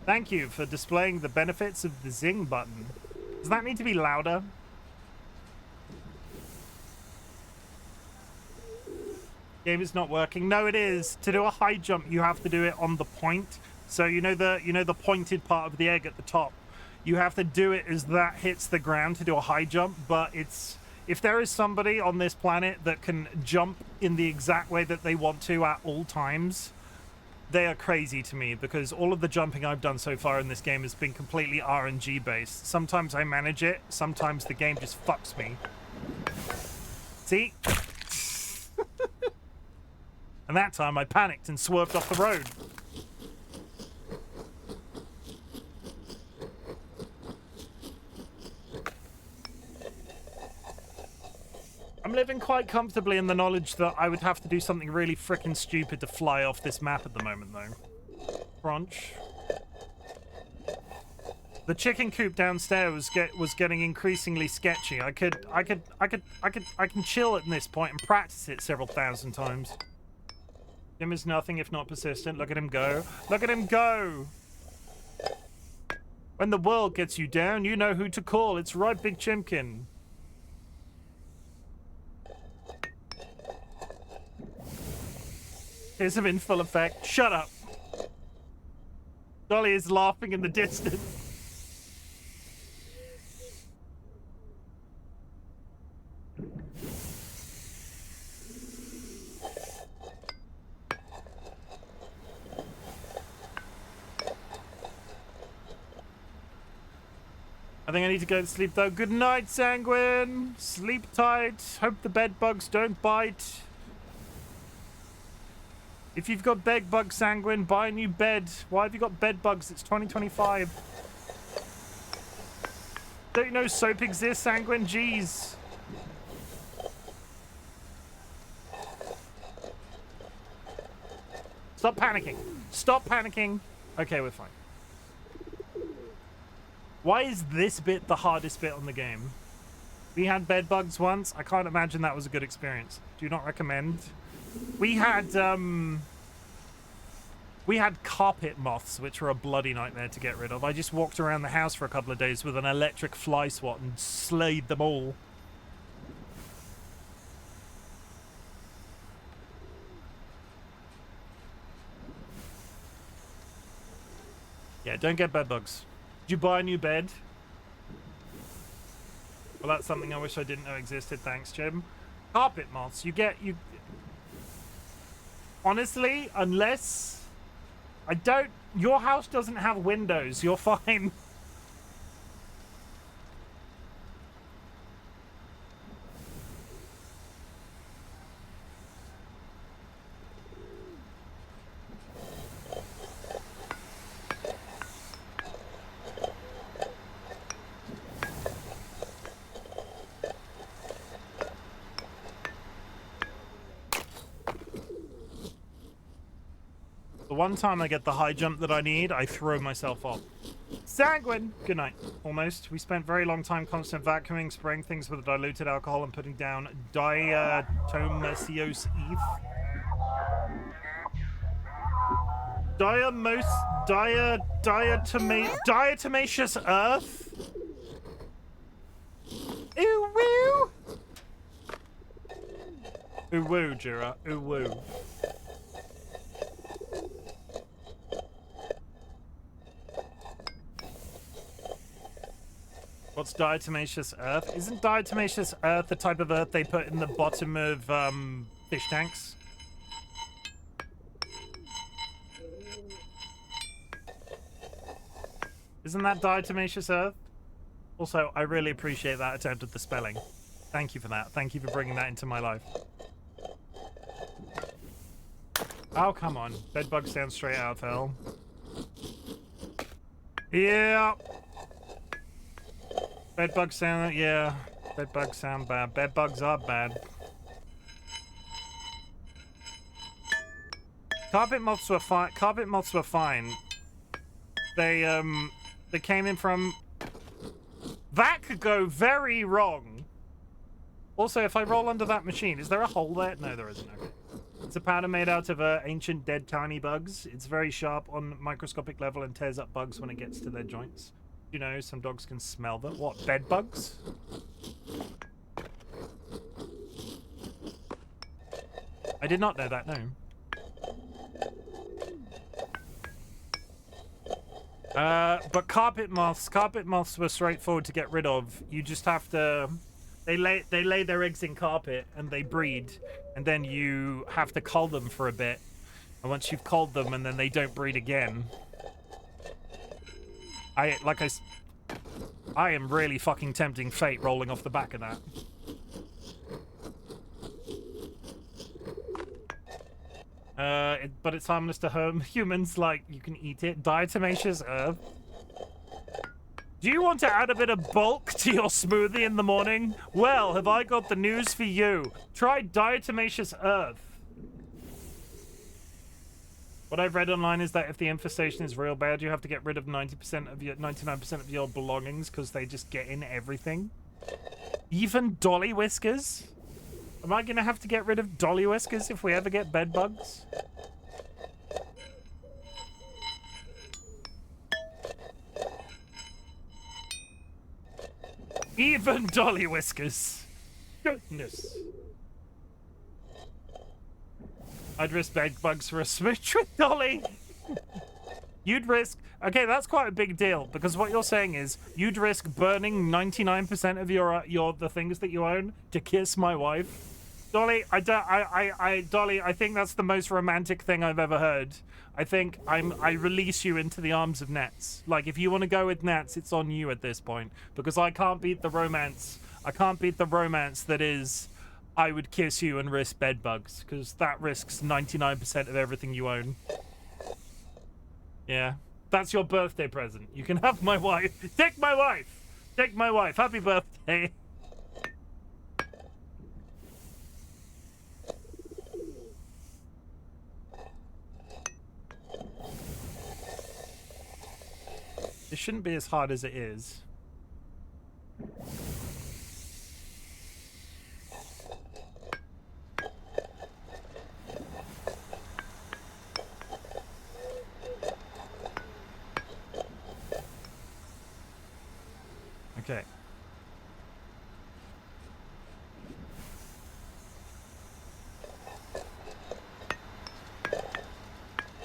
Thank you for displaying the benefits of the zing button. Does that need to be louder? Game is not working. No, it is. To do a high jump, you have to do it on the point. So you know the pointed part of the egg at the top. You have to do it as that hits the ground to do a high jump. But it's if there is somebody on this planet that can jump in the exact way that they want to at all times, they are crazy to me, because all of the jumping I've done so far in this game has been completely RNG based. Sometimes I manage it. Sometimes the game just fucks me. See? And that time I panicked and swerved off the road. I'm living quite comfortably in the knowledge that I would have to do something really frickin' stupid to fly off this map at the moment, though. Crunch. The chicken coop downstairs was getting increasingly sketchy. I can chill at this point and practice it several thousand times. Chim is nothing if not persistent. Look at him go. Look at him go! When the world gets you down, you know who to call. It's RightBigChimken. Here's him in full effect. Shut up! Dolly is laughing in the distance. I think I need to go to sleep though. Good night, Sanguine. Sleep tight. Hope the bed bugs don't bite. If you've got bed bugs, Sanguine, buy a new bed. Why have you got bed bugs? It's 2025. Don't you know soap exists, Sanguine? Jeez. Stop panicking. Stop panicking. Okay, we're fine. Why is this bit the hardest bit on the game? We had bed bugs once. I can't imagine that was a good experience. Do not recommend. We had carpet moths, which were a bloody nightmare to get rid of. I just walked around the house for a couple of days with an electric fly swat and slayed them all. Yeah, don't get bed bugs. Did you buy a new bed? Well, that's something I wish I didn't know existed. Thanks, Chim. Carpet moths. You honestly, unless your house doesn't have windows, you're fine. The one time I get the high jump that I need, I throw myself off. Sanguine! Good night. Almost. We spent very long time constant vacuuming, spraying things with diluted alcohol, and putting down diatomaceous ETH. Diatomaceous earth? Ooh woo! Ooh woo, Jira. Ooh woo. What's diatomaceous earth? Isn't diatomaceous earth the type of earth they put in the bottom of fish tanks? Isn't that diatomaceous earth? Also, I really appreciate that attempt at the spelling. Thank you for that. Thank you for bringing that into my life. Oh, come on. Bedbug sounds straight out of hell. Yeah. Bedbugs sound, yeah. Bedbugs sound bad. Bedbugs are bad. Carpet moths were fine. Carpet moths were fine. They came in from... That could go very wrong. Also, if I roll under that machine, is there a hole there? No, there isn't. Okay. It's a powder made out of ancient dead tiny bugs. It's very sharp on microscopic level and tears up bugs when it gets to their joints. You know, some dogs can smell them. What, bed bugs? I did not know that, no. But carpet moths were straightforward to get rid of. You just have to... They lay their eggs in carpet and they breed, and then you have to cull them for a bit. And once you've culled them, and then they don't breed again. I am really fucking tempting fate rolling off the back of that. But it's harmless to humans, like, you can eat it. Diatomaceous earth. Do you want to add a bit of bulk to your smoothie in the morning? Well, have I got the news for you. Try diatomaceous earth. What I've read online is that if the infestation is real bad, you have to get rid of 99% of your belongings because they just get in everything. Even DollyWhiskers? Am I going to have to get rid of DollyWhiskers if we ever get bed bugs? Even DollyWhiskers. Goodness. I'd risk bed bugs for a smooch with Dolly. You'd risk... Okay, that's quite a big deal, because what you're saying is you'd risk burning 99% of the things that you own to kiss my wife. Dolly, Dolly, I think that's the most romantic thing I've ever heard. I think I release you into the arms of Nets. Like, if you want to go with Nets, it's on you at this point, because I can't beat the romance. I can't beat the romance that is, I would kiss you and risk bed bugs, because that risks 99% of everything you own. Yeah, that's your birthday present. You can have my wife. Take my wife. Take my wife. Happy birthday. It shouldn't be as hard as it is. Okay.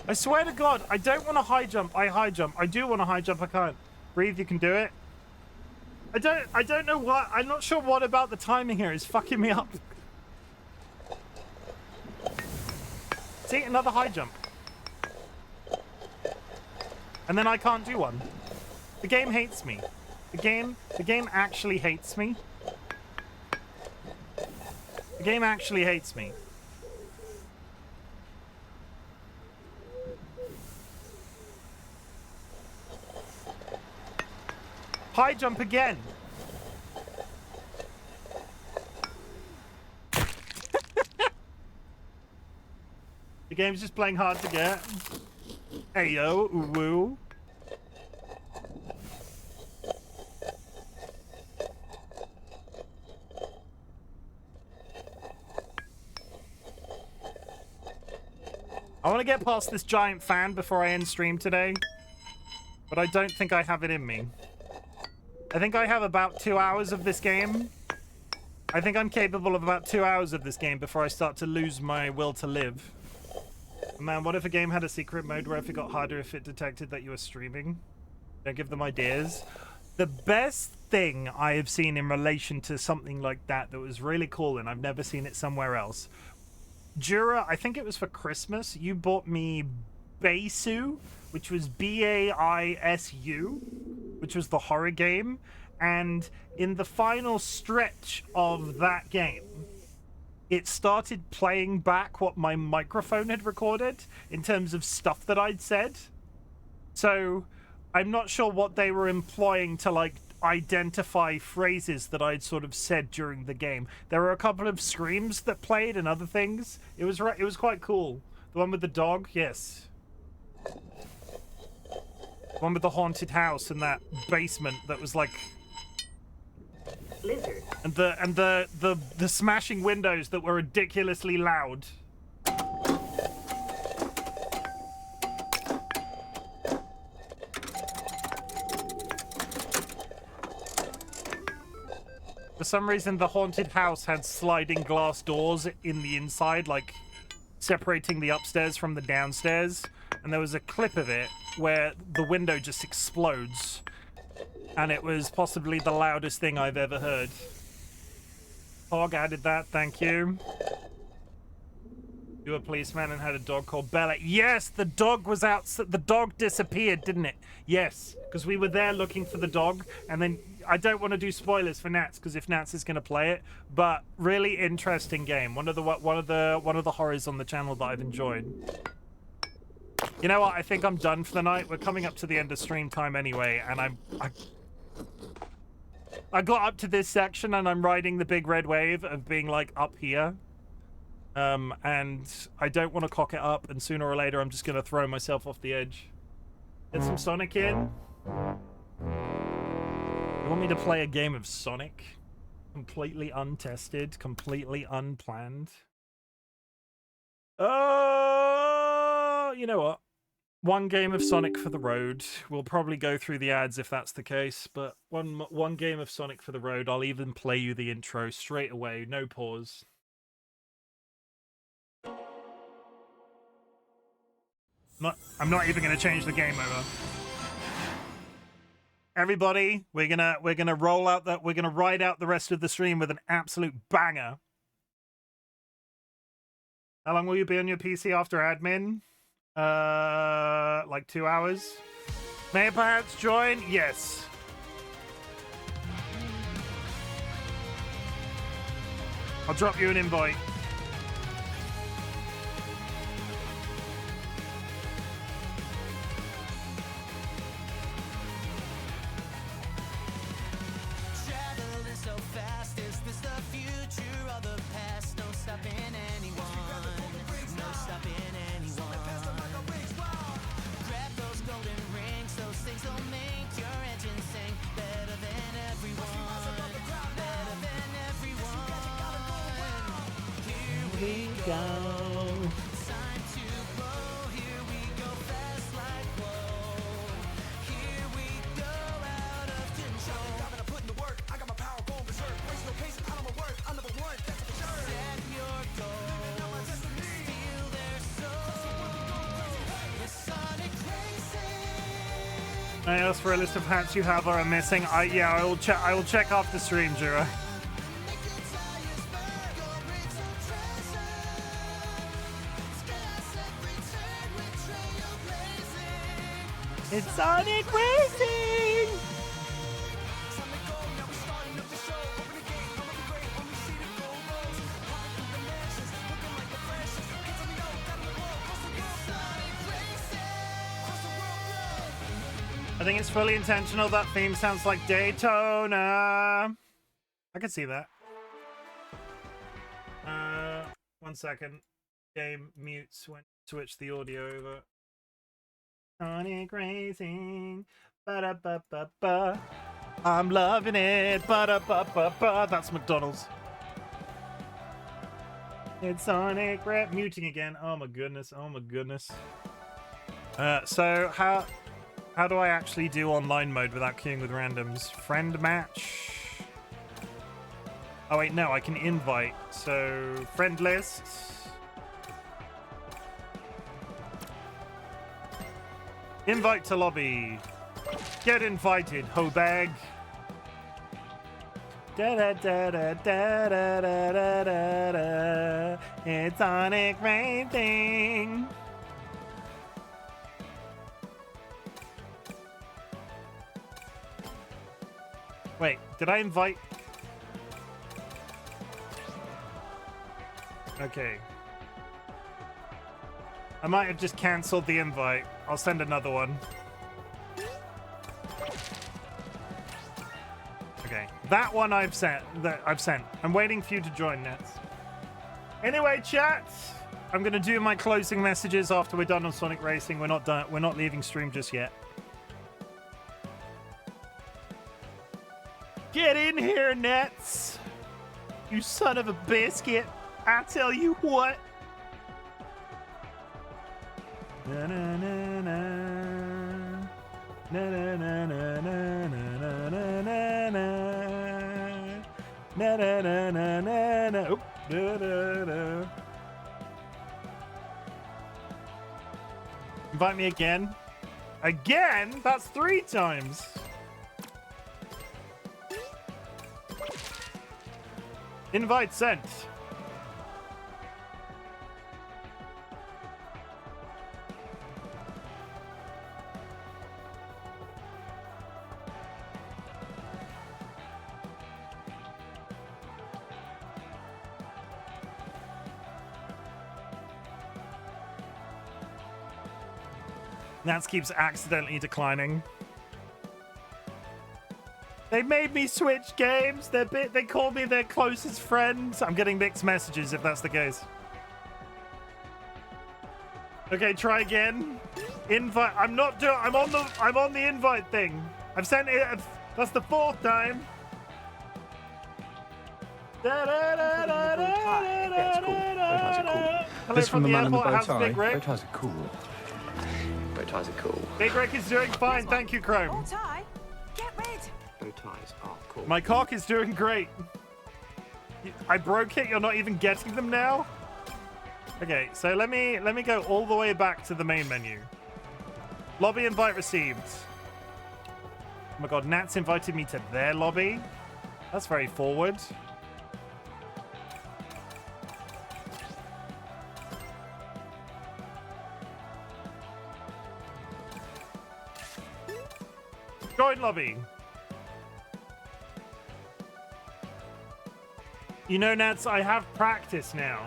I swear to God, I don't want to high jump. I high jump. I do want to high jump. I can't. Breathe, you can do it. I don't know what. I'm not sure what about the timing here is fucking me up. See, another high jump. And then I can't do one. The game hates me. The game actually hates me. The game actually hates me. High jump again. The game's just playing hard to get. Ayo, woo. I want to get past this giant fan before I end stream today, but I don't think I have it in me. I think I have about 2 hours of this game. I think I'm capable of about 2 hours of this game before I start to lose my will to live. Man, what if a game had a secret mode where if it got harder if it detected that you were streaming? Don't give them ideas. The best thing I have seen in relation to something like that that was really cool, and I've never seen it somewhere else. Jura, I think it was for Christmas, you bought me Baisu, which was B-A-I-S-U, which was the horror game, and in the final stretch of that game, it started playing back what my microphone had recorded in terms of stuff that I'd said. So I'm not sure what they were employing to, like, identify phrases that I'd sort of said during the game. There were a couple of screams that played and other things. It was quite cool. The one with the dog, yes. The one with the haunted house in that basement that was like Lizard. and the smashing windows that were ridiculously loud. For some reason, the haunted house had sliding glass doors in the inside, like separating the upstairs from the downstairs. And there was a clip of it where the window just explodes. And it was possibly the loudest thing I've ever heard. Hog added that, thank you. You were a policeman and had a dog called Bella. Yes, the dog was out. The dog disappeared, didn't it? Yes, because we were there looking for the dog, and then I don't want to do spoilers for Nats because if Nats is going to play it, but really interesting game. One of the horrors on the channel that I've enjoyed. You know what? I think I'm done for the night. We're coming up to the end of stream time anyway, and I got up to this section and I'm riding the big red wave of being like up here. And I don't want to cock it up, and sooner or later I'm just going to throw myself off the edge. Get some Sonic in. You want me to play a game of Sonic? Completely untested, completely unplanned. Oh, you know what? One game of Sonic for the road. We'll probably go through the ads if that's the case, but one game of Sonic for the road. I'll even play you the intro straight away, no pause. I'm not even gonna change the game over. Everybody, we're gonna roll out that. We're gonna ride out the rest of the stream with an absolute banger. How long will you be on your PC after admin? Like 2 hours. May I perhaps join? Yes. I'll drop you an invite. I asked for a list of hats you have or are missing. I will check after stream, Jura. It's Sonic Racing! I think it's fully intentional. That theme sounds like Daytona. I can see that. 1 second. Game mutes when switch the audio over. Sonic Racing. Ba-da-ba-ba-ba. I'm loving it. Ba-da-ba-ba-ba. That's McDonald's. It's Sonic Rap. Muting again. Oh my goodness. Oh my goodness. So how do I actually do online mode without queuing with randoms? Friend match. Oh wait, no, I can invite. So friend list. Invite to lobby. Get invited, ho bag. Da da da da da da da da da da. It's Sonic Racing. Wait, did I invite? Okay. I might have just cancelled the invite. I'll send another one. Okay, that one I've sent. I'm waiting for you to join, Nets. Anyway, chat, I'm gonna do my closing messages after we're done on Sonic Racing. We're not done. We're not leaving stream just yet. Get in here, Nets. You son of a biscuit. I tell you what. Na na na na. Na na na na na na na na na. Na na na na na na. Oop. Da, da, da. Invite me again. Again? That's 3 times. Invite sent. Nats keeps accidentally declining. They made me switch games. They call me their closest friends. I'm getting mixed messages if that's the case. Okay, try again. Invite. I'm on the invite thing. I've sent it. That's the 4th time. Hello from the airport. How's Big Rick? Bow ties are cool. Bow ties are cool. Big Rick is doing fine. Thank you, Chrome. Bow tie? Get rid. Bow ties are cool. My cock is doing great. I broke it. You're not even getting them now. Okay, so let me go all the way back to the main menu. Lobby invite received. Oh my god, Nats invited me to their lobby. That's very forward. Join lobby. You know, Nats, I have practice now.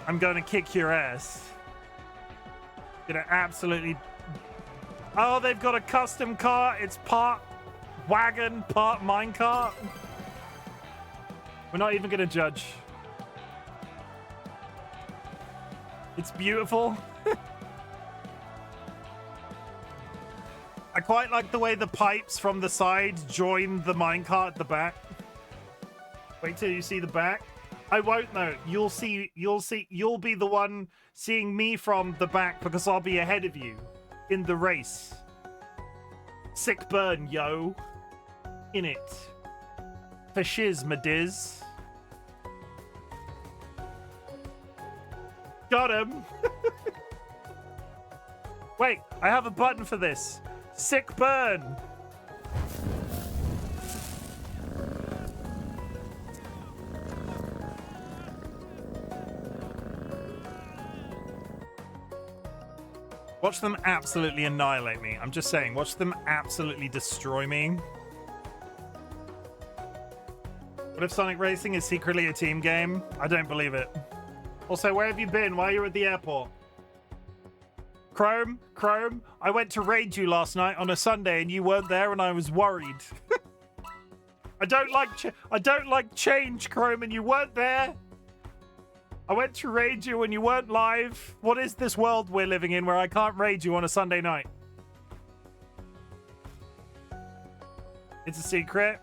I'm going to kick your ass. Gonna absolutely... Oh, they've got a custom car. It's part wagon, part minecart. We're not even going to judge. It's beautiful. I quite like the way the pipes from the side join the minecart at the back. Wait till you see the back. I won't though. You'll be the one seeing me from the back because I'll be ahead of you in the race. Sick burn, yo. In it. For shiz, my diz. Got him. Wait, I have a button for this. Sick burn. Watch them absolutely annihilate me. I'm just saying, watch them absolutely destroy me. What if Sonic Racing is secretly a team game? I don't believe it. Also, where have you been while you were at the airport? Chrome, I went to raid you last night on a Sunday and you weren't there and I was worried. I don't like change, Chrome, and you weren't there. I went to raid you and you weren't live. What is this world we're living in where I can't raid you on a Sunday night? It's a secret.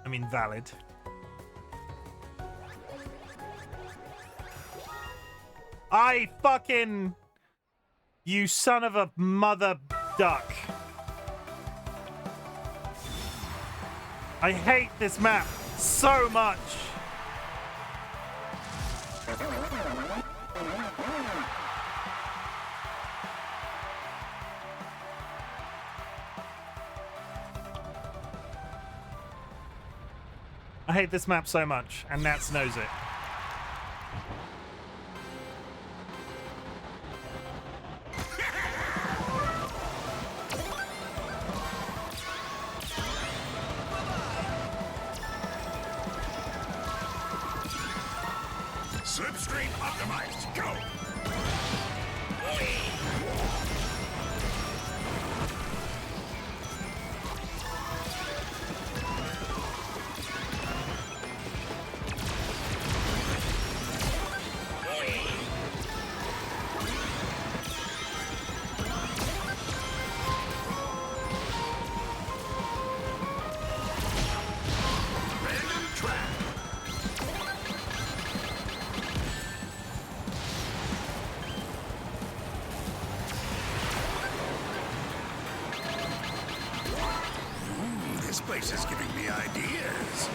I mean, valid. I fucking... You son of a mother duck. I hate this map so much. I hate this map so much, and Nats knows it. Slipstream optimized. Go. This place is giving me ideas.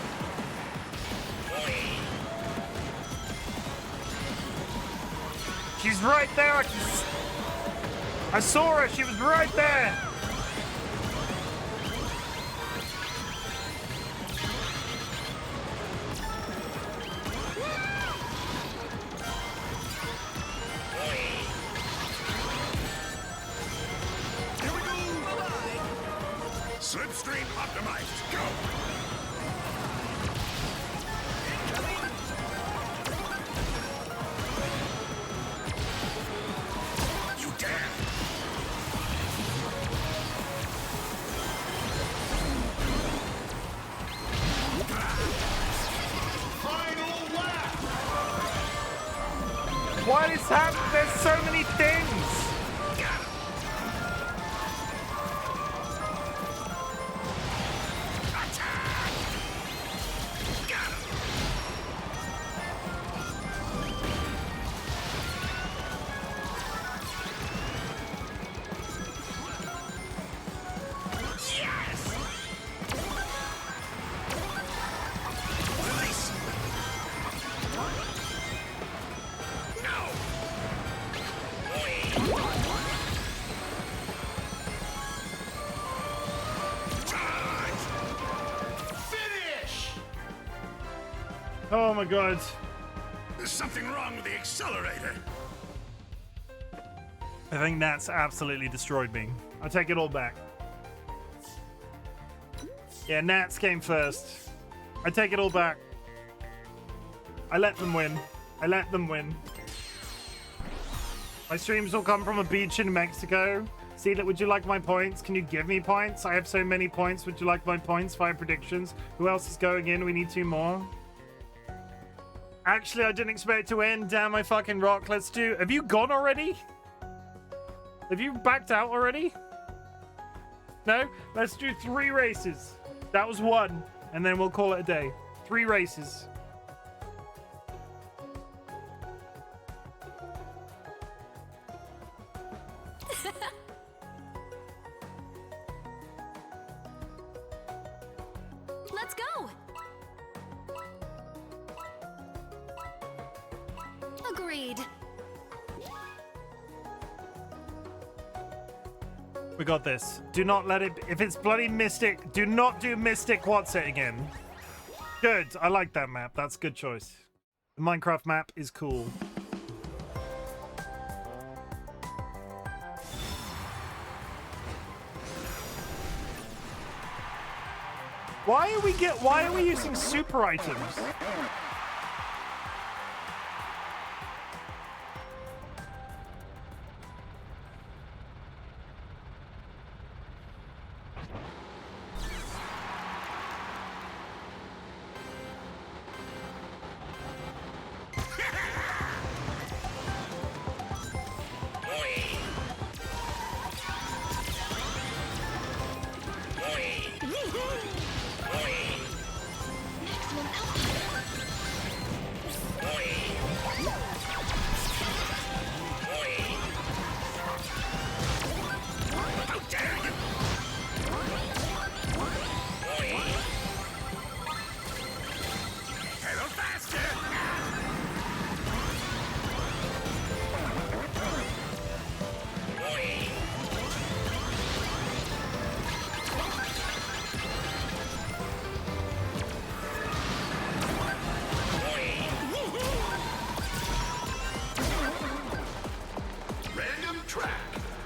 She's right there. I saw her. She was right there. Here we go. Bye-bye. Slipstream optimized. Go. You dare. Final lap. What is happening? There's so many things. Oh my god. There's something wrong with the accelerator. I think Nat's absolutely destroyed me. I take it all back. Yeah, Nats came first. I take it all back. I let them win. I let them win. My streams will come from a beach in Mexico. See that? Would you like my points? Can you give me points? I have so many points. Would you like my points? 5 predictions. Who else is going in? We need 2 more. Actually, I didn't expect it to win. Damn, I fucking rock. Let's do... Have you gone already? Have you backed out already? No? Let's do 3 races. That was 1. And then we'll call it a day. 3 races. Let's go. Agreed. We got this. Do not let it... If it's bloody Mystic, do not do Mystic What's It again. Good. I like that map. That's a good choice. The Minecraft map is cool. Why are we using super items?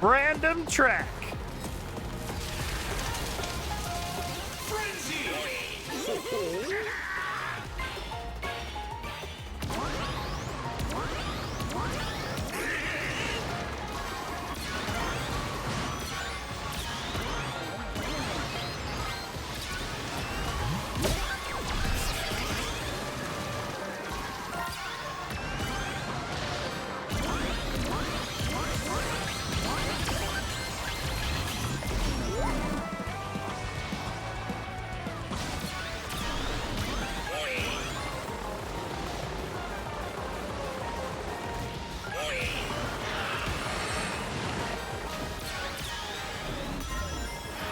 Random track.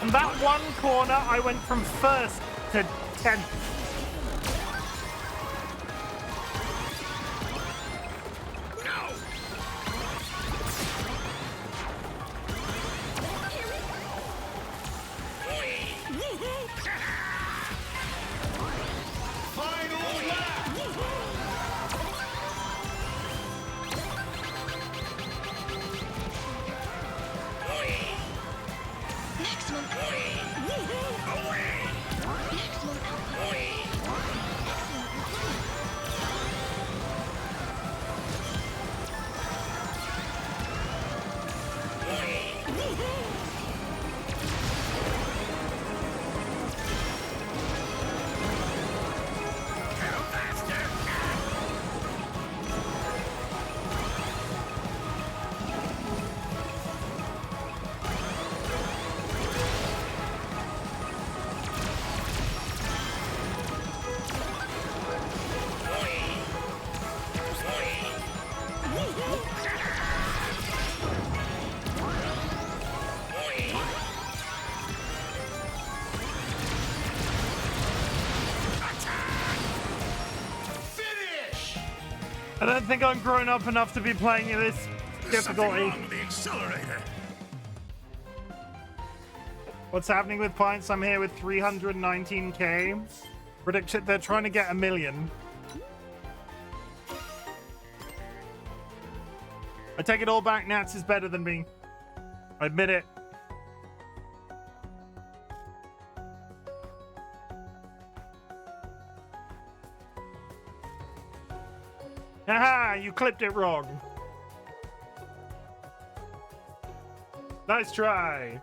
And that one corner, I went from first to 10th. I don't think I'm grown up enough to be playing in this difficulty. Wrong with the accelerator. What's happening with points? I'm here with 319k. Prediction, they're trying to get 1 million. I take it all back, Nats is better than me. I admit it. Haha, you clipped it wrong. Nice try.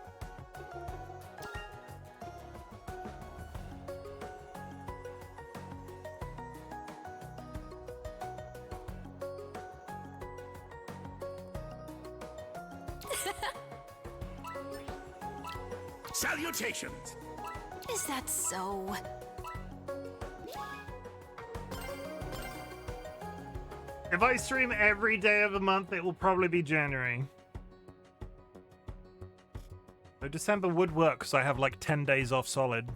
Salutations. Is that so? If I stream every day of the month, it will probably be January. So December would work because I have like 10 days off solid.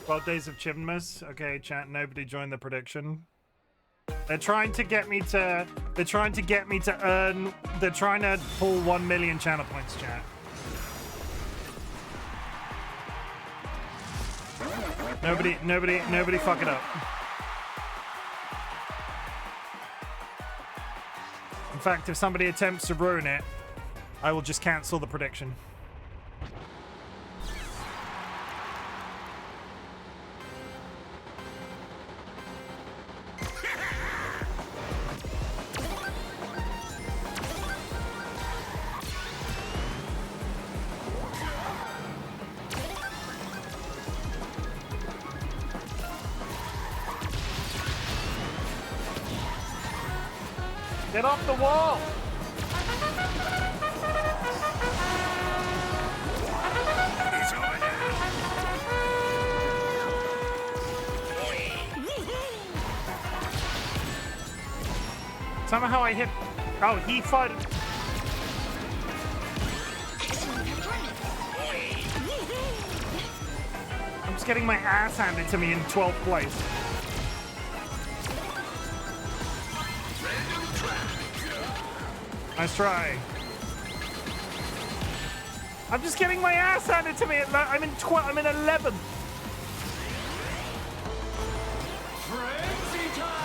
12 days of Chimmas. Okay, chat, nobody joined the prediction. They're trying to get me to earn, they're trying to pull 1 million channel points, chat. Nobody fuck it up. In fact, if somebody attempts to ruin it, I will just cancel the prediction. Get off the wall! It's over now. Somehow I hit... Oh, he fired... I'm just getting my ass handed to me in 12th place. Nice try. I'm just getting my ass handed to me. I'm in 11th. Frenzy time.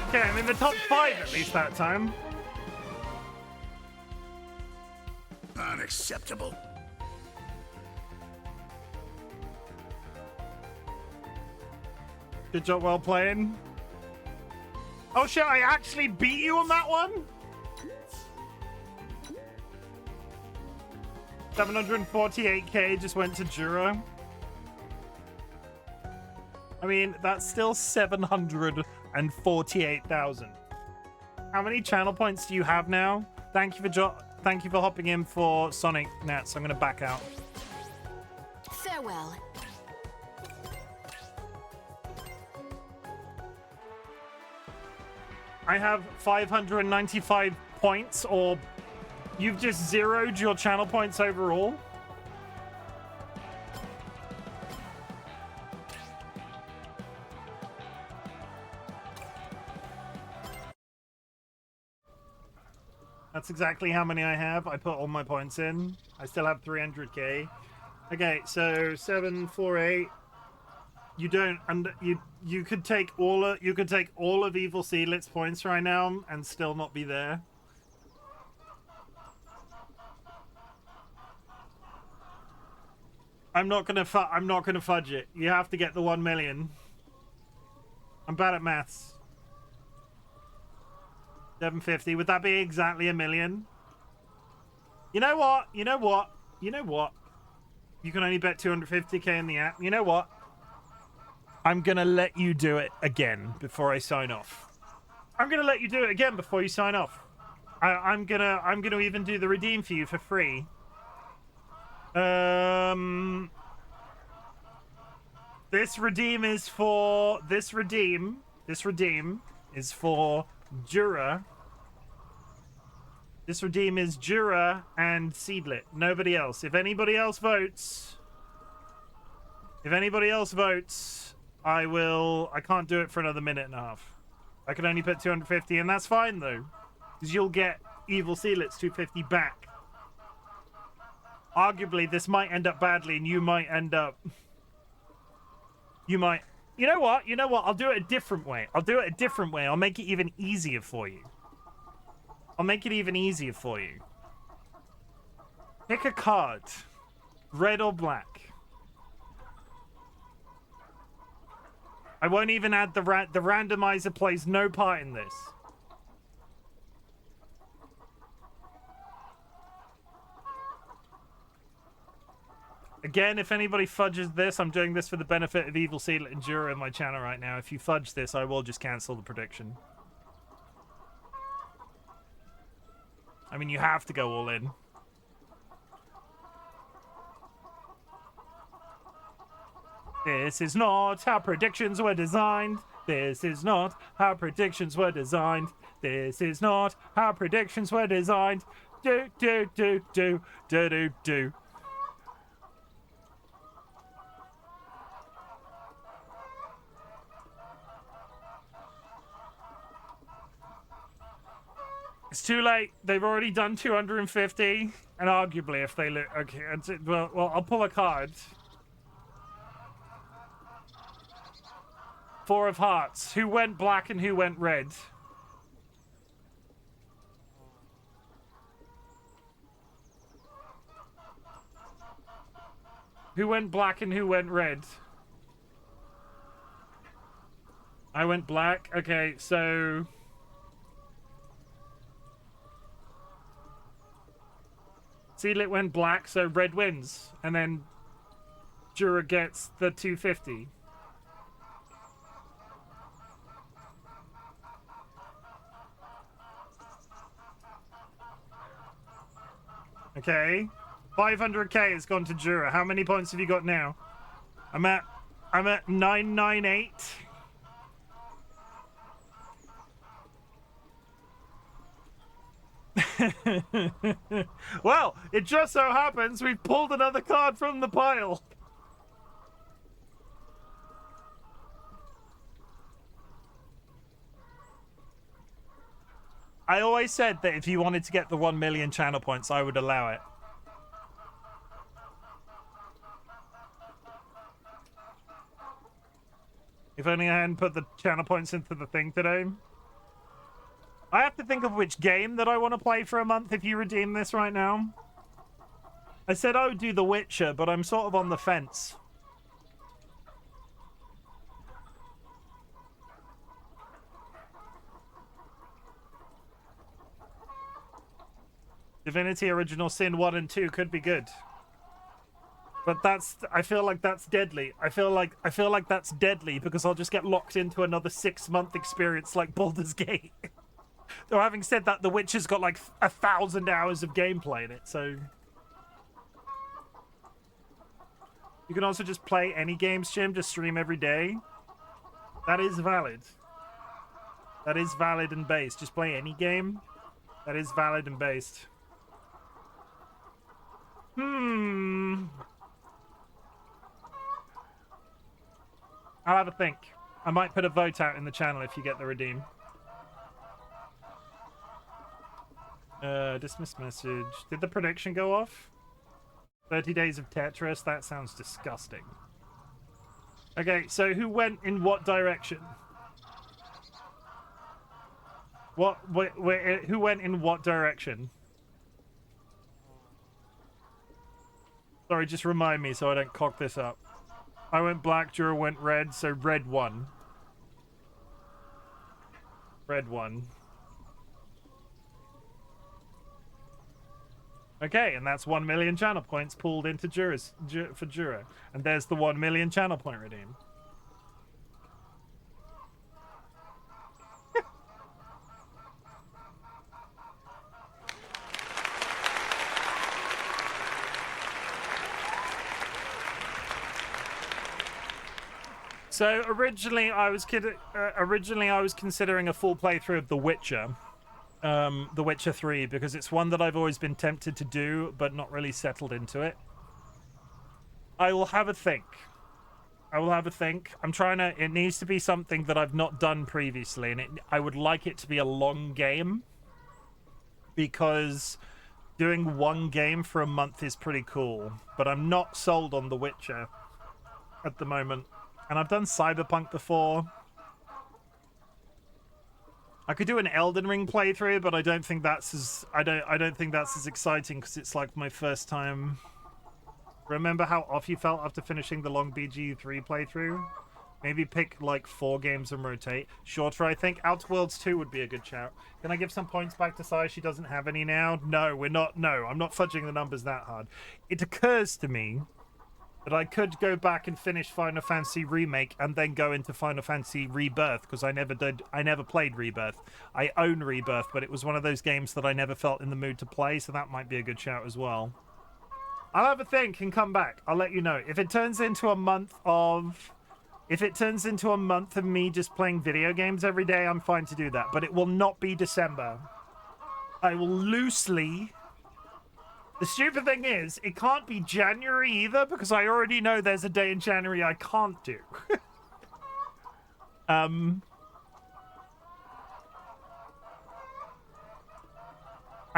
Okay, I'm in the top 5 at least that time. Unacceptable. Good job, well playing. Oh shit, I actually beat you on that one? 748k just went to Jura. I mean, that's still 748,000. How many channel points do you have now? Thank you for hopping in for Sonic Nats. I'm gonna back out. Farewell. I have 595 points, or you've just zeroed your channel points overall. That's exactly how many I have. I put all my points in. I still have 300k. Okay, so 748. You don't, and you could take all of Evil Seedlit's points right now and still not be there. I'm not gonna fudge it. You have to get the 1 million. I'm bad at maths. 750. Would that be exactly a million? You know what? You know what? You know what? You can only bet 250k in the app. You know what? I'm gonna let you do it again before I sign off. I'm gonna let you do it again before you sign off. I'm gonna even do the redeem for you for free. This redeem is for Jura. This redeem is Jura and Seedlit. Nobody else. If anybody else votes, I can't do it for another minute and a half. I can only put 250, and that's fine though, because you'll get Evil Seedlit's 250 back. Arguably, this might end up badly, and you might end up. You know what? I'll do it a different way. I'll make it even easier for you. Pick a card. Red or black. I won't even add the randomizer plays no part in this. Again, if anybody fudges this, I'm doing this for the benefit of Evil Seedlit and Jura in my channel right now. If you fudge this, I will just cancel the prediction. I mean, you have to go all in. This is not how predictions were designed. This is not how predictions were designed. This is not how predictions were designed. Do, do, do, do, do, do, do. It's too late. They've already done 250, and arguably, if they look okay, well, I'll pull a card. 4 of Hearts. Who went black and who went red? Who went black and who went red? I went black. Okay, so. Seedlit went black, so red wins. And then Jura gets the 250. Okay. 500k has gone to Jura. How many points have you got now? I'm at 998. Well, it just so happens we've pulled another card from the pile. I always said that if you wanted to get the 1 million channel points, I would allow it. If only I hadn't put the channel points into the thing today. I have to think of which game that I want to play for a month if you redeem this right now. I said I would do The Witcher, but I'm sort of on the fence. Divinity Original Sin 1 and 2 could be good. But I feel like that's deadly. I feel like that's deadly because I'll just get locked into another 6-month experience like Baldur's Gate. Though having said that, The Witcher's got like 1,000 hours of gameplay in it, so... You can also just play any games, Chim, just stream every day. That is valid. That is valid and based. Just play any game. That is valid and based. I'll have a think. I might put a vote out in the channel if you get the redeem. Dismiss message. Did the prediction go off? 30 days of Tetris? That sounds disgusting. Okay, so who went in what direction? Who went in what direction? Sorry, just remind me so I don't cock this up. I went black, Jura went red, so red won. Red won. Okay, and that's 1 million channel points pulled into for Jura. And there's the 1 million channel point redeem. So originally I was considering a full playthrough of The Witcher. The Witcher 3, because it's one that I've always been tempted to do, but not really settled into it. I will have a think. I'm trying to... It needs to be something that I've not done previously, and I would like it to be a long game, because doing one game for a month is pretty cool, but I'm not sold on The Witcher at the moment. And I've done Cyberpunk before. I could do an Elden Ring playthrough, but I don't think that's as I don't think that's as exciting because it's like my first time. Remember how off you felt after finishing the long BG3 playthrough? Maybe pick like 4 games and rotate. Shorter, I think. Outer Worlds 2 would be a good shout. Can I give some points back to Sai? She doesn't have any now. No, we're not. No, I'm not fudging the numbers that hard. It occurs to me that I could go back and finish Final Fantasy Remake and then go into Final Fantasy Rebirth, because I never played Rebirth. I own Rebirth, but it was one of those games that I never felt in the mood to play, so that might be a good shout as well. I'll have a think and come back. I'll let you know. If it turns into a month of me just playing video games every day, I'm fine to do that, but it will not be December. I will loosely... The stupid thing is, it can't be January either, because I already know there's a day in January I can't do. I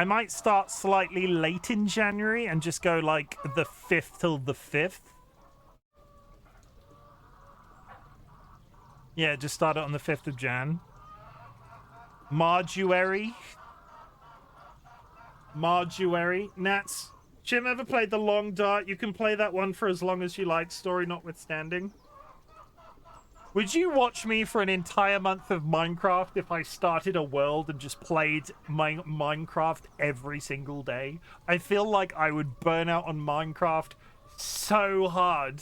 might start slightly late in January and just go like the 5th till the 5th. Yeah, just start it on the 5th of Jan. Marjuary. Nats, Chim ever played the long dart? You can play that one for as long as you like, story notwithstanding. Would you watch me for an entire month of Minecraft if I started a world and just played Minecraft every single day? I feel like I would burn out on Minecraft so hard.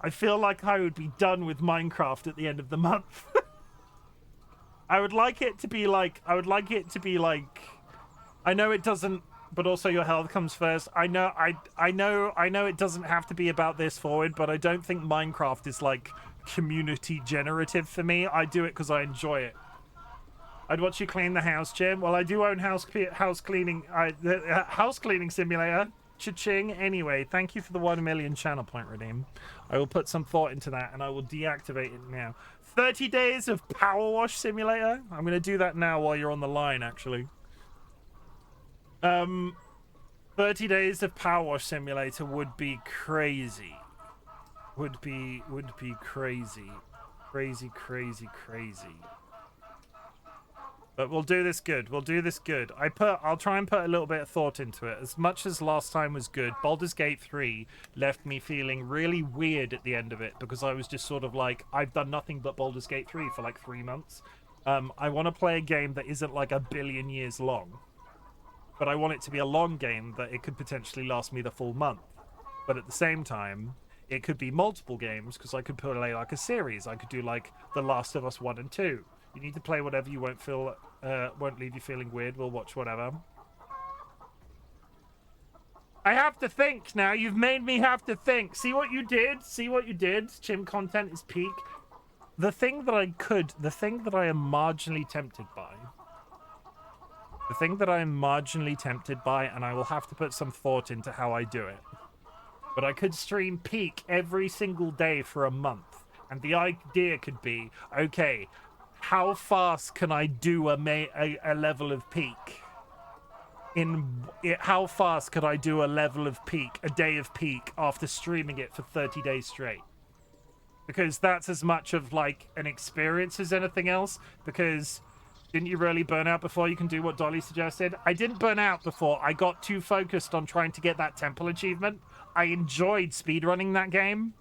I feel like I would be done with Minecraft at the end of the month. I would like it to be like... I know it doesn't, but also your health comes first. I know it doesn't have to be about this forward, but I don't think Minecraft is like community generative for me. I do it because I enjoy it. I'd watch you clean the house, Chim. Well, I do own house cleaning house cleaning simulator. Cha-ching. Anyway, thank you for the 1 million channel point redeem. I will put some thought into that, and I will deactivate it now. 30 days of power wash simulator. I'm going to do that now while you're on the line, actually. 30 days of power wash simulator would be crazy. Would be crazy. Crazy. But we'll do this good. We'll do this good. I'll try and put a little bit of thought into it. As much as last time was good, Baldur's Gate 3 left me feeling really weird at the end of it because I was just sort of like, I've done nothing but Baldur's Gate 3 for like 3 months. I want to play a game that isn't like a billion years long. But I want it to be a long game that it could potentially last me the full month. But at the same time, it could be multiple games because I could play like a series. I could do like The Last of Us 1 and 2. You need to play whatever you won't leave you feeling weird. We'll watch whatever. I have to think now. You've made me have to think. See what you did? See what you did? Chim content is peak. The thing that I am marginally tempted by. The thing that I am marginally tempted by, and I will have to put some thought into how I do it. But I could stream peak every single day for a month. And the idea could be, okay, how fast can I do a level of peak? How fast could I do a level of peak, a day of peak, after streaming it for 30 days straight? Because that's as much of like an experience as anything else. Because didn't you really burn out before you can do what Dolly suggested? I didn't burn out before. I got too focused on trying to get that temple achievement. I enjoyed speedrunning that game.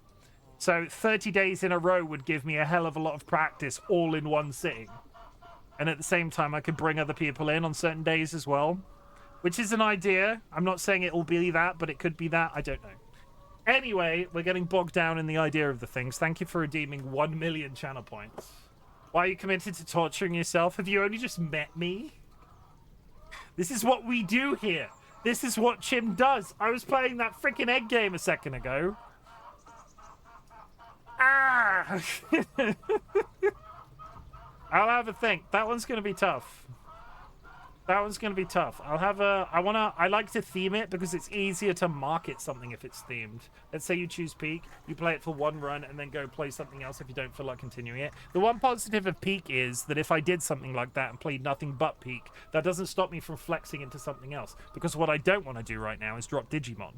So 30 days in a row would give me a hell of a lot of practice all in one sitting. And at the same time, I could bring other people in on certain days as well. Which is an idea. I'm not saying it will be that, but it could be that. I don't know. Anyway, we're getting bogged down in the idea of the things. Thank you for redeeming 1 million channel points. Why are you committed to torturing yourself? Have you only just met me? This is what we do here. This is what Chim does. I was playing that freaking egg game a second ago. Ah! I'll have a think. That one's going to be tough. That one's going to be tough. I like to theme it because it's easier to market something if it's themed. Let's say you choose Peak, you play it for one run and then go play something else if you don't feel like continuing it. The one positive of Peak is that if I did something like that and played nothing but Peak, that doesn't stop me from flexing into something else. Because what I don't want to do right now is drop Digimon.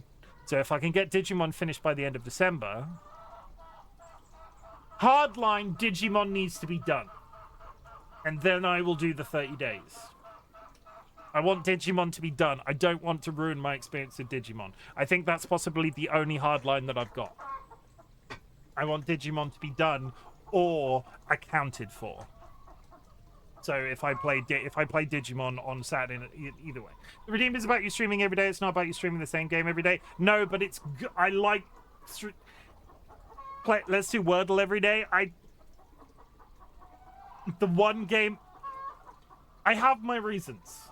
So if I can get Digimon finished by the end of December, hardline Digimon needs to be done. And then I will do the 30 days. I want Digimon to be done. I don't want to ruin my experience of Digimon. I think that's possibly the only hardline that I've got. I want Digimon to be done or accounted for. So if I play Digimon on Saturday, either way. The Redeem is about you streaming every day. It's not about you streaming the same game every day. No, but it's I like let's do Wordle every day. The one game I have my reasons.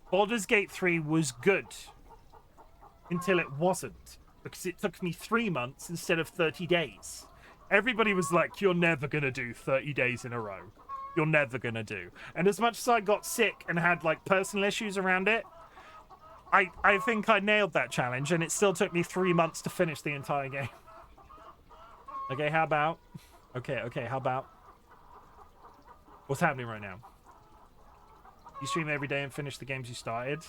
Baldur's Gate 3 was good until it wasn't, because it took me 3 months instead of 30 days. Everybody was like, you're never going to do 30 days in a row. You're never going to do. And as much as I got sick and had like personal issues around it, I think I nailed that challenge, and it still took me 3 months to finish the entire game. Okay, how about? Okay, how about? What's happening right now? You stream every day and finish the games you started?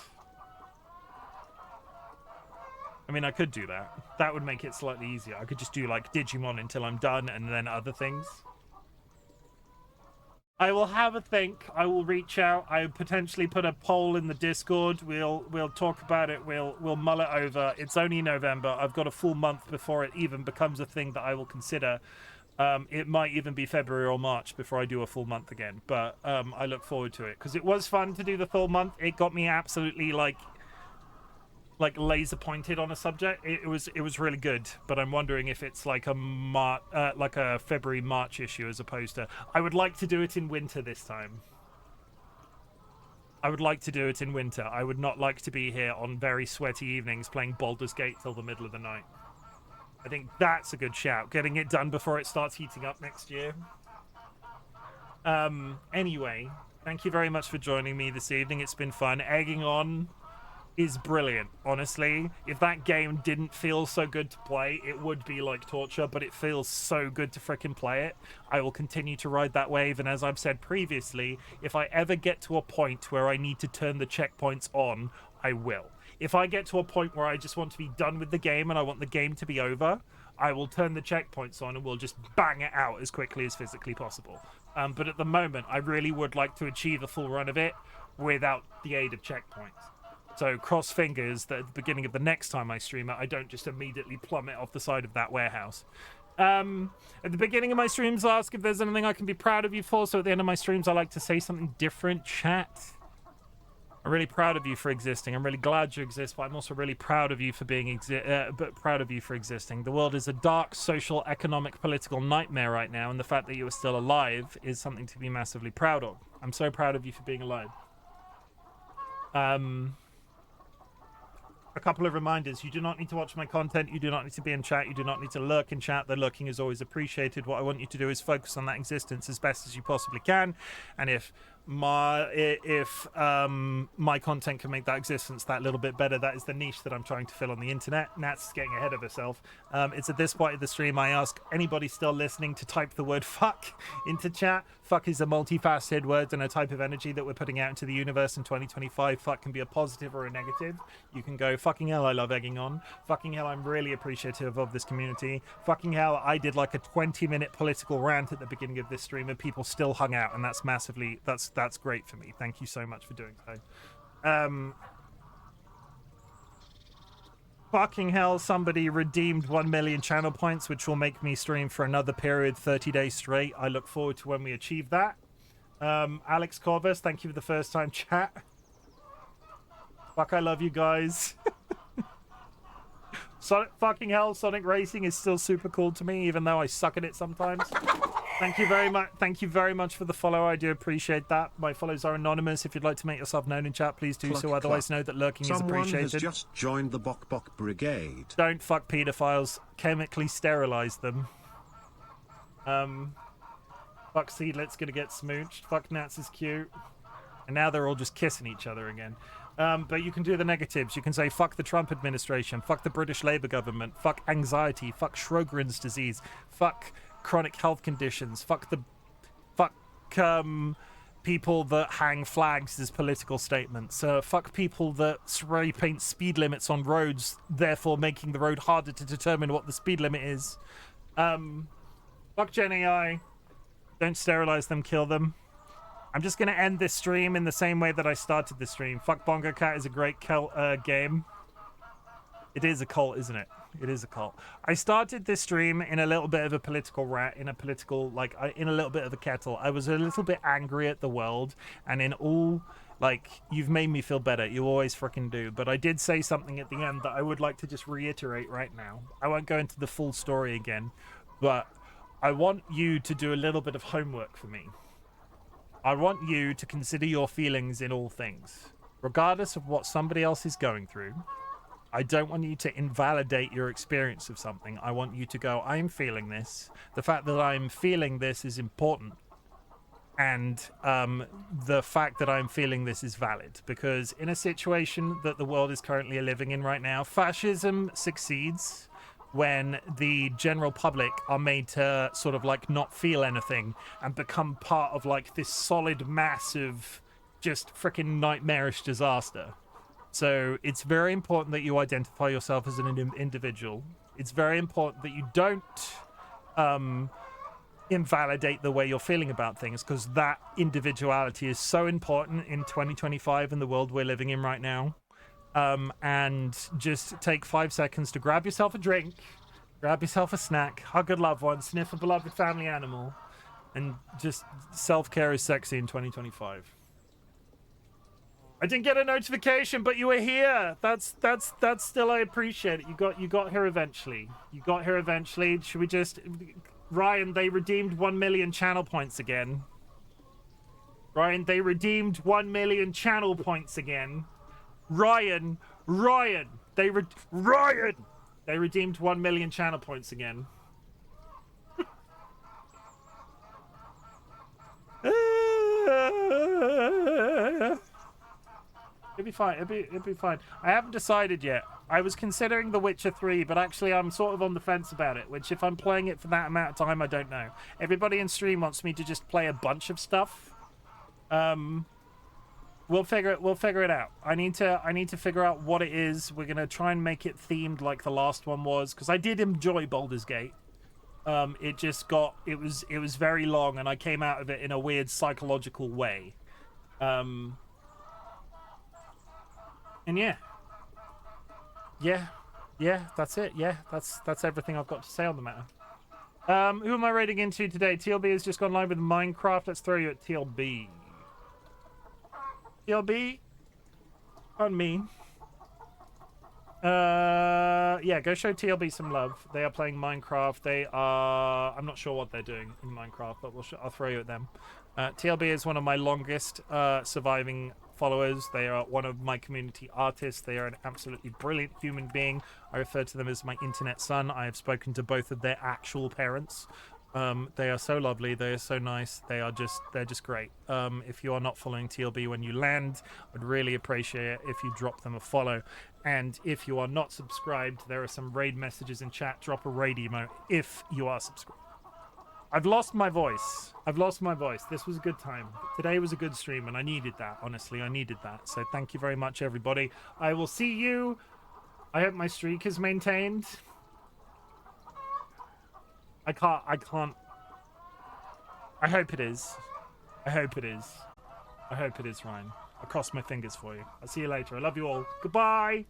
I mean, I could do that. That would make it slightly easier. I could just do, like, Digimon until I'm done and then other things. I will have a think. I will reach out. I would potentially put a poll in the Discord. We'll talk about it. We'll mull it over. It's only November. I've got a full month before it even becomes a thing that I will consider. It might even be February or March before I do a full month again. But I look forward to it because it was fun to do the full month. It got me absolutely like laser pointed on a subject. It was really good. But I'm wondering if it's like a February March issue as opposed to. I would like to do it in winter this time. I would like to do it in winter. I would not like to be here on very sweaty evenings playing Baldur's Gate till the middle of the night. I think that's a good shout. Getting it done before it starts heating up next year. Anyway, Thank you very much for joining me this evening. It's been fun. Egging on is brilliant, honestly. If that game didn't feel so good to play, it would be like torture, but it feels so good to frickin' play it. I will continue to ride that wave, and as I've said previously, if I ever get to a point where I need to turn the checkpoints on, I will. If I get to a point where I just want to be done with the game and I want the game to be over, I will turn the checkpoints on and we'll just bang it out as quickly as physically possible. But at the moment, I really would like to achieve a full run of it without the aid of checkpoints. So cross fingers that at the beginning of the next time I stream it, I don't just immediately plummet off the side of that warehouse. At the beginning of my streams, I ask if there's anything I can be proud of you for. So at the end of my streams, I like to say something different. Chat. I'm really proud of you for existing. I'm really glad you exist, but I'm also really proud of you for being proud of you for existing. The world is a dark social, economic, political nightmare right now, and the fact that you are still alive is something to be massively proud of. I'm so proud of you for being alive. A couple of reminders. You do not need to watch my content. You do not need to be in chat. You do not need to lurk in chat. The lurking is always appreciated. What I want you to do is focus on that existence as best as you possibly can. And if my content can make that existence that little bit better, that is the niche that I'm trying to fill on the internet. Nat's getting ahead of herself. It's at this point of the stream I ask anybody still listening to type the word fuck into chat. Fuck is a multifaceted word and a type of energy that we're putting out into the universe in 2025. Fuck can be a positive or a negative. You can go, fucking hell, I love egging on. Fucking hell, I'm really appreciative of this community. Fucking hell, I did like a 20-minute political rant at the beginning of this stream and people still hung out, and that's massively, that's great for me. Thank you so much for doing so. Fucking hell, somebody redeemed 1 million channel points, which will make me stream for another period, 30 days straight. I look forward to when we achieve that. Alex Corvus, thank you for the first time chat. Fuck, I love you guys. Fucking hell, Sonic Racing is still super cool to me, even though I suck at it sometimes. Thank you very much. Thank you very much for the follow. I do appreciate that. My follows are anonymous. If you'd like to make yourself known in chat, please do so. Otherwise, know that lurking is appreciated. Someone has just joined the Bok Bok Brigade. Don't fuck pedophiles. Chemically sterilize them. Fuck Seedlet's gonna get smooched. Fuck Nats is cute. And now they're all just kissing each other again. But you can do the negatives. You can say, fuck the Trump administration, fuck the British Labour government, fuck anxiety, fuck Sjogren's disease, fuck chronic health conditions, fuck people that hang flags as political statements, fuck people that spray paint speed limits on roads, therefore making the road harder to determine what the speed limit is. Fuck Gen AI. Don't sterilize them, kill them. I'm just going to end this stream in the same way that I started the stream. Fuck Bongo Cat is a great game. It is a cult, isn't it? It is a cult. I started this stream in a little bit of a political rant, in a little bit of a kettle. I was a little bit angry at the world, and in all, you've made me feel better. You always freaking do. But I did say something at the end that I would like to just reiterate right now. I won't go into the full story again, but I want you to do a little bit of homework for me. I want you to consider your feelings in all things, regardless of what somebody else is going through. I don't want you to invalidate your experience of something. I want you to go, I'm feeling this. The fact that I'm feeling this is important. And the fact that I'm feeling this is valid. Because in a situation that the world is currently living in right now, fascism succeeds when the general public are made to sort of not feel anything and become part of this solid mass of just freaking nightmarish disaster. So it's very important that you identify yourself as an individual. It's very important that you don't invalidate the way you're feeling about things, because that individuality is so important in 2025 in the world we're living in right now. And just take 5 seconds to grab yourself a drink, grab yourself a snack, hug a loved one, sniff a beloved family animal, and just self-care is sexy in 2025. I didn't get a notification, but you were here. That's still, I appreciate it. You got here eventually. You got here eventually. Should we just, Ryan? They redeemed 1 million channel points again. Ryan, they redeemed 1 million channel points again. Ryan, they redeemed 1 million channel points again. It'll be fine. It'll be fine. I haven't decided yet. I was considering The Witcher 3, but actually I'm sort of on the fence about it, which if I'm playing it for that amount of time, I don't know. Everybody in stream wants me to just play a bunch of stuff. We'll figure it out. I need to figure out what it is. We're gonna try and make it themed like the last one was, because I did enjoy Baldur's Gate. It was very long, and I came out of it in a weird psychological way. And yeah, that's it. Yeah, that's everything I've got to say on the matter. Who am I raiding into today? TLB has just gone live with Minecraft. Let's throw you at TLB. TLB on me. Yeah, go show TLB some love. They are playing Minecraft. I'm not sure what they're doing in Minecraft, but I'll throw you at them. TLB is one of my longest surviving followers. They are one of my community artists. They are an absolutely brilliant human being. I refer to them as my internet son. I have spoken to both of their actual parents. They are so lovely. They are so nice. They're just great. If you are not following TLB when you land, I'd really appreciate it if you drop them a follow. And if you are not subscribed, there are some raid messages in chat. Drop a raid emote if you are subscribed. I've lost my voice. This was a good time. Today was a good stream, and I needed that. Honestly, I needed that. So thank you very much, everybody. I will see you. I hope my streak is maintained. I can't. I hope it is. I hope it is, Ryan. I cross my fingers for you. I'll see you later. I love you all. Goodbye.